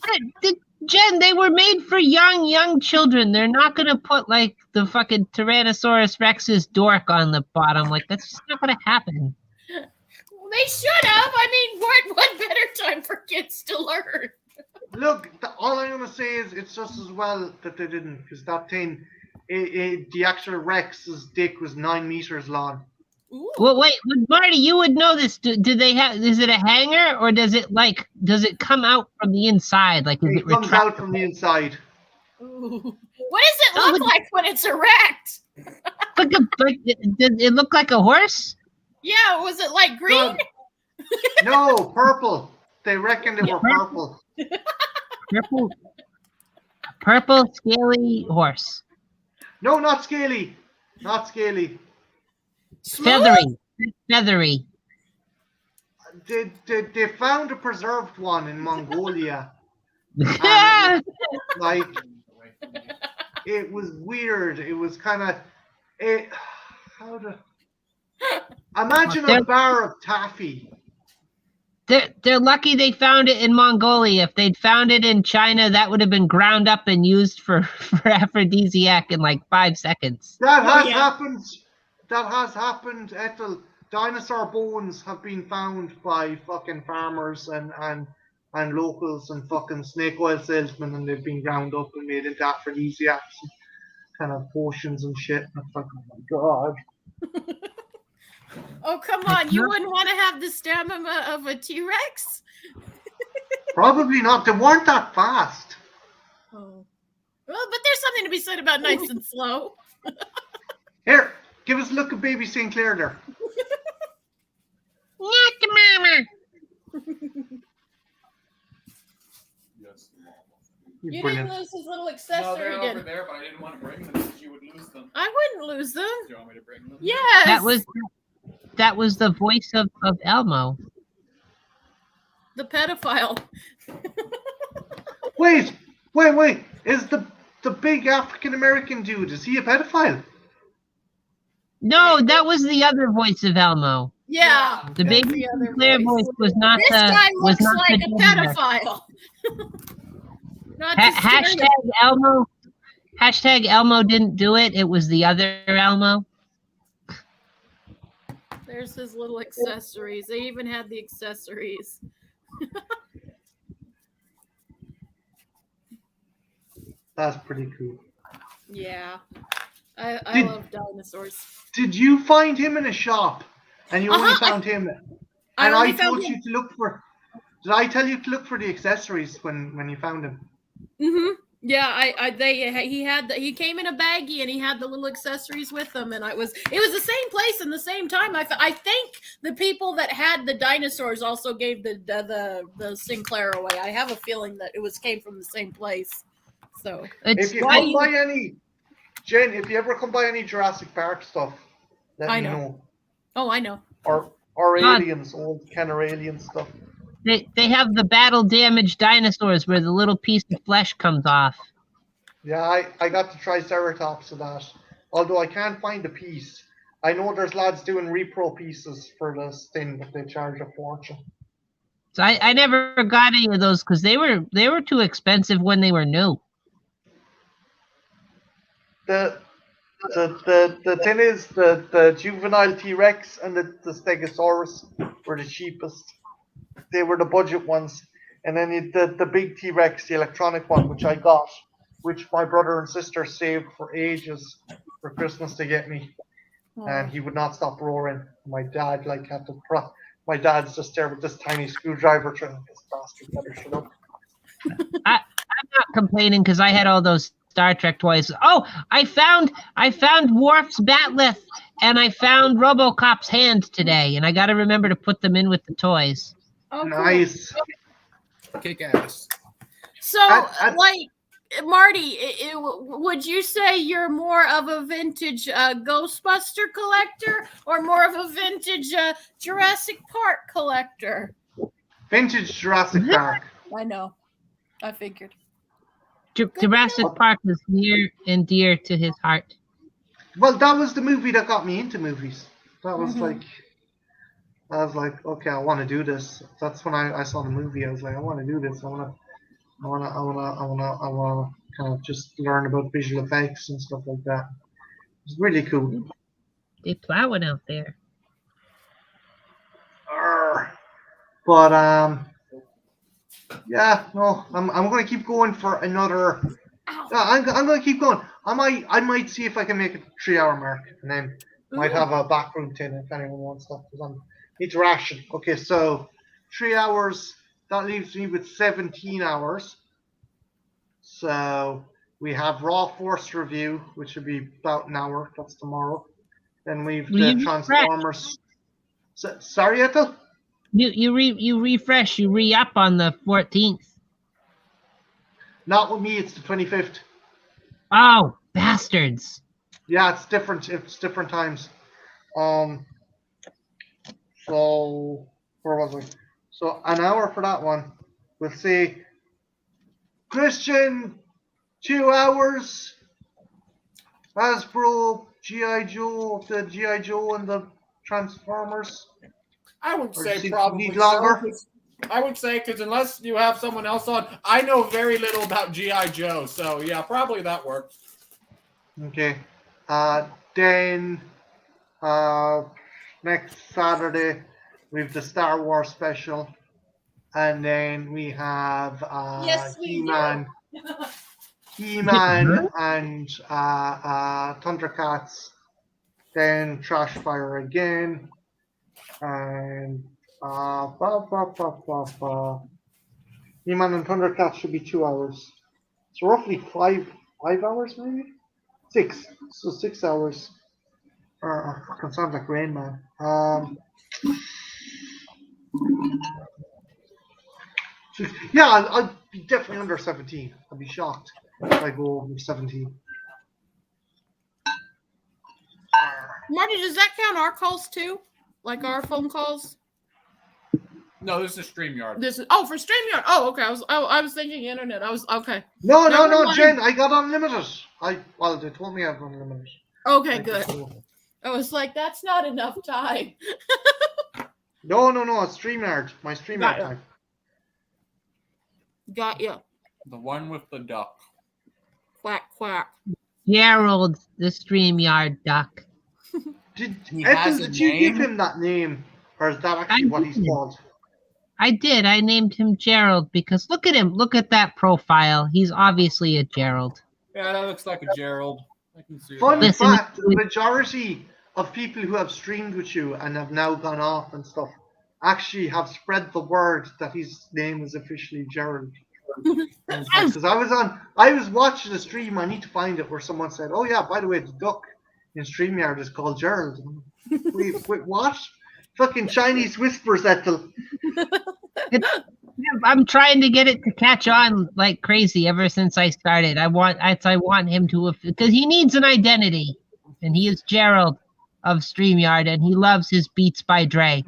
Jen, they were made for young children. They're not gonna put like the fucking Tyrannosaurus Rex's dork on the bottom. Like, that's just not gonna happen. They should have. I mean, what better time for kids to learn? Look, all I'm gonna say is it's just as well that they didn't, because that thing, the actual Rex's dick was 9 meters long. Ooh. Well, wait, Marty, you would know this. Do they have? Is it a hanger, or does it come out from the inside? Like, is It it comes retractable? out from the inside. Ooh. What does it look like when it's erect? Does it look like a horse? Yeah, was it like green? No, purple. They reckon they were purple. Purple scaly horse. No, not scaly. Not scaly. Feathery. Feathery. They found a preserved one in Mongolia. And like, it was weird. It was kind of imagine a bar of taffy. They're lucky they found it in Mongolia. If they'd found it in China, that would have been ground up and used for aphrodisiac in like 5 seconds. That has happened. That has happened, Ethel. Dinosaur bones have been found by fucking farmers and locals and fucking snake oil salesmen, and they've been ground up and made into aphrodisiacs and kind of potions and shit. And it's like, oh my god. Oh, come on. You wouldn't want to have the stamina of a T-Rex? Probably not. They weren't that fast. Oh. Well, but there's something to be said about nice and slow. Here, give us a look at baby St. Clair there. Not the mama. You Brilliant. didn't lose his little No, accessory, they're did over you? there, but I didn't want to bring them because you would lose them. I wouldn't lose them. Do you want me to bring them? Yes. That was the voice of Elmo. The pedophile. Wait. Is the big African American dude? Is he a pedophile? No, that was the other voice of Elmo. Yeah. The that's baby the other Sinclair voice was not This the guy was looks not like the a gender. pedophile. Not to Hashtag Elmo. Hashtag Elmo didn't do it. It was the other Elmo. There's his little accessories. They even had the accessories. That's pretty cool. Yeah. I Did- love dinosaurs. Did you find him in a shop, and you only Uh-huh. found him? I And only I found told him. you to look for. Did I tell you to look for the accessories when you found him? Mm-hmm. Yeah, he came in a baggie and he had the little accessories with him, and it was the same place and the same time. I think the people that had the dinosaurs also gave the Sinclair away. I have a feeling that came from the same place. So It's If you why come you- by any, Jen, if you ever come by any Jurassic Park stuff, let I me know. know. oh, I know. Or God. aliens, old Kenner alien stuff. they have the battle damaged dinosaurs where the little piece of flesh comes off. Yeah, I got to try Triceratops of that. Although I can't find a piece. I know there's lads doing repro pieces for this thing, but they charge a fortune. So I never got any of those because they were too expensive when they were new. The thing is the juvenile T-Rex and the Stegosaurus were the cheapest. They were the budget ones. And then the big T-Rex, the electronic one, which I got, which my brother and sister saved for ages for Christmas to get me. And he would not stop roaring. My dad had to my dad's just there with this tiny screwdriver trying this bastard better shut up. I'm not complaining because I had all those Star Trek toys. Oh, I found Worf's Batleth and I found RoboCop's hand today, and I got to remember to put them in with the toys. Oh, cool. Nice. Kick ass. So, I- like, Marty, would you say you're more of a vintage Ghostbuster collector or more of a vintage Jurassic Park collector? Vintage Jurassic Park. I know. I figured. Jurassic Park is near and dear to his heart. Well, that was the movie that got me into movies. That was Mhm. I was like, okay, I want to do this. That's when I saw the movie. I was like, I want to do this. I want to kind of just learn about visual effects and stuff like that. It's really cool. They plowing out there. But yeah, no, I'm going to keep going for another. I'm going to keep going. I might see if I can make it 3-hour mark, and then might have a backroom tin if anyone wants that. Because I need to ration. Okay, so 3 hours. That leaves me with 17 hours. So we have Raw Force review, which will be about an hour. That's tomorrow. Then we've the Transformers. Sorry, Ethel? You refresh, you re-up on the 14th. Not with me, it's the 25th. Oh, bastards. Yeah, it's different. It's different times. So where was I? So an hour for that one. We'll see. Christian, 2 hours. Hasbro, G.I. Joe, the G.I. Joe and the Transformers. I would Or say does it probably need longer? so, 'cause I would say because unless you have someone else on, I know very little about G.I. Joe. So yeah, probably that works. Okay. Then next Saturday we have the Star Wars special, and then we have Yes, we He-Man, He-Man and Thundercats. Then Trashfire again, and He-Man and Thundercats should be 2 hours. So roughly five hours maybe? 6. So 6 hours. Fucking sounds like Rain Man. Yeah, be definitely under 17. I'd be shocked if I go over 17. Marty, does that count our calls too? Like our phone calls? No, this is StreamYard. This is for StreamYard. Oh, okay. I was thinking internet. I was okay. No, Never mind. Jen. I got unlimited. They told me I have unlimited. Okay, good. I was like, that's not enough time. No. It's StreamYard. My StreamYard time. Got you. The one with the duck. Quack, quack. Gerald, the StreamYard duck. Did He has Ethan, a did you give name? him that name? Or is that actually what he's called? I did. I named him Gerald because look at him. Look at that profile. He's obviously a Gerald. Yeah, that looks like a Gerald. I can see Fun that. Listen, fact, the majority of people who have streamed with you and have now gone off and stuff actually have spread the word that his name is officially Gerald. Because I was watching a stream, I need to find it, where someone said, "Oh yeah, by the way, the duck in StreamYard is called Gerald." Wait, what? Fucking Chinese whispers at the. I'm trying to get it to catch on like crazy ever since I started. I want him to, because he needs an identity, and he is Gerald of StreamYard, and he loves his Beats by Dre.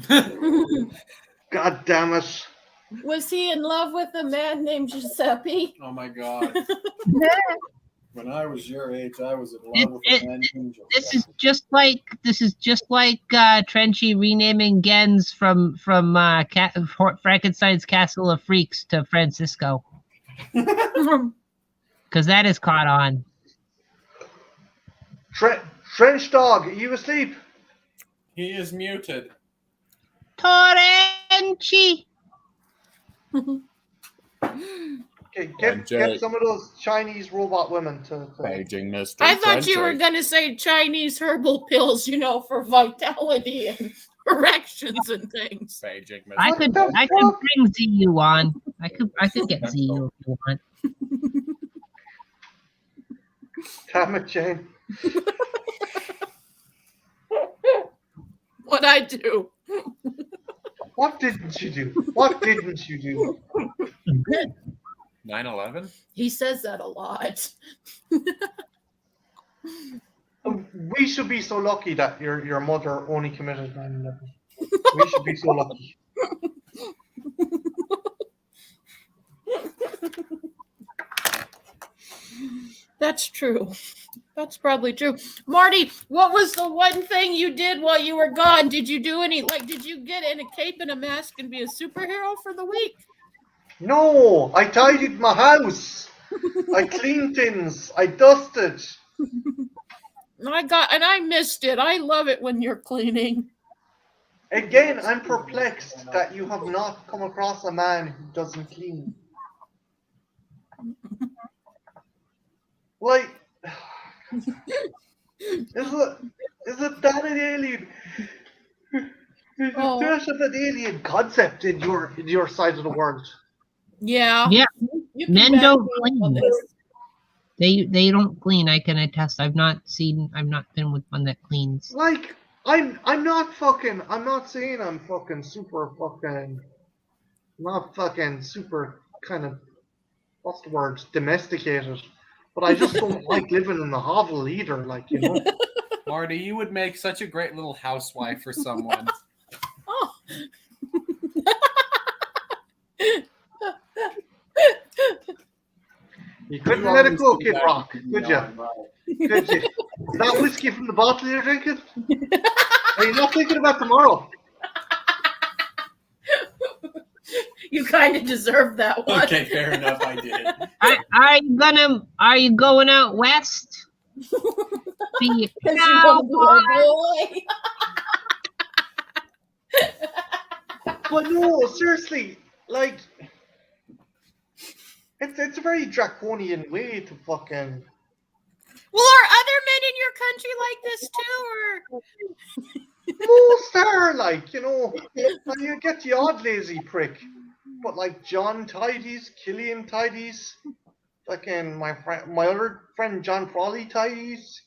God damn it! Was he in love with a man named Giuseppe? Oh my god. When I was your age, I was in love with a man named Joe. This is just like Trenchy renaming Gens from Frankenstein's Castle of Freaks to Francisco, because that is caught on. French dog, are you asleep? He is muted. Torrenchi. Okay, get some of those Chinese robot women to. Paging Mr. I thought you Frenchie. were gonna say Chinese herbal pills, for vitality and erections and things. Paging Mr. I could bring ZU on. I could get ZU if you want. Damn it, Jane. What'd I do? What didn't you do? What didn't you do? 9/11? He says that a lot. We should be so lucky that your mother only committed 9/11. We should be so lucky. That's true. That's probably true. Marty, what was the one thing you did while you were gone? Did you do did you get in a cape and a mask and be a superhero for the week? No, I tidied my house. I cleaned things. I dusted. I missed it. I love it when you're cleaning. Again, I'm perplexed that you have not come across a man who doesn't clean. Like, is it that an alien? Oh. There's an alien concept in your side of the world. Yeah. Yeah. You can Men back don't me up on clean. this. They don't clean. I can attest. I've not been with one that cleans. Like, I'm not saying I'm fucking super kind of, what's the word, domesticated. But I just don't like living in the hovel either, Marty, you would make such a great little housewife for someone. Oh. You couldn't let it go, Kid Rock, could you? Could you? Is that whiskey from the bottle you're drinking? Are you not thinking about tomorrow? You kind of deserve that one. Okay, fair enough, I did. Are you going out west? Be a cowboy. But no, seriously, like, it's a very draconian way to fucking. Well, are other men in your country like this too, or? Most are, you get the odd lazy prick. But like John tidies, Killian tidies, fucking my other friend John Frawley tidies,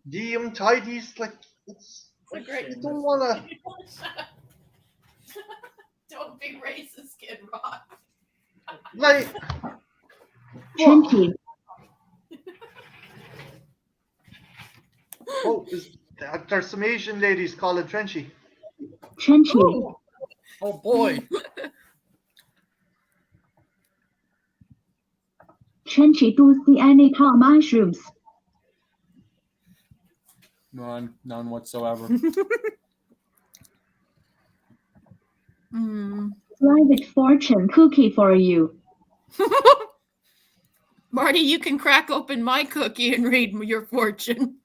Liam tidies, it's great. you don't wanna. Don't be racist, Kid Rock. Like, Trenchy. oh, there's some Asian ladies call it Trenchy. Trenchy. Oh boy. Trenchy, do you see any tall mushrooms? None whatsoever. Private fortune cookie for you. Marty, you can crack open my cookie and read your fortune.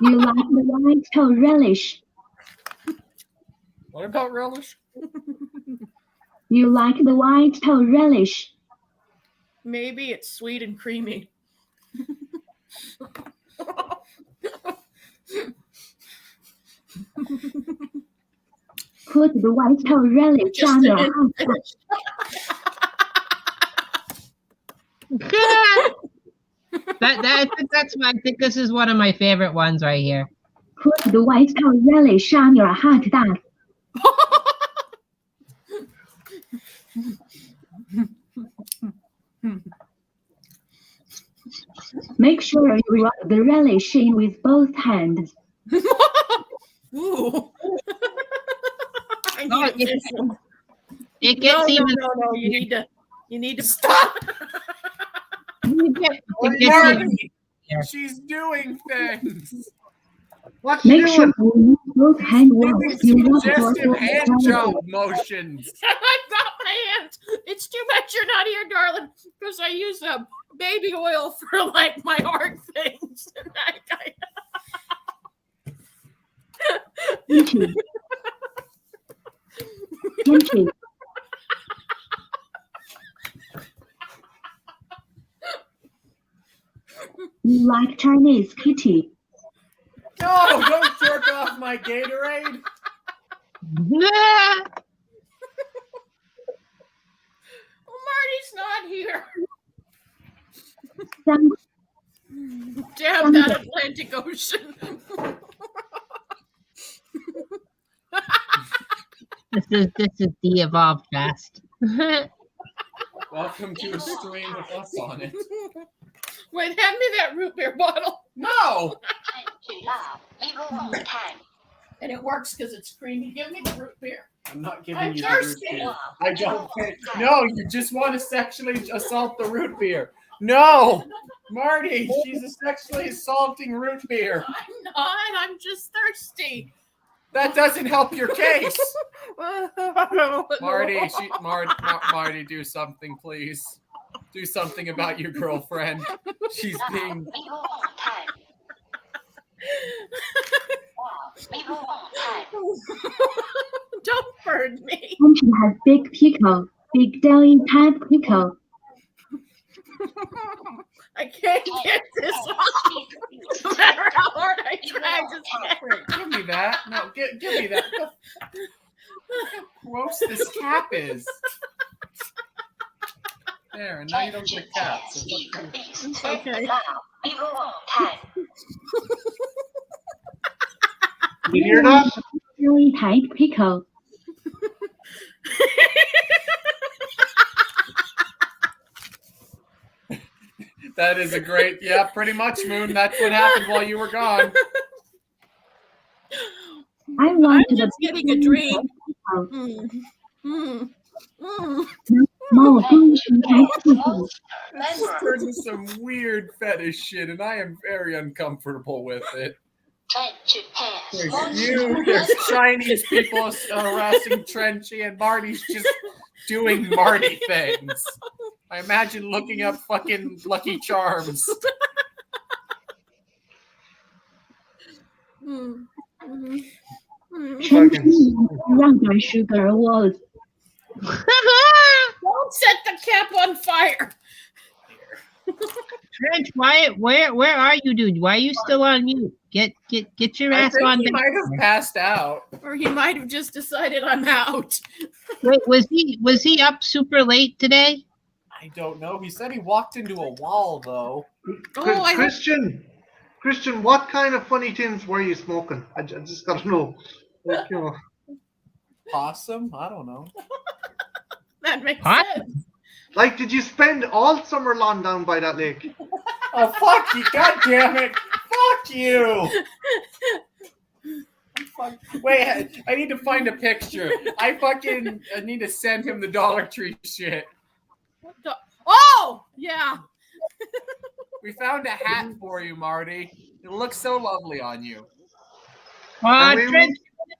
You like the white toe relish. What about relish? You like the white toe relish. Maybe it's sweet and creamy. Put the white toe relish on your hot I think this is one of my favorite ones right here. Put the white toe relish on your hot dog. Make sure you rub the relish in with both hands. Ooh. I Oh, need this one. It gets even. No. You need to stop. It gets Marty, even. she's doing things. What's she Make sure doing? you use both hand Doing warmers. You want suggestive to hand job motions. I've got my hands. It's too bad you're not here, darling, because I use baby oil for like my heart things. Kimchi. Kimchi. You like Chinese kitty. No, don't jerk off my Gatorade. Well, Marty's not here. Some Damn that Atlantic Ocean. This is de-evolved fast. Welcome to a stream with us on it. Wait, hand me that root beer bottle. No. And it works because it's creamy. Give me the root beer. I'm not giving I'm you the root thirsty. beer. I don't think. No, you just want to sexually assault the root beer. No, Marty, she's sexually assaulting root beer. I'm not. I'm just thirsty. That doesn't help your case. Marty, Marty, do something, please. Do something about your girlfriend. She's being. Don't burn me. Kimchi has big pickle, big deli type pickle. I can't get this off. No matter how hard I try, I just can't. Give me that. No, give me that. Look how gross this cap is. There, and now you don't get a cap. So It's okay. You hear that? Deli type pickle. that is a great, yeah, pretty much, Moon. That's what happened while you were gone. I'm just getting a drink. Small Kimchi type pickle. This is turning some weird fetish shit, and I am very uncomfortable with it. There's Chinese people harassing Trenchy, and Marty's just doing Marty things. I imagine looking up fucking Lucky Charms. Sugar, sugar was. Don't set the cap on fire. Trench, where are you, dude? Why are you still on mute? Get your ass on. He might have passed out, or he might have just decided I'm out. Wait, was he up super late today? I don't know. He said he walked into a wall though. Christian, what kind of funny things were you smoking? I just gotta know. Like, Possum? I don't know. That makes Hot? sense. Like, did you spend all summer long down by that lake? Oh, fuck you. God damn it. Fuck you. Wait, I need to find a picture. I need to send him the Dollar Tree shit. Oh, yeah. We found a hat for you, Marty. It looks so lovely on you. Trent, you're gonna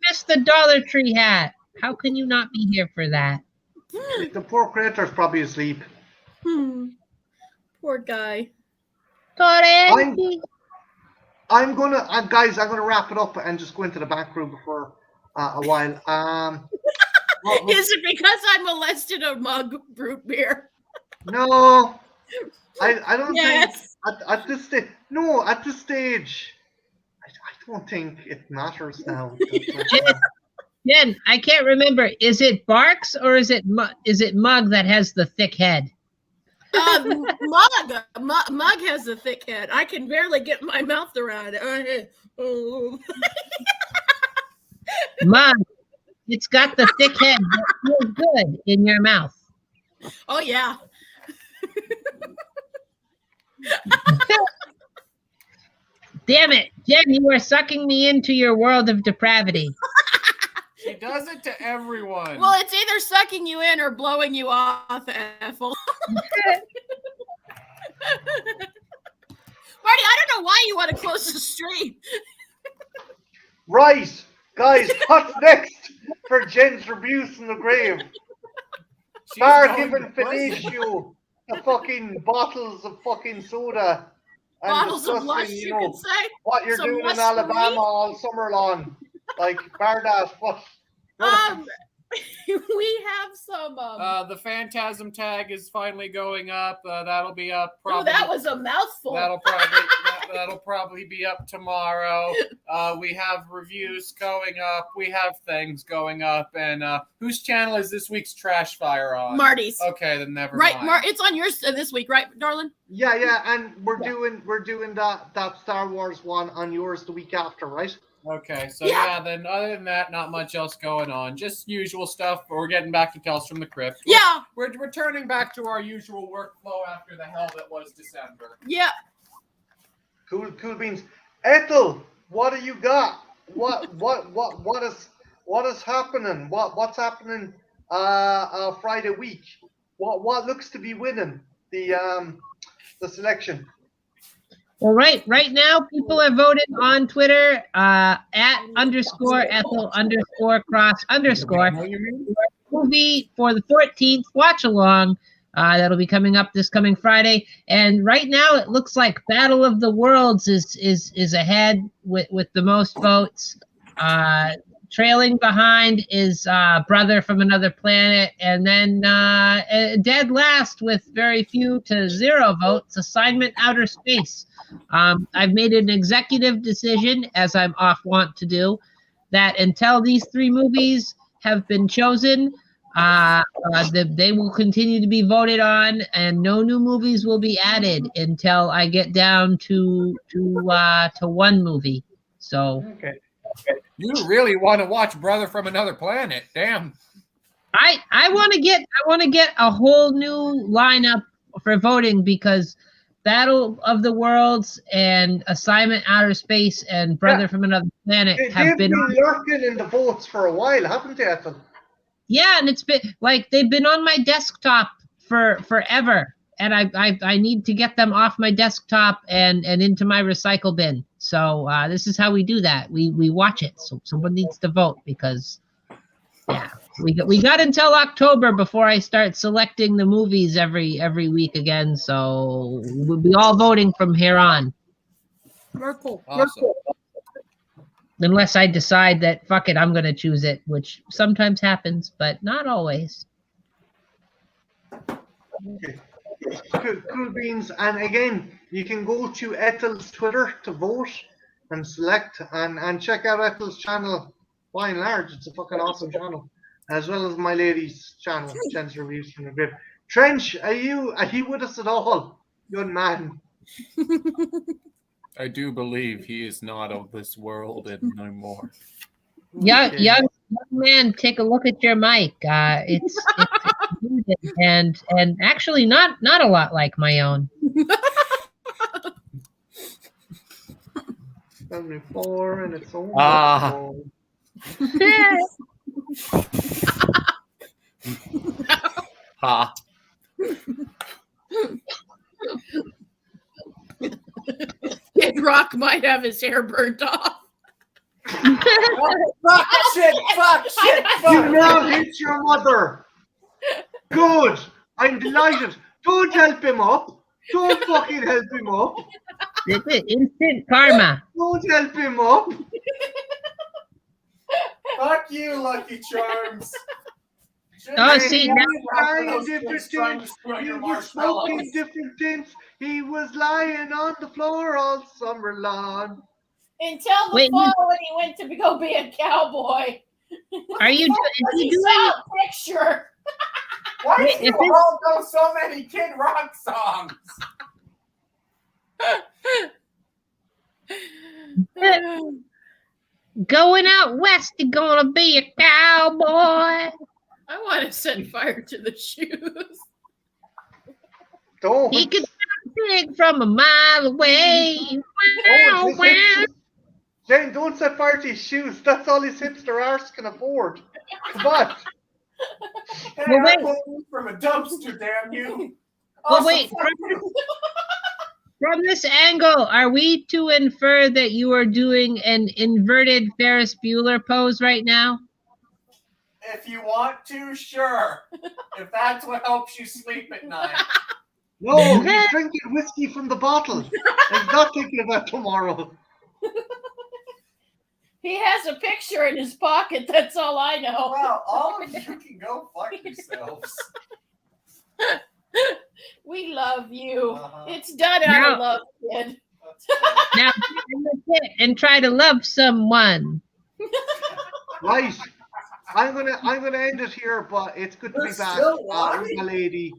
miss the Dollar Tree hat. How can you not be here for that? The poor creator's probably asleep. Poor guy. I'm gonna wrap it up and just go into the back room for a while. Is it because I molested a mug root beer? No, I don't Yes. think at this stage. No, at this stage, I don't think it matters now. Jen, I can't remember. Is it Barks or is it Mug that has the thick head? Mug has a thick head. I can barely get my mouth around it. Mug, it's got the thick head that feels good in your mouth. Oh yeah. Damn it, Jen, you are sucking me into your world of depravity. She does it to everyone. Well, it's either sucking you in or blowing you off, Ethel. Marty, I don't know why you want to close the stream. Right, guys, what's next for Jen's Rebuse in the Grave? Bar giving fellatio the fucking bottles of fucking soda and Bottles of lush, discussing, you could say. what you're Some doing in lush Alabama Marie. all summer long. Like, bar that. We have some. The Phantasm tag is finally going up. That'll be up. Oh, Probably, that was a mouthful. that'll probably be up tomorrow. We have reviews going up. We have things going up. And whose channel is this week's Trash Fire on? Marty's. Okay, then never Right, mind. it's on yours this week, right, darling? Yeah, and we're doing that Star Wars one on yours the week after, right? Okay, so yeah, then other than that, not much else going on. Just usual stuff. We're getting back to Tales from the Crypt. We're returning back to our usual workflow after the hell that was December. Yeah. Cool beans. Ethel, what do you got? What is happening? What's happening Friday week? What looks to be winning the selection? Well, right now, people are voting on Twitter at _Ethel_cross_ movie for the 14th watch along. That'll be coming up this coming Friday. And right now, it looks like Battle of the Worlds is ahead with the most votes. Trailing behind is Brother from Another Planet, and then dead last with very few to 0 votes, Assignment Outer Space. I've made an executive decision, as I'm oft wont to do, that until these 3 movies have been chosen, they will continue to be voted on, and no new movies will be added until I get down to 1 movie. So. Okay. You really want to watch Brother from Another Planet? Damn. I want to get a whole new lineup for voting, because Battle of the Worlds and Assignment Outer Space and Brother from Another Planet have been lurking in the votes for a while, haven't they, Ethel? Yeah, and it's been like they've been on my desktop for forever, and I need to get them off my desktop and into my recycle bin. So this is how we do that. We watch it. So someone needs to vote, because we got until October before I start selecting the movies every week again. So we'll be all voting from here on. Merkel. Awesome. Unless I decide that fuck it, I'm gonna choose it, which sometimes happens, but not always. Okay. Cool beans. And again, you can go to Ethel's Twitter to vote and select and check out Ethel's channel. By and large, it's a fucking awesome channel, as well as my lady's channel, Jen's Reviews from the Grave. Trench, are you with us at all, good man? I do believe he is not of this world anymore. Young man, take a look at your mic. It's and actually not a lot like my own. 74 and it's so Ah. Ha. Kid Rock might have his hair burnt off. Fuck shit! You now hit your mother. Good. I'm delighted. Don't help him up. Don't fucking help him up. It's instant karma. Don't help him up. Fuck you, Lucky Charms. Oh, see, now Lying different things. He was smoking different things. He was lying on the floor all summer long. Until the fall when he went to go be a cowboy. Are you? Is he doing a picture? Why do you all know so many Kid Rock songs? Going out west, you're gonna be a cowboy. I want to set fire to the shoes. Don't. He could sound big from a mile away. Wow, wow. Jane, don't set fire to his shoes. That's all his hipster arse can afford. Come on. Hey, Well, wait. I'm pulling from a dumpster, damn you. Well, wait. From this angle, are we to infer that you are doing an inverted Ferris Bueller pose right now? If you want to, sure. If that's what helps you sleep at night. No, he's drinking whiskey from the bottle. He's not thinking about tomorrow. He has a picture in his pocket. That's all I know. Well, all of you can go fuck yourselves. We love you. It's done out of love, kid. Now, and try to love someone. Right. I'm gonna end it here, but it's good to be back with my lady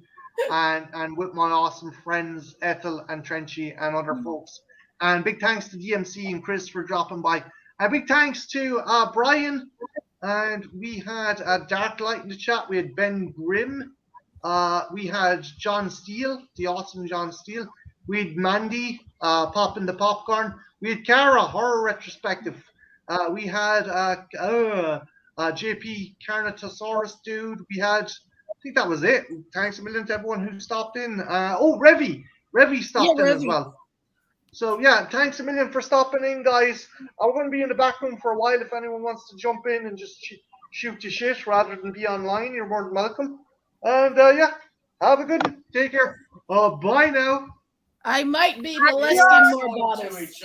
and with my awesome friends Ethel and Trenchy and other folks. And big thanks to DMC and Chris for dropping by. And big thanks to Brian. And we had Dark Light in the chat. We had Ben Grimm. We had John Steele, the awesome John Steele. We had Mandy popping the popcorn. We had Cara, horror retrospective. We had JP Carnotaurus dude. We had, I think that was it. Thanks a million to everyone who stopped in. Revy stopped in as well. So yeah, thanks a million for stopping in, guys. I'm going to be in the back room for a while. If anyone wants to jump in and just shoot your shit rather than be online, you're more than welcome. And yeah, have a good one. Take care. Bye now. I might be molesting more bodies.